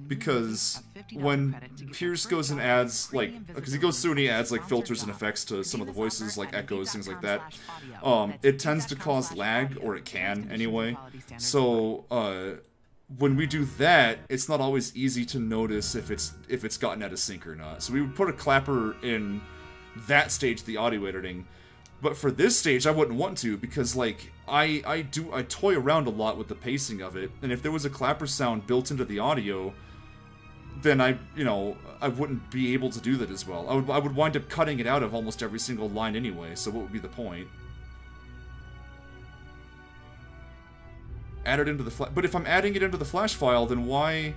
because when Pierce goes and adds, like, because he goes through and he adds like filters and effects to some of the voices, like echoes, things like that, it tends to cause lag, or it can anyway. So when we do that, it's not always easy to notice if it's gotten out of sync or not. So we would put a clapper in that stage of the audio editing. But for this stage, I wouldn't want to, because, like, I toy around a lot with the pacing of it, and if there was a clapper sound built into the audio, then I wouldn't be able to do that as well. I would wind up cutting it out of almost every single line anyway, so what would be the point? Add it into the but if I'm adding it into the Flash file, then why,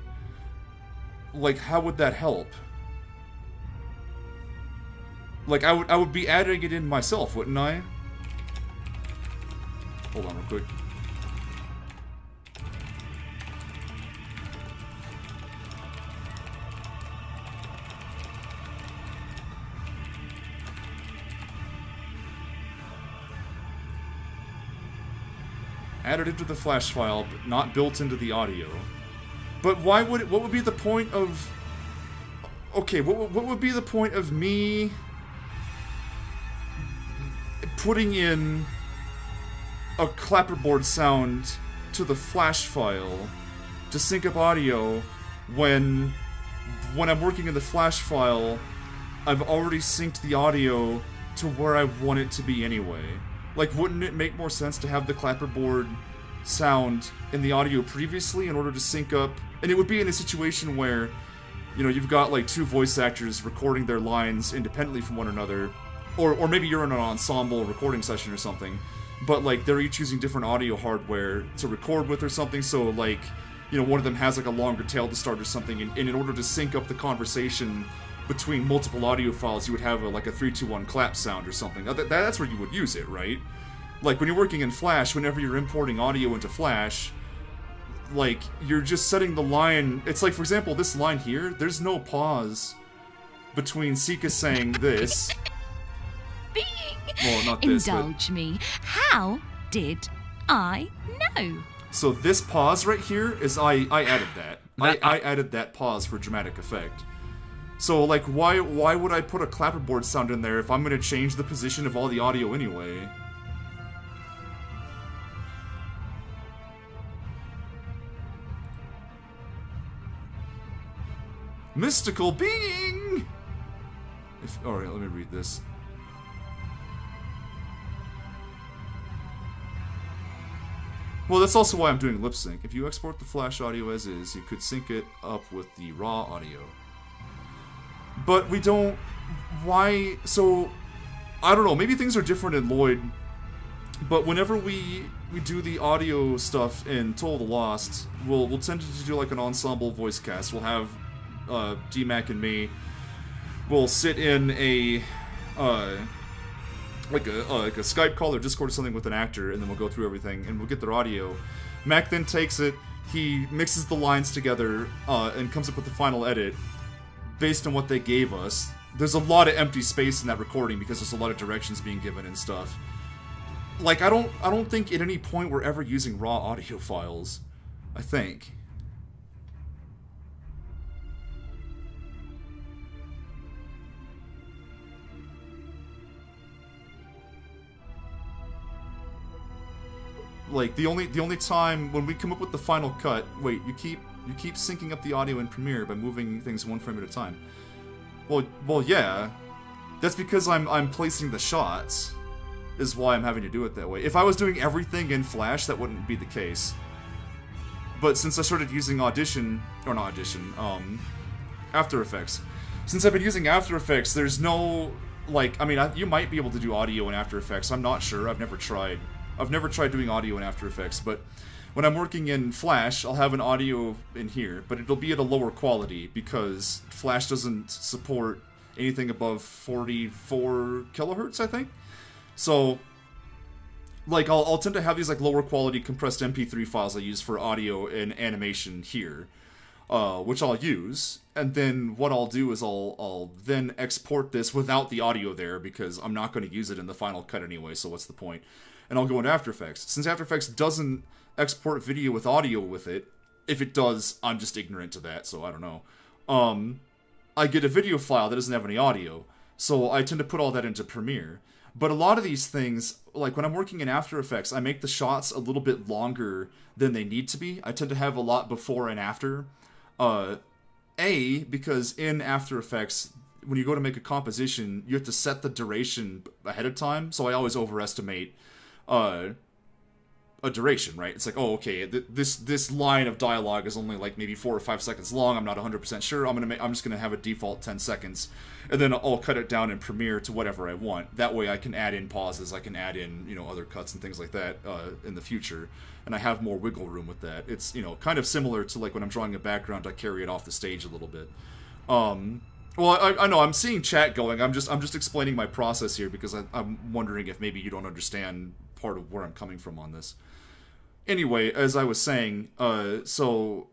like, how would that help? Like, I would be adding it in myself, wouldn't I? Hold on real quick. Added into the Flash file, but not built into the audio. But why would it, what would be the point of... Okay, what would be the point of me putting in a clapperboard sound to the Flash file to sync up audio when I'm working in the Flash file, I've already synced the audio to where I want it to be anyway? Like, wouldn't it make more sense to have the clapperboard sound in the audio previously in order to sync up? And it would be in a situation where, you know, you've got like two voice actors recording their lines independently from one another, or maybe you're in an ensemble recording session or something, but like they're each using different audio hardware to record with or something, so like, you know, one of them has like a longer tail to start or something, and in order to sync up the conversation between multiple audio files, you would have like a 3-2-1 clap sound or something. That's where you would use it, right? Like when you're working in Flash, whenever you're importing audio into Flash, like you're just setting the line. It's like, for example, this line here, there's no pause between Sika saying this. Well, not this, Indulge me. How did I know? So this pause right here is I added that. I added that pause for dramatic effect. So like why would I put a clapperboard sound in there if I'm gonna change the position of all the audio anyway? Mystical being! Alright, let me read this. Well, that's also why I'm doing lip sync. If you export the Flash audio as is, you could sync it up with the raw audio. But we don't... Why... So, I don't know, maybe things are different in Lloyd, but whenever we do the audio stuff in Toll of the Lost, we'll tend to do like an ensemble voice cast. We'll have D-Mac and me. We'll sit in a... like a Skype call or Discord or something with an actor, and then we'll go through everything, and we'll get their audio. Mac then takes it, he mixes the lines together, and comes up with the final edit based on what they gave us. There's a lot of empty space in that recording because there's a lot of directions being given and stuff. Like, I don't think at any point we're ever using raw audio files. I think. Like, the only time when we come up with the final cut... Wait, you keep syncing up the audio in Premiere by moving things one frame at a time. Well, yeah. That's because I'm placing the shots, is why I'm having to do it that way. If I was doing everything in Flash, that wouldn't be the case. But since I started using Audition... Or not Audition, After Effects. Since I've been using After Effects, there's no... Like, I mean, you might be able to do audio in After Effects. I'm not sure. I've never tried doing audio in After Effects, but when I'm working in Flash, I'll have an audio in here, but it'll be at a lower quality because Flash doesn't support anything above 44 kilohertz, I think. So, like, I'll tend to have these like lower quality compressed MP3 files I use for audio and animation here, which I'll use, and then what I'll do is I'll then export this without the audio there because I'm not going to use it in the final cut anyway, so what's the point? And I'll go into After Effects. Since After Effects doesn't export video with audio with it, if it does, I'm just ignorant to that, so I don't know. I get a video file that doesn't have any audio, so I tend to put all that into Premiere. But a lot of these things, like when I'm working in After Effects, I make the shots a little bit longer than they need to be. I tend to have a lot before and after. Because in After Effects, when you go to make a composition, you have to set the duration ahead of time, so I always overestimate a duration, right? It's like, oh, okay, this line of dialogue is only like maybe 4 or 5 seconds long. I'm not 100% sure. I'm just gonna have a default 10 seconds, and then I'll cut it down in Premiere to whatever I want. That way, I can add in pauses. I can add in, you know, other cuts and things like that in the future, and I have more wiggle room with that. It's, you know, kind of similar to like when I'm drawing a background, I carry it off the stage a little bit. Well, I know I'm seeing chat going. I'm just explaining my process here because I'm wondering if maybe you don't understand part of where I'm coming from on this. Anyway, as I was saying, so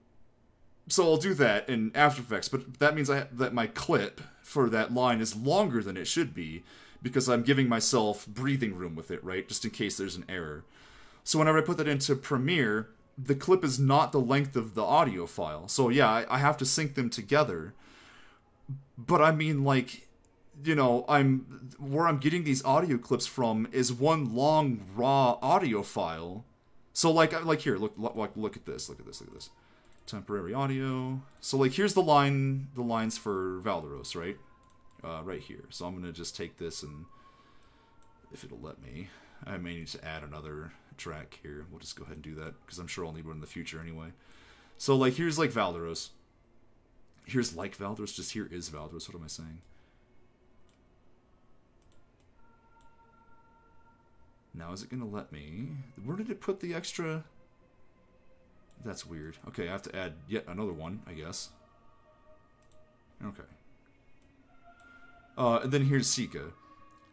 I'll do that in After Effects, but that means that my clip for that line is longer than it should be because I'm giving myself breathing room with it, right? Just in case there's an error. So whenever I put that into Premiere, the clip is not the length of the audio file. So yeah, I have to sync them together. But I mean, like, you know, where I'm getting these audio clips from is one long raw audio file. So like here, look at this. Look at this. Temporary audio. So like here's the lines for Valderos, right? Right here. So I'm gonna just take this, and if it'll let me, I may need to add another track here. We'll just go ahead and do that because I'm sure I'll need one in the future anyway. So like here's like Valderos. Here's like Valderos. Just here is Valderos. What am I saying? Now is it gonna let me? Where did it put the extra? That's weird. Okay, I have to add yet another one, I guess. Okay. And then here's Sika.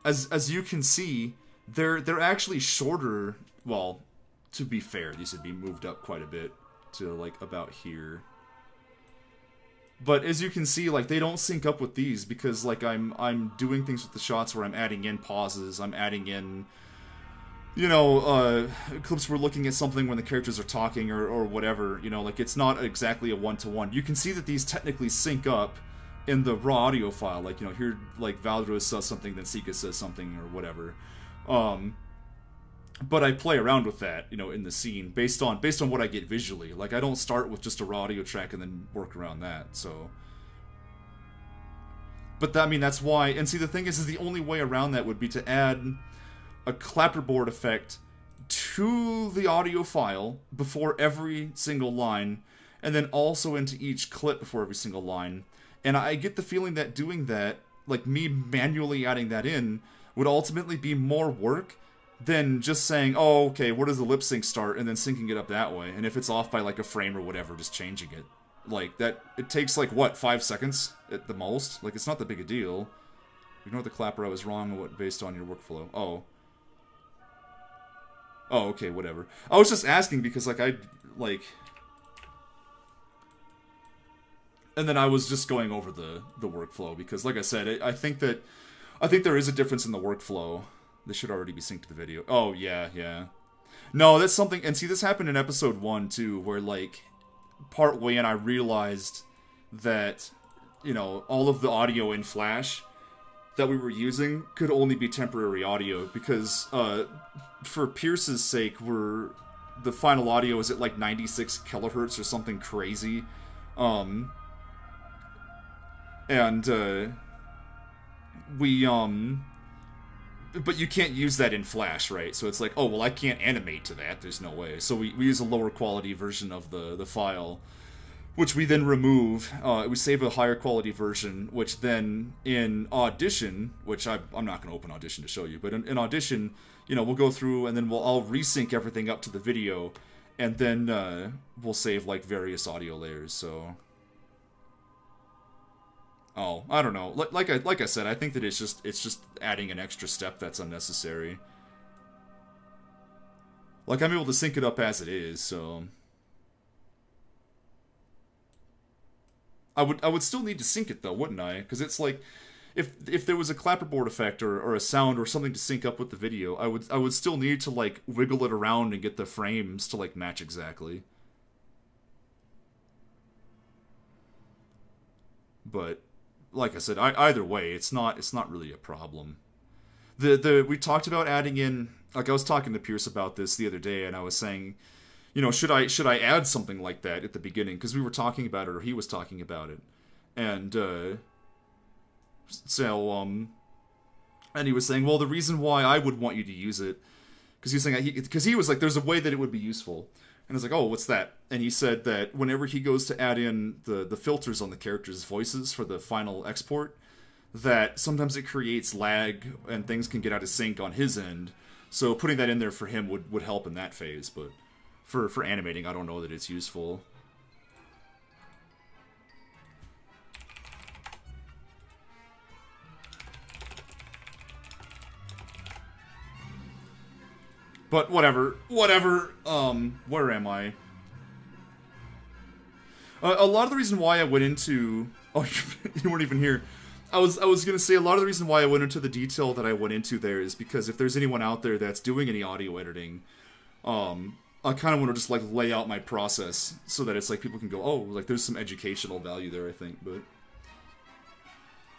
As you can see, they're actually shorter. Well, to be fair, these would be moved up quite a bit to like about here. But as you can see, like they don't sync up with these because like I'm doing things with the shots where I'm adding in pauses, I'm adding in, you know, clips where we're looking at something when the characters are talking or whatever, you know, like it's not exactly a one-to-one. You can see that these technically sync up in the raw audio file, like, you know, here, like, Valderos says something, then Sika says something, or whatever. But I play around with that, you know, in the scene, based on what I get visually. Like, I don't start with just a raw audio track and then work around that, so... But, I mean, that's why... And see, the thing is the only way around that would be to add a clapperboard effect to the audio file before every single line, and then also into each clip before every single line. And I get the feeling that doing that, like me manually adding that in, would ultimately be more work than just saying, oh, okay, where does the lip sync start, and then syncing it up that way. And if it's off by like a frame or whatever, just changing it. Like, that, it takes like, what, 5 seconds at the most? Like, it's not that big a deal. Ignore the clapper, I was wrong based on your workflow. Oh. Oh, okay, whatever. I was just asking because, like, and then I was just going over the workflow because, like I said, I think there is a difference in the workflow. This should already be synced to the video. Oh, yeah. No, that's something... And see, this happened in episode 1, too, where, like, part way in I realized that, you know, all of the audio in Flash that we were using could only be temporary audio because, for Pierce's sake, the final audio is at, like, 96 kilohertz or something crazy. But you can't use that in Flash, right? So it's like, oh, well, I can't animate to that. There's no way. So we use a lower quality version of the file, which we then remove. We save a higher quality version, which then in Audition, which I'm not going to open Audition to show you, but in Audition, you know, we'll go through and then I'll resync everything up to the video, and then we'll save, like, various audio layers, so... Oh, I don't know. Like I said, I think that it's just adding an extra step that's unnecessary. Like, I'm able to sync it up as it is, so I would still need to sync it though, wouldn't I? Because it's like if there was a clapperboard effect or a sound or something to sync up with the video, I would still need to, like, wiggle it around and get the frames to, like, match exactly. But like I said, either way, it's not really a problem. We talked about adding in, like, I was talking to Pierce about this the other day, and I was saying, you know, should I add something like that at the beginning? Because we were talking about it, or he was talking about it, and and he was saying, well, the reason why I would want you to use it, because he was like, there's a way that it would be useful. And I was like, oh, what's that? And he said that whenever he goes to add in the filters on the characters' voices for the final export, that sometimes it creates lag and things can get out of sync on his end. So putting that in there for him would help in that phase. But for animating, I don't know that it's useful. But whatever, where am I? A lot of the reason why I went into... Oh, you weren't even here. I was gonna say, a lot of the reason why I went into the detail that I went into there is because if there's anyone out there that's doing any audio editing, I kind of want to just like lay out my process so that it's like people can go, oh, like there's some educational value there, I think.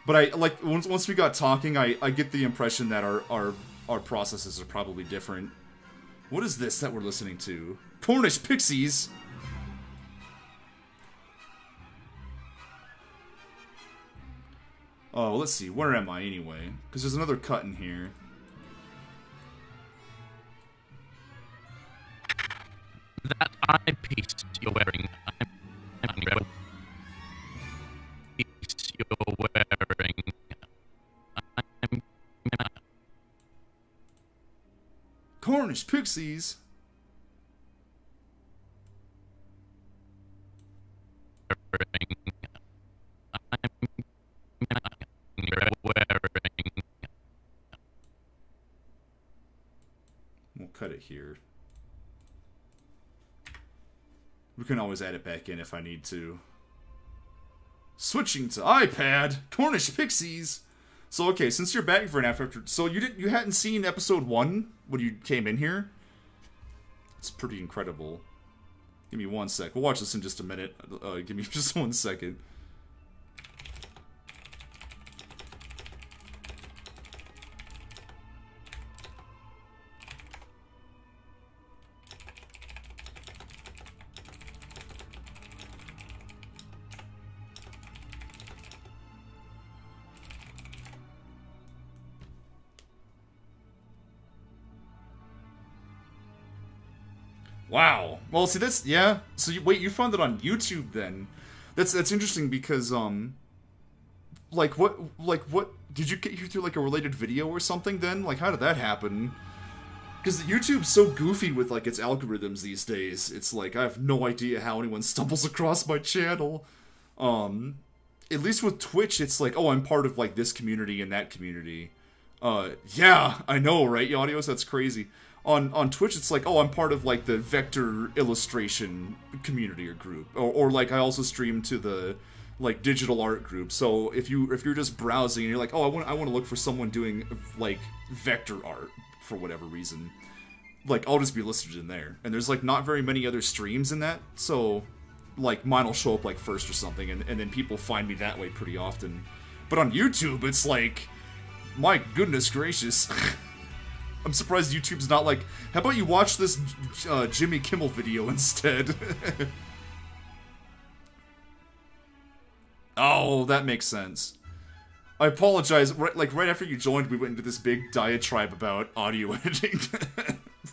But I like once we got talking, I get the impression that our processes are probably different. What is this that we're listening to? Cornish Pixies. Oh, let's see. Where am I anyway? Because there's another cut in here. That eyepiece you're wearing, Cornish Pixies. We'll cut it here. We can always add it back in if I need to. Switching to iPad, Cornish Pixies. So okay, since you're back for an after, so you hadn't seen episode 1 when you came in here? It's pretty incredible. Give me 1 sec. We'll watch this in just a minute. Give me just 1 second. Wow. Well, see, that's, yeah. So, wait, you found it on YouTube, then? That's interesting because, like, what, did you get here through, like, a related video or something, then? Like, how did that happen? Because YouTube's so goofy with, like, its algorithms these days. It's like, I have no idea how anyone stumbles across my channel. At least with Twitch, it's like, oh, I'm part of, like, this community and that community. Yeah, I know, right, Audios? That's crazy. On Twitch, it's like, oh, I'm part of, like, the vector illustration community or group. Or like, I also stream to the, like, digital art group. So, if you're just browsing and you're like, oh, I want to look for someone doing, like, vector art for whatever reason, like, I'll just be listed in there. And there's, like, not very many other streams in that, so, like, mine will show up, like, first or something, and then people find me that way pretty often. But on YouTube, it's like, my goodness gracious. I'm surprised YouTube's not like, how about you watch this Jimmy Kimmel video instead? Oh, that makes sense. I apologize. Right after you joined, we went into this big diatribe about audio editing.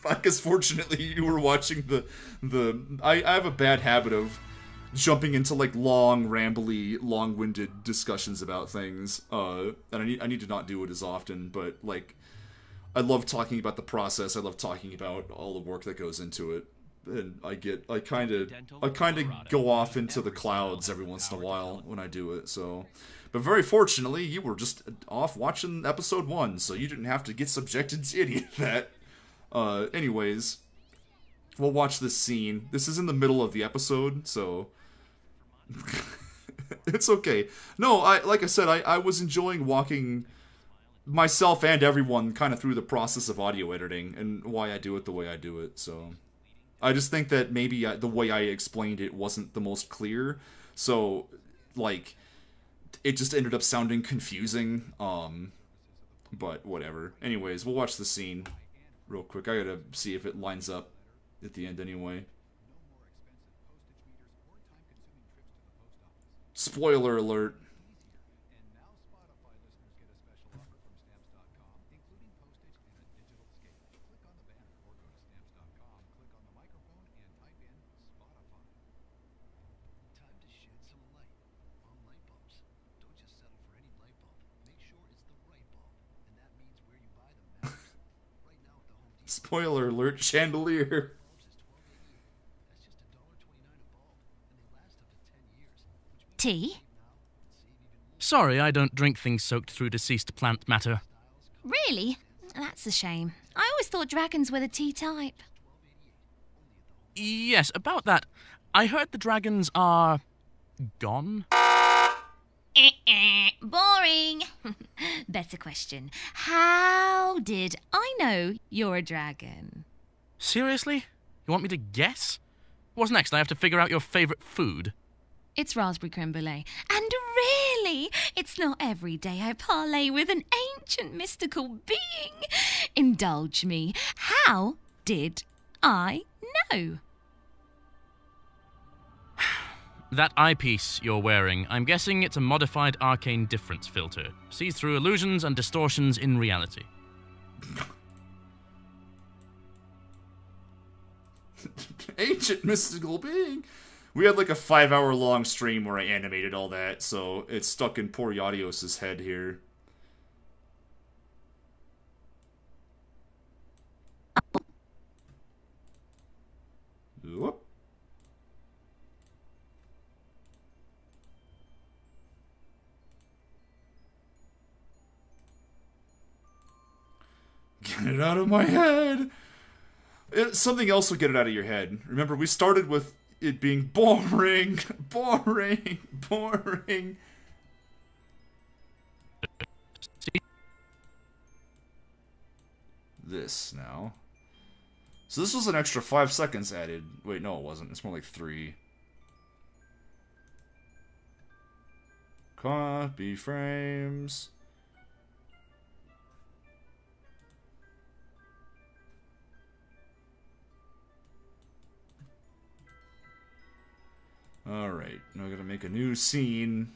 I guess fortunately you were watching I have a bad habit of jumping into like long, rambly, long-winded discussions about things. And I need to not do it as often, but like, I love talking about the process. I love talking about all the work that goes into it, and I kind of go off into the clouds every once in a while when I do it. So, but very fortunately, you were just off watching episode 1, so you didn't have to get subjected to any of that. Anyways, we'll watch this scene. This is in the middle of the episode, so it's okay. No, like I said, I was enjoying walking myself and everyone kind of through the process of audio editing and why I do it the way I do it. So I just think that maybe the way I explained it wasn't the most clear, so like it just ended up sounding confusing. But whatever. Anyways, we'll watch the scene real quick. I gotta see if it lines up at the end anyway. Spoiler alert. Spoiler alert, chandelier. Tea? Sorry, I don't drink things soaked through deceased plant matter. Really? That's a shame. I always thought dragons were the tea type. Yes, about that. I heard the dragons are gone. Boring. Better question. How did I know you're a dragon? Seriously? You want me to guess? What's next? I have to figure out your favourite food. It's raspberry creme brulee. And really, it's not every day I parlay with an ancient mystical being. Indulge me. How did I know? That eyepiece you're wearing, I'm guessing it's a modified arcane difference filter. Sees through illusions and distortions in reality. Ancient mystical being. We had like a 5-hour long stream where I animated all that, so it's stuck in poor Yadios' head here. Whoop. Get it out of my head. Something else will get it out of your head. Remember, we started with it being boring, boring, boring. This now. So this was an extra 5 seconds added. Wait, no it wasn't. It's more like 3. Copy frames. Alright, now I gotta make a new scene.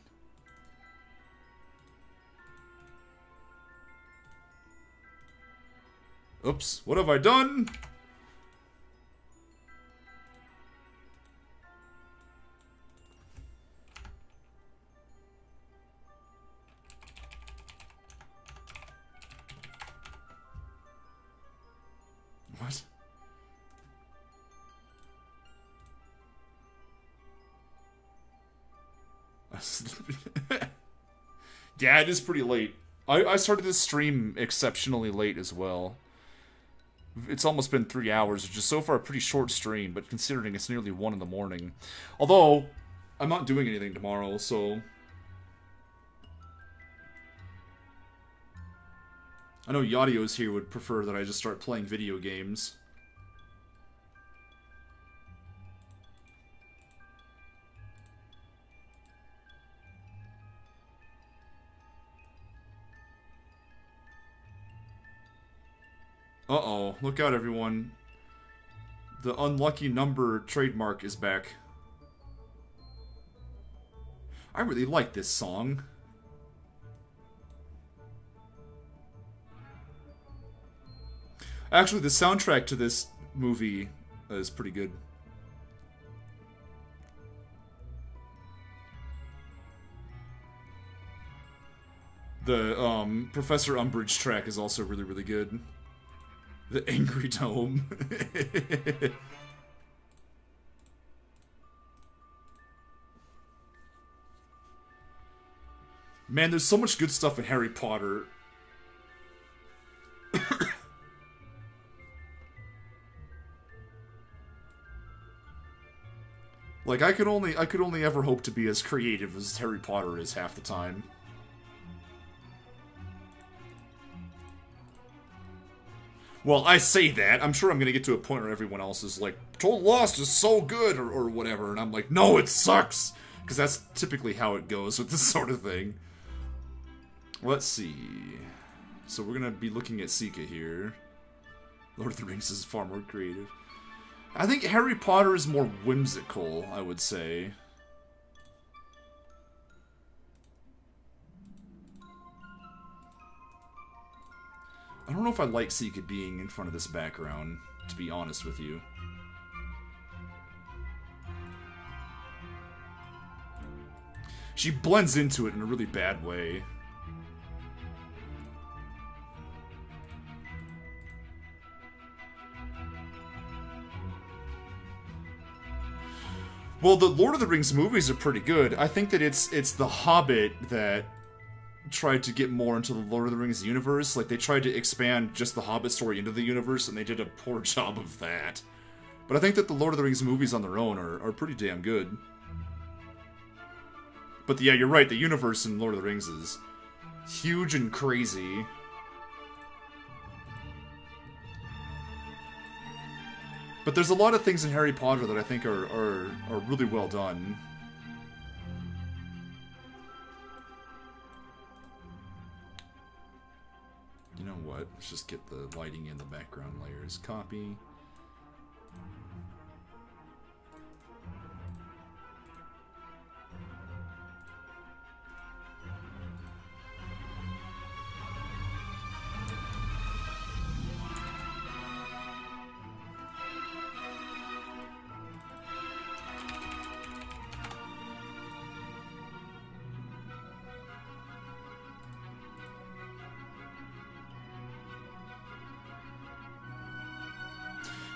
Oops, what have I done? What? Yeah, it is pretty late. I started this stream exceptionally late as well. It's almost been 3 hours, which is so far a pretty short stream, but considering it's nearly 1 in the morning. Although, I'm not doing anything tomorrow, so... I know Yadios here would prefer that I just start playing video games. Uh-oh, look out everyone. The unlucky number trademark is back. I really like this song. Actually, the soundtrack to this movie is pretty good. The Professor Umbridge track is also really, really good. The Angry Dome. Man, there's so much good stuff in Harry Potter. Like, I could only ever hope to be as creative as Harry Potter is half the time. Well, I say that. I'm sure I'm gonna get to a point where everyone else is like, Total Lost is so good, or whatever, and I'm like, no, it sucks! Because that's typically how it goes with this sort of thing. Let's see. So we're gonna be looking at Sika here. Lord of the Rings is far more creative. I think Harry Potter is more whimsical, I would say. I don't know if I like Sika being in front of this background, to be honest with you. She blends into it in a really bad way. Well, the Lord of the Rings movies are pretty good. I think that it's The Hobbit that tried to get more into the Lord of the Rings universe. Like, they tried to expand just the Hobbit story into the universe, and they did a poor job of that. But I think that the Lord of the Rings movies on their own are pretty damn good. But yeah, you're right, the universe in Lord of the Rings is huge and crazy. But there's a lot of things in Harry Potter that I think are really well done. You know what? Let's just get the lighting and the background layers. Copy.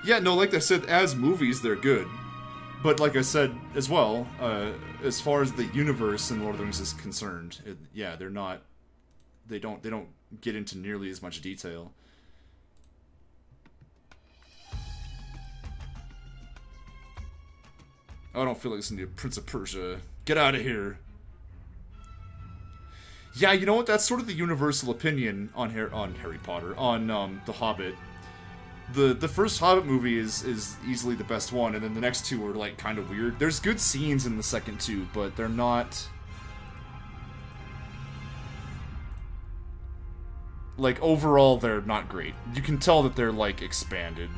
Yeah, no, like I said, as movies, they're good. But like I said as well, as far as the universe in Lord of the Rings is concerned, yeah, they're not. They don't get into nearly as much detail. I don't feel like listening to Prince of Persia. Get out of here. Yeah, you know what? That's sort of the universal opinion on Harry Potter, on The Hobbit. The first Hobbit movie is easily the best one, and then the next two are, like, kind of weird. There's good scenes in the second two, but they're not... Like, overall, they're not great. You can tell that they're, like, expanded.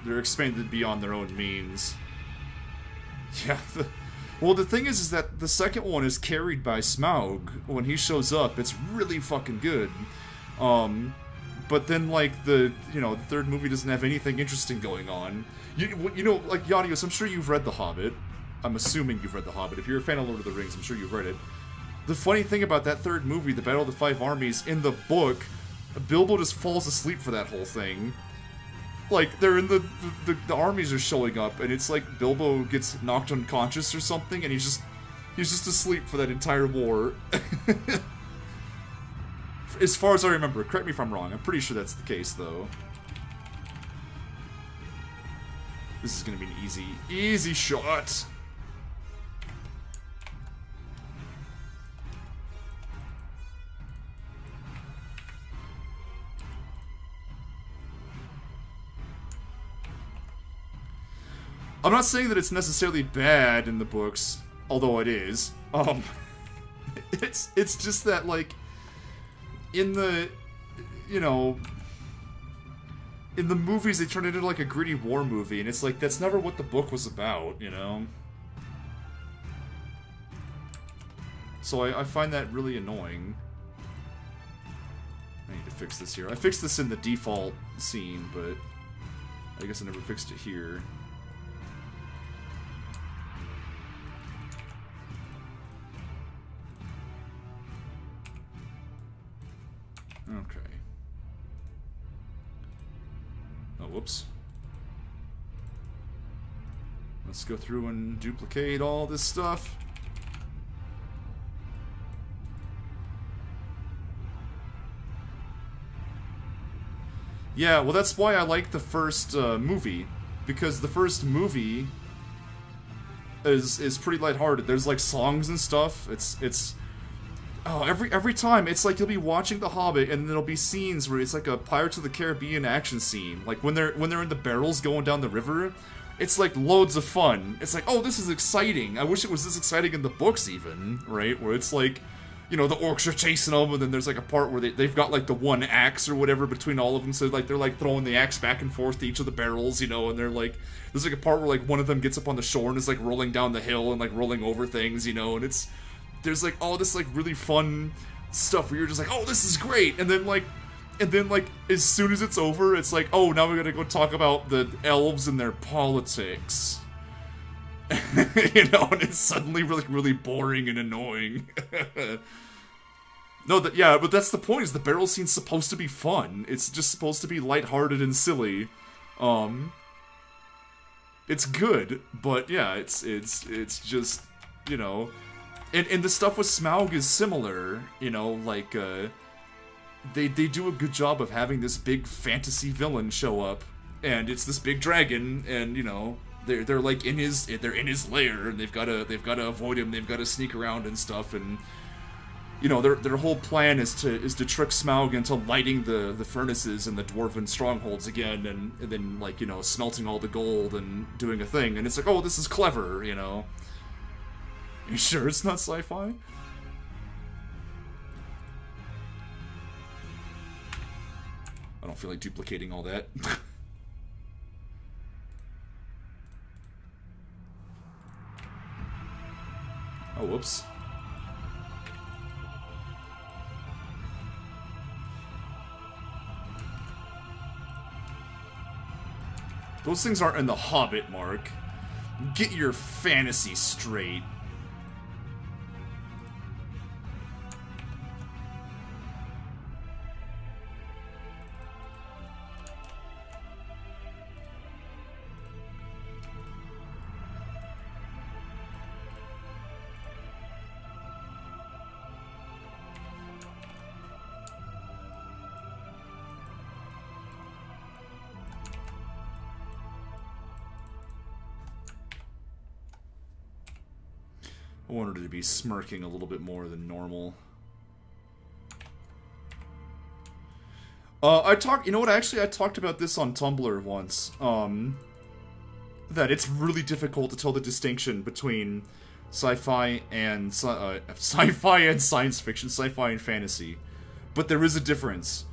They're expanded beyond their own means. Yeah, well, the thing is that the second one is carried by Smaug. When he shows up, it's really fucking good. But then, like, the third movie doesn't have anything interesting going on. You know, like, Yadios, I'm sure you've read The Hobbit. I'm assuming you've read The Hobbit. If you're a fan of Lord of the Rings, I'm sure you've read it. The funny thing about that third movie, The Battle of the Five Armies, in the book, Bilbo just falls asleep for that whole thing. Like, they're in the armies are showing up, and it's like Bilbo gets knocked unconscious or something, and he's just asleep for that entire war. As far as I remember, correct me if I'm wrong, I'm pretty sure that's the case, though. This is gonna be an easy shot. I'm not saying that it's necessarily bad in the books, although it is. It's just that, like, in the, in the movies they turn it into like a gritty war movie, and it's like, that's never what the book was about, you know? So I find that really annoying. I need to fix this here. I fixed this in the default scene, but I guess I never fixed it here. Okay. Oh, whoops. Let's go through and duplicate all this stuff. Yeah, well, that's why I like the first movie, because the first movie is pretty lighthearted. There's like songs and stuff. It's oh, every time it's like you'll be watching The Hobbit and there'll be scenes where it's like a Pirates of the Caribbean action scene. Like when they're in the barrels going down the river, it's like loads of fun. It's like, oh, this is exciting. I wish it was this exciting in the books even, right? Where it's like, you know, the orcs are chasing them, and then there's like a part where they've got like the one axe or whatever between all of them, so like they're like throwing the axe back and forth to each of the barrels, you know, and they're like, there's like a part where like one of them gets up on the shore and is like rolling down the hill and like rolling over things, you know, and there's like all this like really fun stuff where you're just like, oh, this is great, and then like as soon as it's over, it's like, oh, now we're gonna go talk about the elves and their politics. You know, and it's suddenly really, really boring and annoying. No, yeah, but that's the point, is the barrel scene's supposed to be fun. It's just supposed to be lighthearted and silly. It's good, but yeah, it's just, you know, and the stuff with Smaug is similar, you know, like, they do a good job of having this big fantasy villain show up, and it's this big dragon, and, you know, they're like in his lair, and they've gotta avoid him, they've gotta sneak around and stuff, and you know, their whole plan is to trick Smaug into lighting the furnaces and the dwarven strongholds again, and then, like, you know, smelting all the gold and doing a thing. And it's like, oh, this is clever, you know. You sure it's not sci-fi? I don't feel like duplicating all that. Oh, whoops. Those things aren't in The Hobbit, Mark. Get your fantasy straight. I wanted her to be smirking a little bit more than normal. You know what, actually, I talked about this on Tumblr once, that it's really difficult to tell the distinction between sci-fi and science fiction, sci-fi and fantasy. But there is a difference.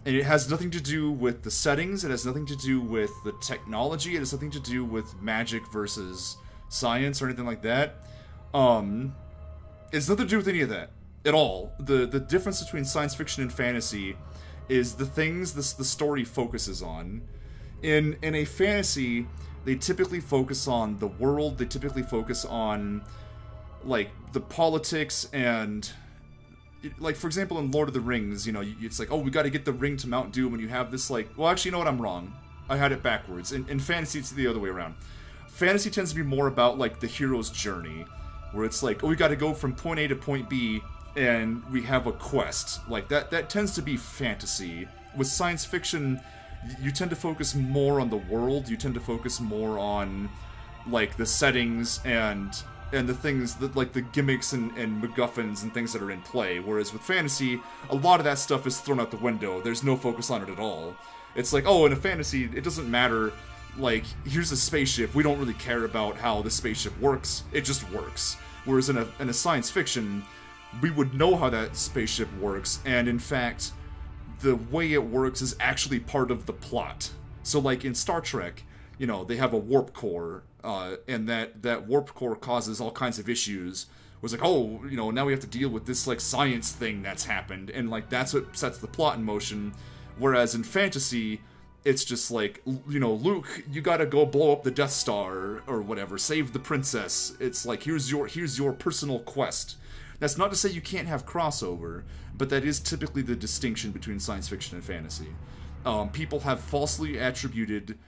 And it has nothing to do with the settings, it has nothing to do with the technology, it has nothing to do with magic versus science or anything like that. It's nothing to do with any of that at all. The difference between science fiction and fantasy is the things the story focuses on. In a fantasy, they typically focus on the world, they typically focus on, like, the politics and, like, for example, in Lord of the Rings, you know, it's like, oh, we gotta get the ring to Mount Doom, and you have this, like, well, actually, you know what, I'm wrong. I had it backwards. In fantasy, it's the other way around. Fantasy tends to be more about, like, the hero's journey, where it's like, oh, we gotta go from point A to point B, and we have a quest. Like, that tends to be fantasy. With science fiction, you tend to focus more on the world, you tend to focus more on, like, the settings and the things that, like, the gimmicks and MacGuffins and things that are in play. Whereas with fantasy, a lot of that stuff is thrown out the window. There's no focus on it at all. It's like, oh, in a fantasy, it doesn't matter, like, here's a spaceship, we don't really care about how the spaceship works, it just works. Whereas in a science fiction, we would know how that spaceship works, and in fact, the way it works is actually part of the plot. So, like, in Star Trek, you know, they have a warp core, and that warp core causes all kinds of issues. It was like, oh, you know, now we have to deal with this, like, science thing that's happened, and, like, that's what sets the plot in motion. Whereas in fantasy, it's just like, you know, Luke, you gotta go blow up the Death Star, or whatever, save the princess. It's like, here's your personal quest. That's not to say you can't have crossover, but that is typically the distinction between science fiction and fantasy. People have falsely attributed,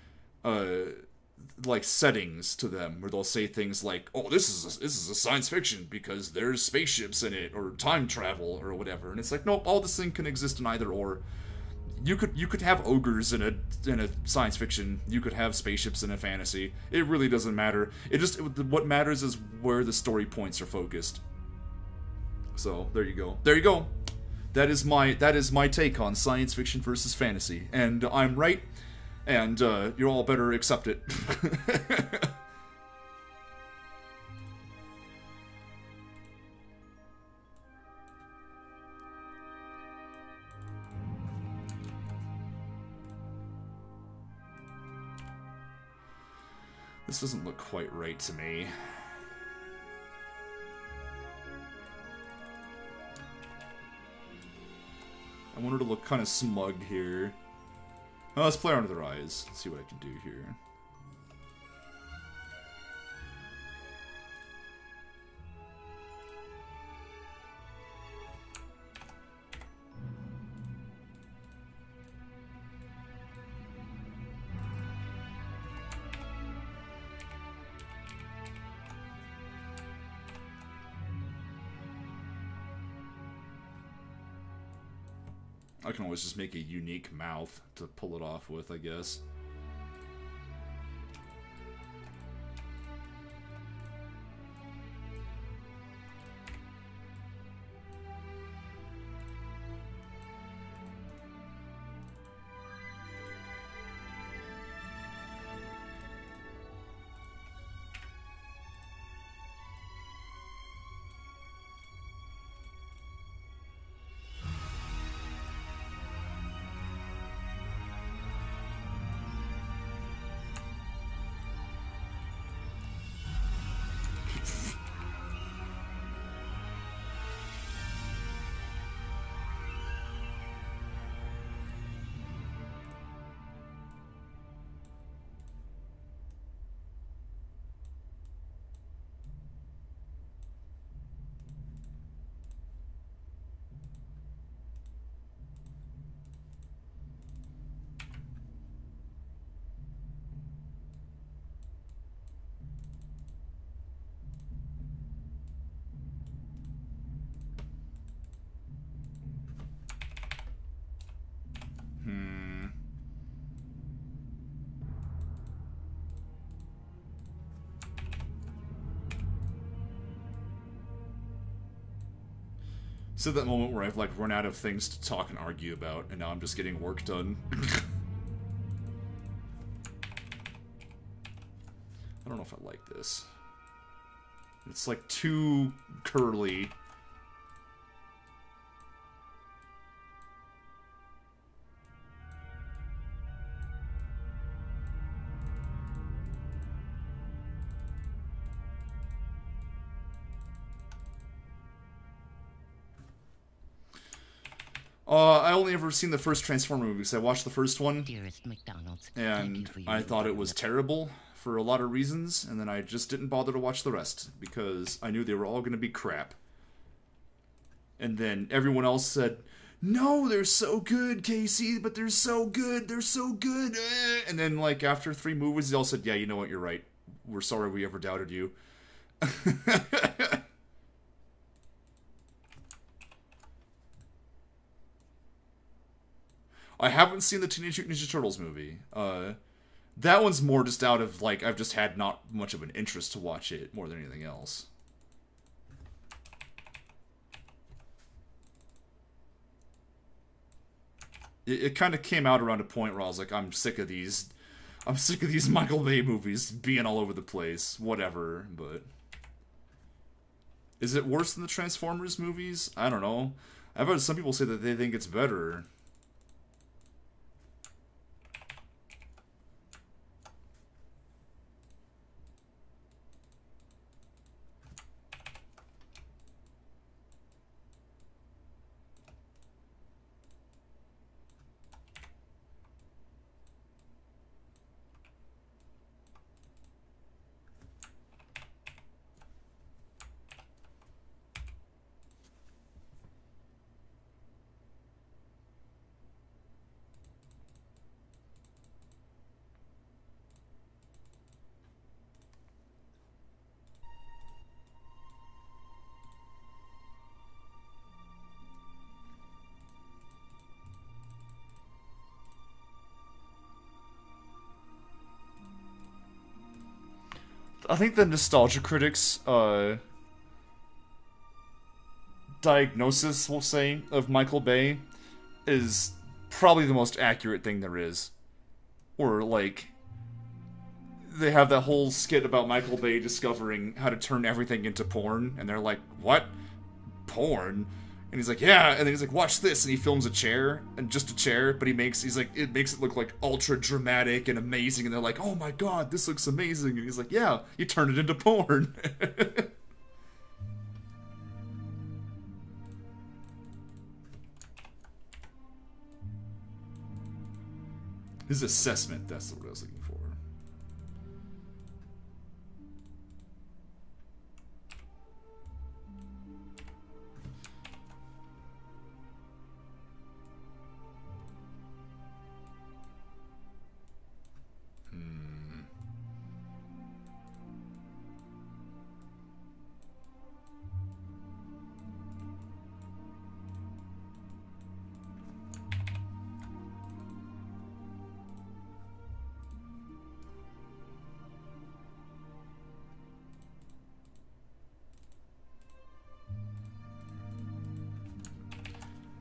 like, settings to them, where they'll say things like, oh, this is a science fiction because there's spaceships in it, or time travel, or whatever. And it's like, nope, all this thing can exist in either or. You could have ogres in a science fiction. You could have spaceships in a fantasy. It really doesn't matter. What matters is where the story points are focused. So there you go. There you go. That is my take on science fiction versus fantasy, and I'm right. And you all better accept it. This doesn't look quite right to me. I want her to look kind of smug here. Oh, let's play under their eyes. Let's see what I can do here. I can always just make a unique mouth to pull it off with, I guess. So that moment where I've, like, run out of things to talk and argue about, and now I'm just getting work done. I don't know if I like this. It's, like, too curly. I only ever seen the first Transformer movie, so I watched the first one, Dearest McDonald's, and I thought it was terrible for a lot of reasons, and then I just didn't bother to watch the rest, because I knew they were all going to be crap. And then everyone else said, no, they're so good, Casey, but they're so good, and then, like, after 3 movies, they all said, yeah, you know what, you're right. We're sorry we ever doubted you. I haven't seen the Teenage Mutant Ninja Turtles movie. That one's more just out of, like, I've just had not much of an interest to watch it more than anything else. It kind of came out around a point where I was like, I'm sick of these Michael Bay movies being all over the place. Whatever, but... Is it worse than the Transformers movies? I don't know. I've heard some people say that they think it's better. I think the nostalgia critics' diagnosis, we'll say, of Michael Bay is probably the most accurate thing there is. Or, like, they have that whole skit about Michael Bay discovering how to turn everything into porn, and they're like, what? Porn? And he's like, yeah, and then he's like, watch this, and he films a chair, and just a chair, but it makes it look like ultra dramatic and amazing, and they're like, oh my god, this looks amazing, and he's like, yeah, you turned it into porn. His assessment, that's what I was looking for.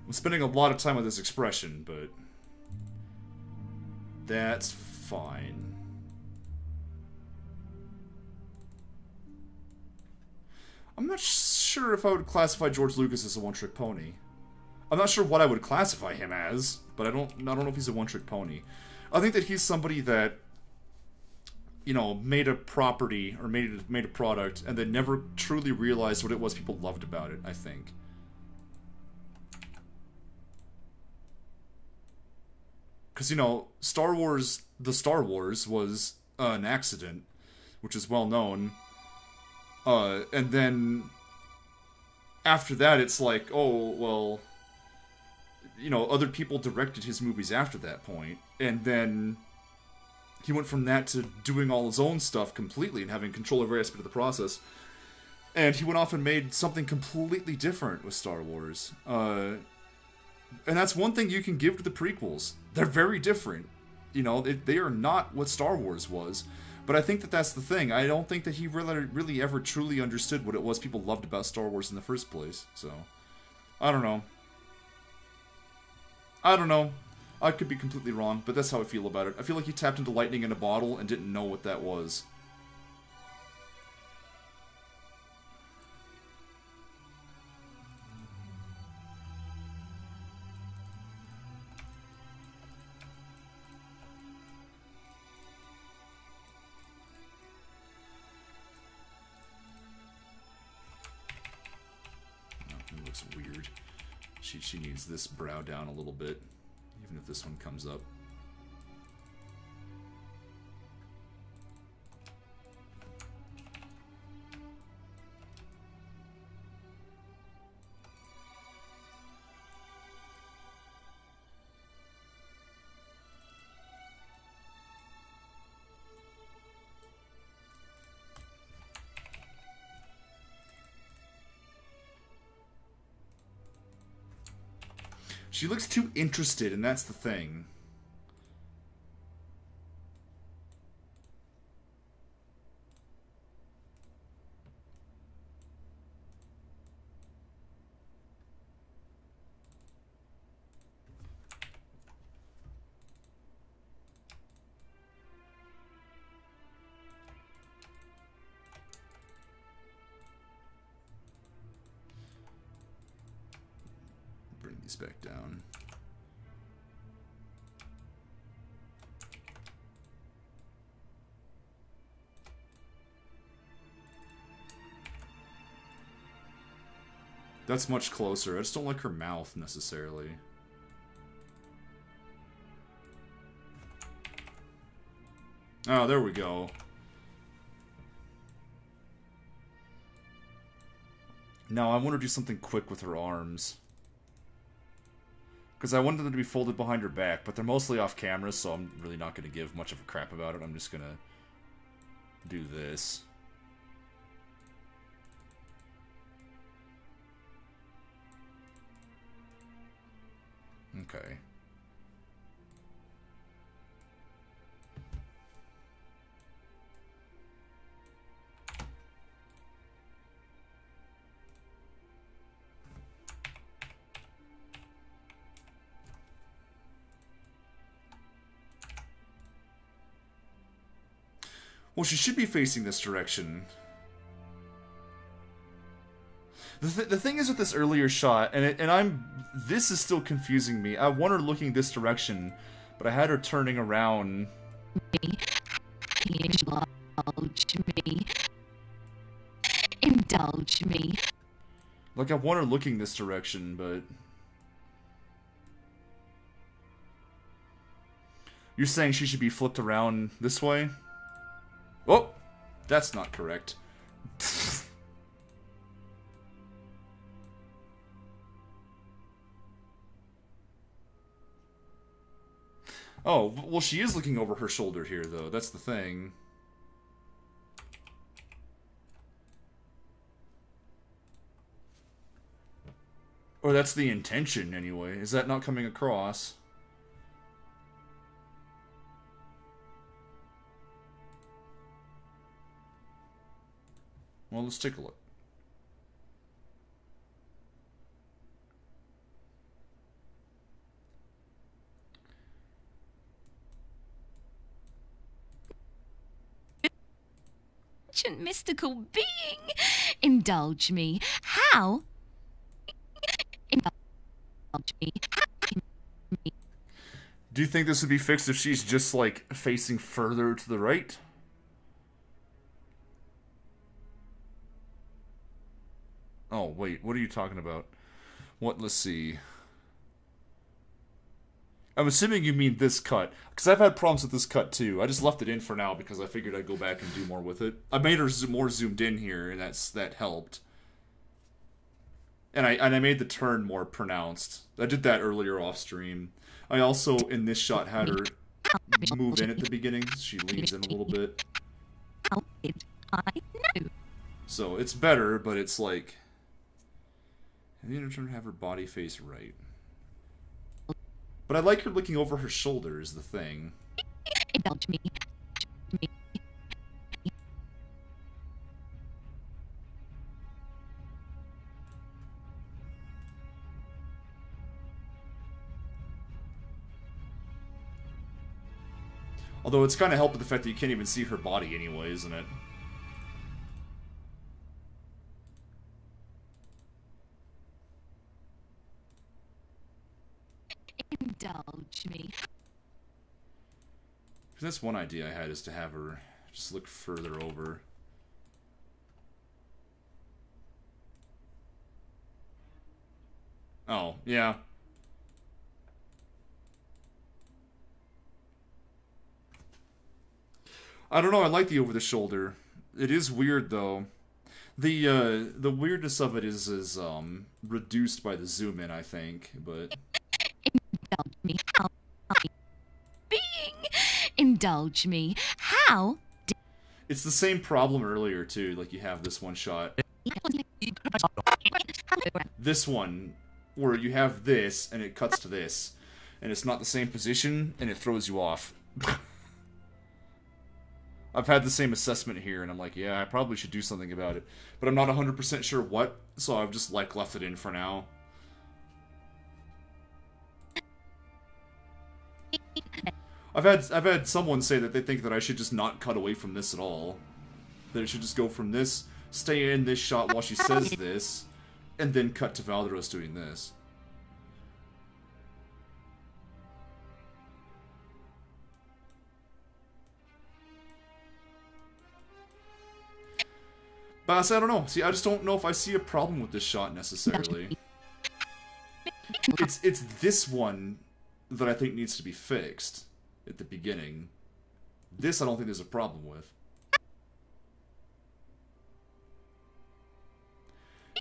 I'm spending a lot of time with this expression, but that's fine. I'm not sure if I would classify George Lucas as a one-trick pony. I'm not sure what I would classify him as, but I don't know if he's a one-trick pony. I think that he's somebody that, you know, made a property or made a product and then never truly realized what it was people loved about it, I think. Because, you know, the Star Wars was an accident, which is well known. And then after that, it's like, oh, well, you know, other people directed his movies after that point. And then he went from that to doing all his own stuff completely and having control over every aspect of the process. And he went off and made something completely different with Star Wars. And that's one thing you can give to the prequels. They're very different. You know, they are not what Star Wars was. But I think that that's the thing. I don't think that he really ever truly understood what it was people loved about Star Wars in the first place. So, I don't know. I don't know. I could be completely wrong, but that's how I feel about it. I feel like he tapped into lightning in a bottle and didn't know what that was. Looks weird. She needs this brow down a little bit, even if this one comes up. She looks too interested, and that's the thing. Bring these back down. That's much closer. I just don't like her mouth, necessarily. Oh, there we go. Now, I want to do something quick with her arms. Because I wanted them to be folded behind her back, but they're mostly off camera, so I'm really not going to give much of a crap about it. I'm just going to do this. Okay. Well, she should be facing this direction. The thing is with this earlier shot, this is still confusing me. I want her looking this direction, but I had her turning around. Indulge me. Like, I want her looking this direction, but... You're saying she should be flipped around this way? Oh! That's not correct. Oh, well, she is looking over her shoulder here, though. That's the thing. Or that's the intention, anyway. Is that not coming across? Well, let's take a look. Mystical being, indulge me. How? Indulge me. Do you think this would be fixed if she's just, like, facing further to the right? Oh, wait, what are you talking about? What, let's see. I'm assuming you mean this cut, because I've had problems with this cut too. I just left it in for now because I figured I'd go back and do more with it. I made her more zoomed in here, and that helped. And I made the turn more pronounced. I did that earlier off stream. I also, in this shot, had her move in at the beginning. She leans in a little bit. How did I know? So it's better, but it's like... I need to have her body face right. But I like her looking over her shoulder is the thing. Indulge me. Although it's kind of helped with the fact that you can't even see her body anyway, isn't it? Indulge me. That's one idea I had, is to have her just look further over. Oh, yeah. I don't know, I like the over the shoulder. It is weird though. The weirdness of it is reduced by the zoom in, I think, but Indulge me. How being? Indulge me. How? It's the same problem earlier too, like you have this one shot. This one, where you have this, and it cuts to this, and it's not the same position, and it throws you off. I've had the same assessment here, and I'm like, yeah, I probably should do something about it. But I'm not 100% sure what, so I've just, like, left it in for now. I've had someone say that they think that I should just not cut away from this at all. That it should just go from this, stay in this shot while she says this, and then cut to Valdros doing this. But I don't know. See, I just don't know if I see a problem with this shot necessarily. It's this one that I think needs to be fixed at the beginning. This I don't think there's a problem with.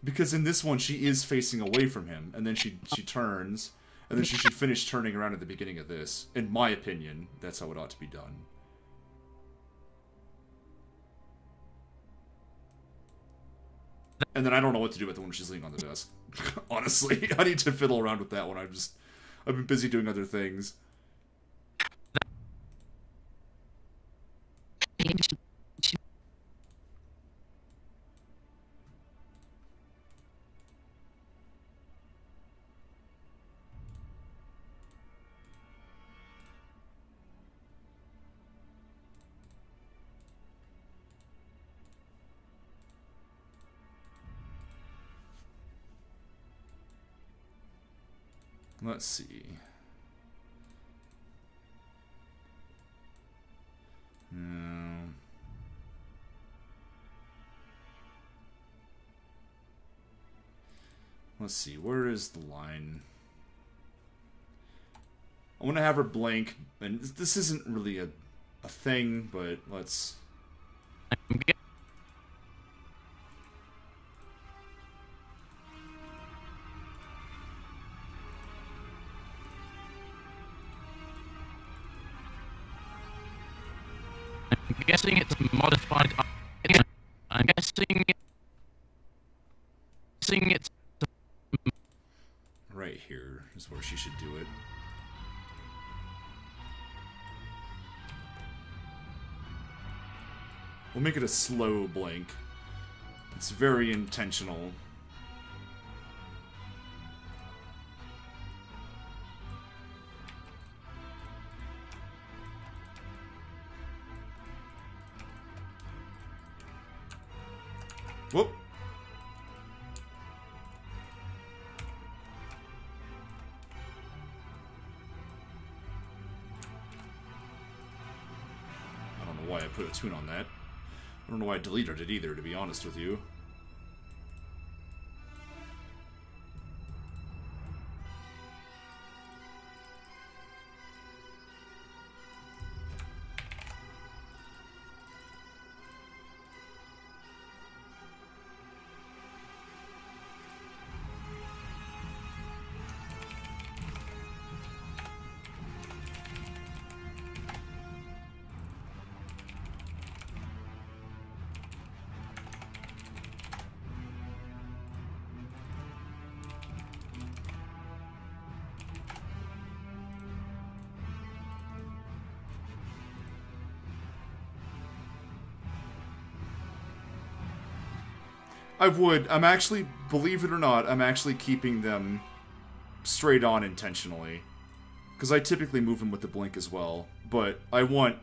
Because in this one she is facing away from him, and then she turns, and then she should finish turning around at the beginning of this. In my opinion, that's how it ought to be done. And then I don't know what to do with the one she's laying on the desk. Honestly, I need to fiddle around with that one. I've been busy doing other things. Let's see. Let's see, where is the line? I want to have her blink, and this isn't really a thing, but let's... I'm guessing it's modified. I'm guessing it's right here is where she should do it. We'll make it a slow blink. It's very intentional. Whoop. I don't know why I put a tune on that. I don't know why I deleted it either, to be honest with you. I'm actually, believe it or not, I'm actually keeping them straight on intentionally. Because I typically move them with the blink as well. But I want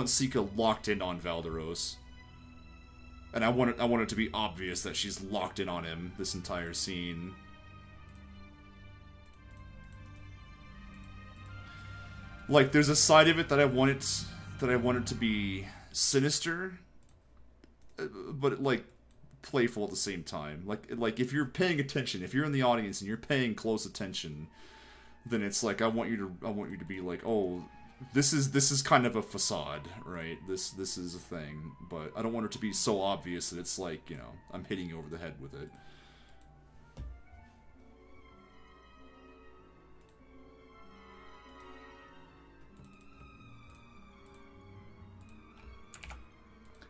Sika locked in on Valderos. And I want it to be obvious that she's locked in on him this entire scene. Like, there's a side of it that I want it to be sinister, but like playful at the same time. Like if you're paying attention, if you're in the audience and you're paying close attention, then it's like I want you to be like, oh, this is kind of a facade, right? This is a thing, but I don't want it to be so obvious that it's like, you know, I'm hitting you over the head with it.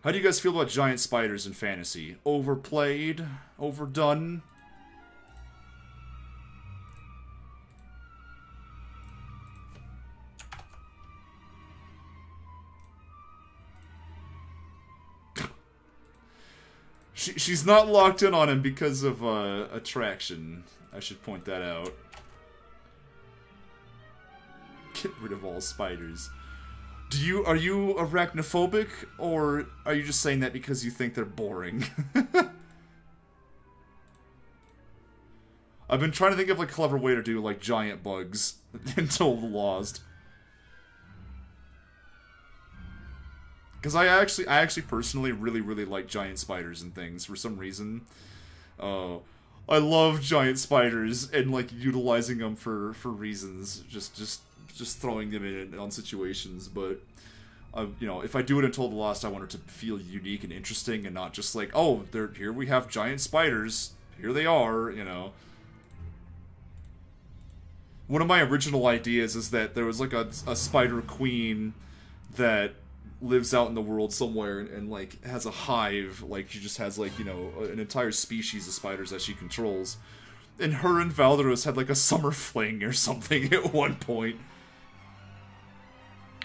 How do you guys feel about giant spiders in fantasy? Overplayed? Overdone? She's not locked in on him because of attraction. I should point that out. Get rid of all spiders. Are you arachnophobic, or are you just saying that because you think they're boring? I've been trying to think of like a clever way to do like giant bugs until Lost. Because I actually personally really like giant spiders and things for some reason. I love giant spiders and like utilizing them for reasons, just throwing them in on situations. But you know, if I do it until the Lost, I want it to feel unique and interesting and not just like, oh, here we have giant spiders, here they are, you know. One of my original ideas is that there was like a spider queen that lives out in the world somewhere and like has a hive, like she just has like, you know, an entire species of spiders that she controls, and her and Valderos had like a summer fling or something at one point,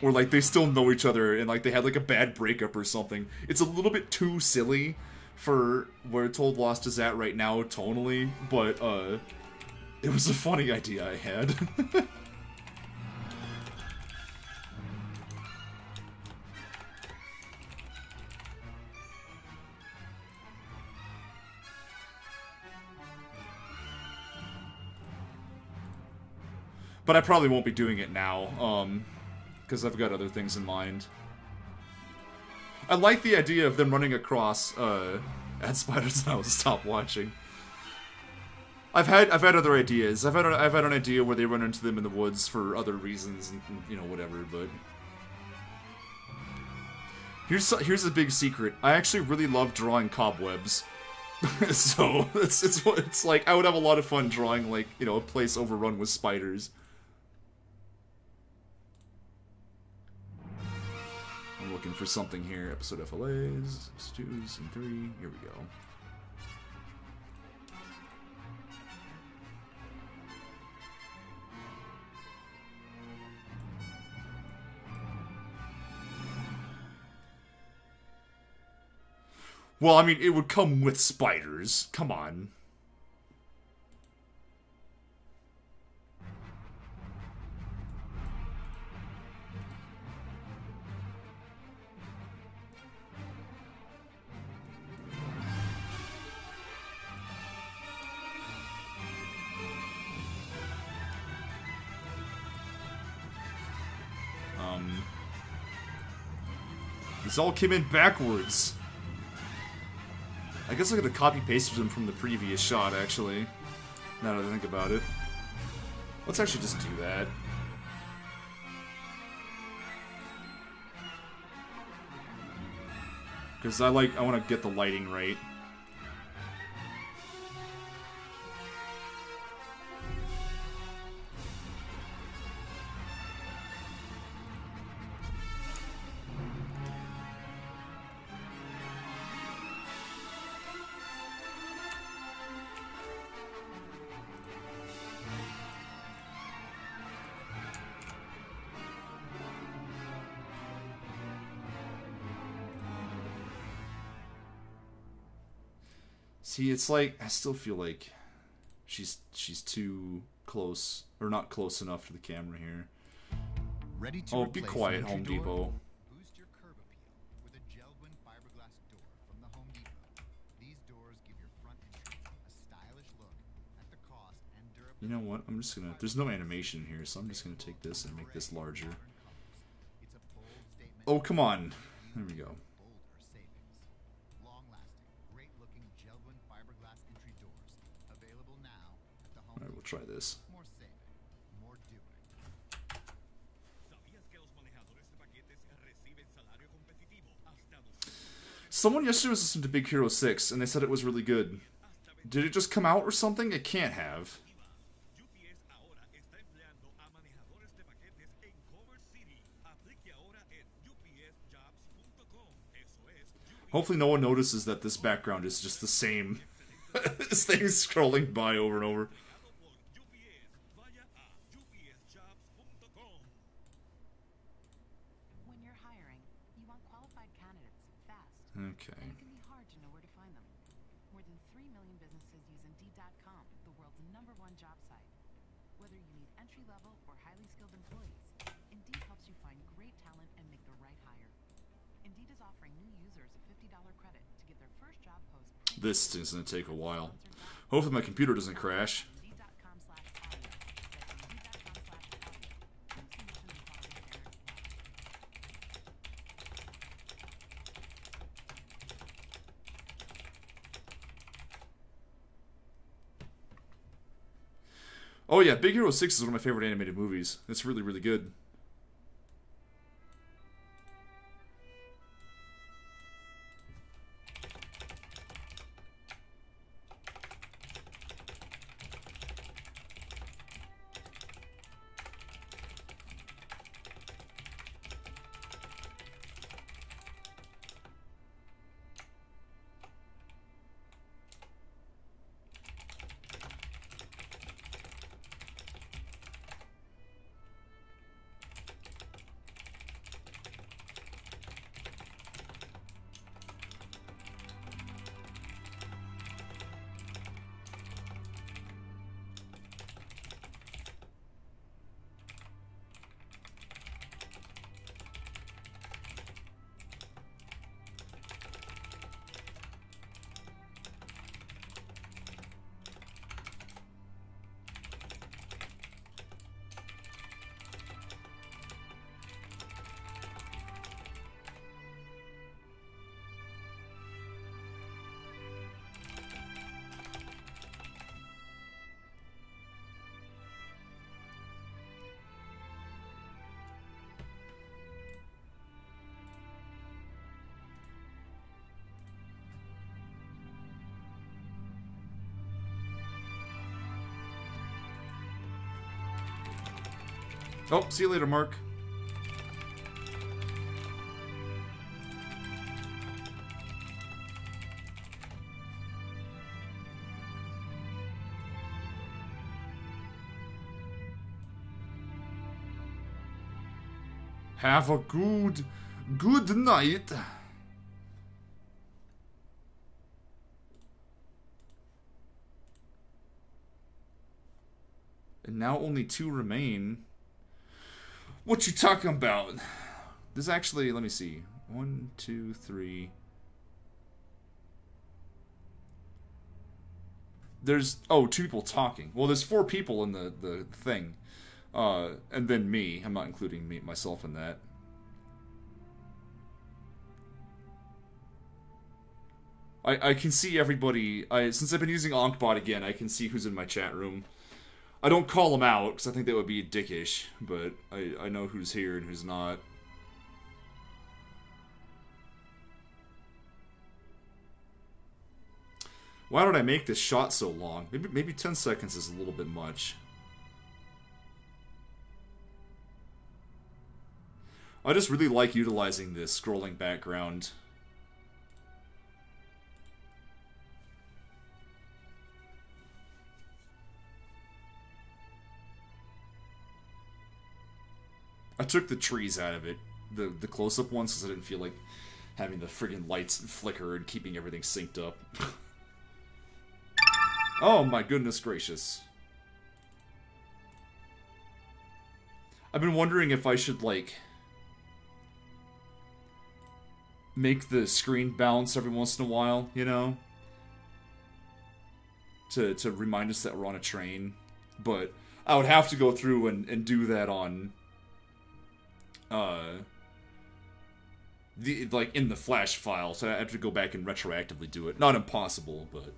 or like they still know each other and like they had like a bad breakup or something. It's a little bit too silly for where Told Lost is at right now tonally, but it was a funny idea I had. But I probably won't be doing it now, because I've got other things in mind. I like the idea of them running across ad spiders, and I will stop watching. I've had other ideas. I've had an idea where they run into them in the woods for other reasons, and you know, whatever. But here's a big secret. I actually really love drawing cobwebs. So it's like I would have a lot of fun drawing, like, you know, a place overrun with spiders. I'm looking for something here. Episode FLAs, stews, and 3. Here we go. Well, I mean, it would come with spiders. Come on. This all came in backwards. I guess I could have copy-pasted them from the previous shot, actually. Now that I think about it. Let's actually just do that. Because I want to get the lighting right. See, it's like, I still feel like she's too close, or not close enough to the camera here. Ready to oh, be quiet, Home Depot. You know what? I'm just gonna... There's no animation here, so I'm just gonna take this and make this larger. Oh, come on. There we go. Alright, we'll try this. Someone yesterday was listening to Big Hero 6, and they said it was really good. Did it just come out or something? It can't have. Hopefully no one notices that this background is just the same. This thing's scrolling by over and over. When you're hiring, you want qualified candidates fast. Okay. And it can be hard to know where to find them. More than 3 million businesses use Indeed.com, the world's #1 job site. Whether you need entry-level or highly skilled employees, Indeed helps you find great talent and make the right hire. Indeed is offering new users a $50 credit to get their first job post. This is going to take a while. Hopefully my computer doesn't crash. Oh yeah, Big Hero 6 is one of my favorite animated movies. It's really, really good. Oh, see you later, Mark. Have a good night. And now only 2 remain. What you talking about? There's actually, let me see. 1, 2, 3. There's, oh, 2 people talking. Well, there's 4 people in the thing. And then me. I'm not including myself in that. I can see everybody. Since I've been using Onkbot again, I can see who's in my chat room. I don't call them out, because I think that would be dickish, but I know who's here and who's not. Why did I make this shot so long? Maybe 10 seconds is a little bit much. I just really like utilizing this scrolling background. I took the trees out of it, the close-up ones, because I didn't feel like having the friggin' lights flicker and keeping everything synced up. Oh my goodness gracious. I've been wondering if I should, like, make the screen bounce every once in a while, you know? To remind us that we're on a train. But I would have to go through and do that on in the Flash file, so I have to go back and retroactively do it. Not impossible, but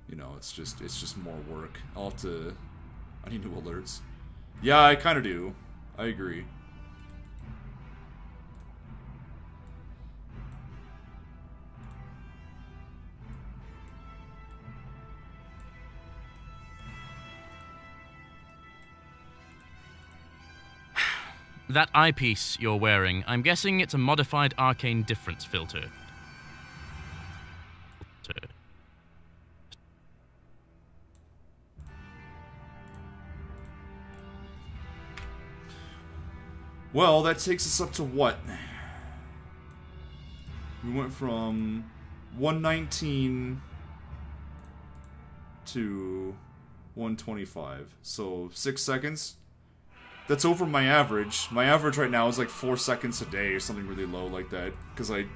you know, it's just more work. I need new alerts. Yeah, I kind of do. I agree. That eyepiece you're wearing, I'm guessing it's a modified arcane difference filter. Well, that takes us up to what? We went from 119 to 125. So 6 seconds. That's over my average. My average right now is like 4 seconds a day or something really low like that. Because I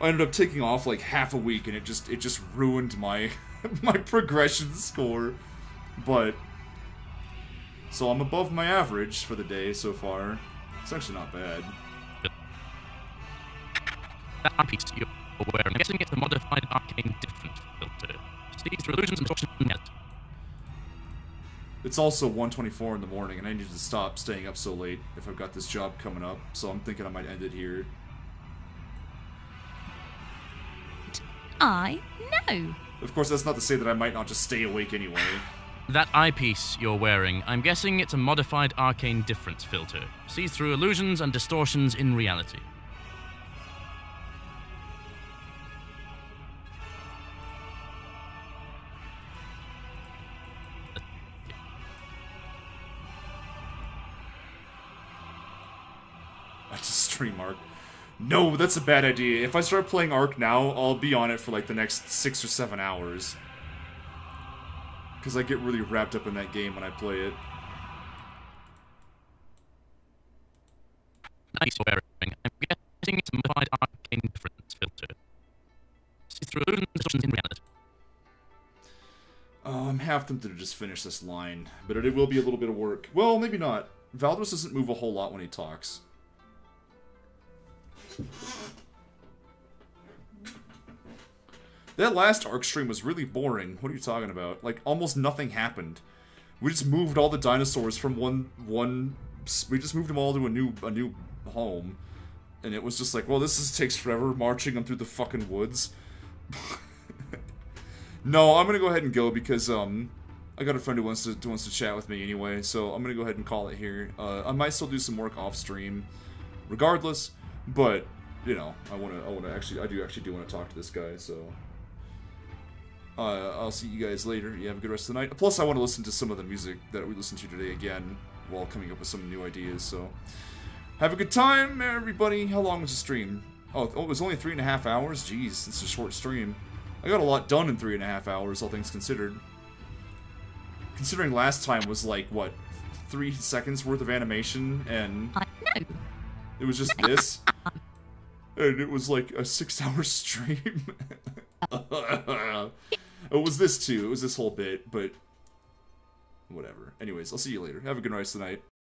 ended up taking off like half a week and it just ruined my my progression score. But so I'm above my average for the day so far. It's actually not bad. That piece you're wearing, I'm guessing it's a modified arcane difference filter. Sees through illusions and distortion. It's also 1:24 in the morning, and I need to stop staying up so late if I've got this job coming up, so I'm thinking I might end it here. I know. Of course, that's not to say that I might not just stay awake anyway. That eyepiece you're wearing, I'm guessing it's a modified arcane difference filter. Sees through illusions and distortions in reality. I just stream Ark. No, that's a bad idea. If I start playing Ark now, I'll be on it for like the next 6 or 7 hours. Because I get really wrapped up in that game when I play it. Nice wearing. I'm guessing it's a modified arcane difference filter. Sees through illusions and distortions in reality. I'm half tempted to just finish this line, but it will be a little bit of work. Well, maybe not. Valdros doesn't move a whole lot when he talks. That last Ark stream was really boring. What are you talking about? Like, almost nothing happened. We just moved all the dinosaurs from we just moved them all to a new home. And it was just like, well, takes forever marching them through the fucking woods. No, I'm gonna go ahead and go because, I got a friend who wants to chat with me anyway, so I'm gonna go ahead and call it here. I might still do some work off stream, regardless, but, you know, I do actually want to talk to this guy, so... I'll see you guys later. You have a good rest of the night. Plus, I want to listen to some of the music that we listened to today again, while coming up with some new ideas, so... Have a good time, everybody! How long was the stream? Oh, it was only 3.5 hours? Jeez, it's a short stream. I got a lot done in 3.5 hours, all things considered. Considering last time was like, what, 3 seconds worth of animation, and... I know. It was just this. And it was like a 6-hour stream. It was this too. It was this whole bit, but whatever. Anyways, I'll see you later. Have a good rest of the night.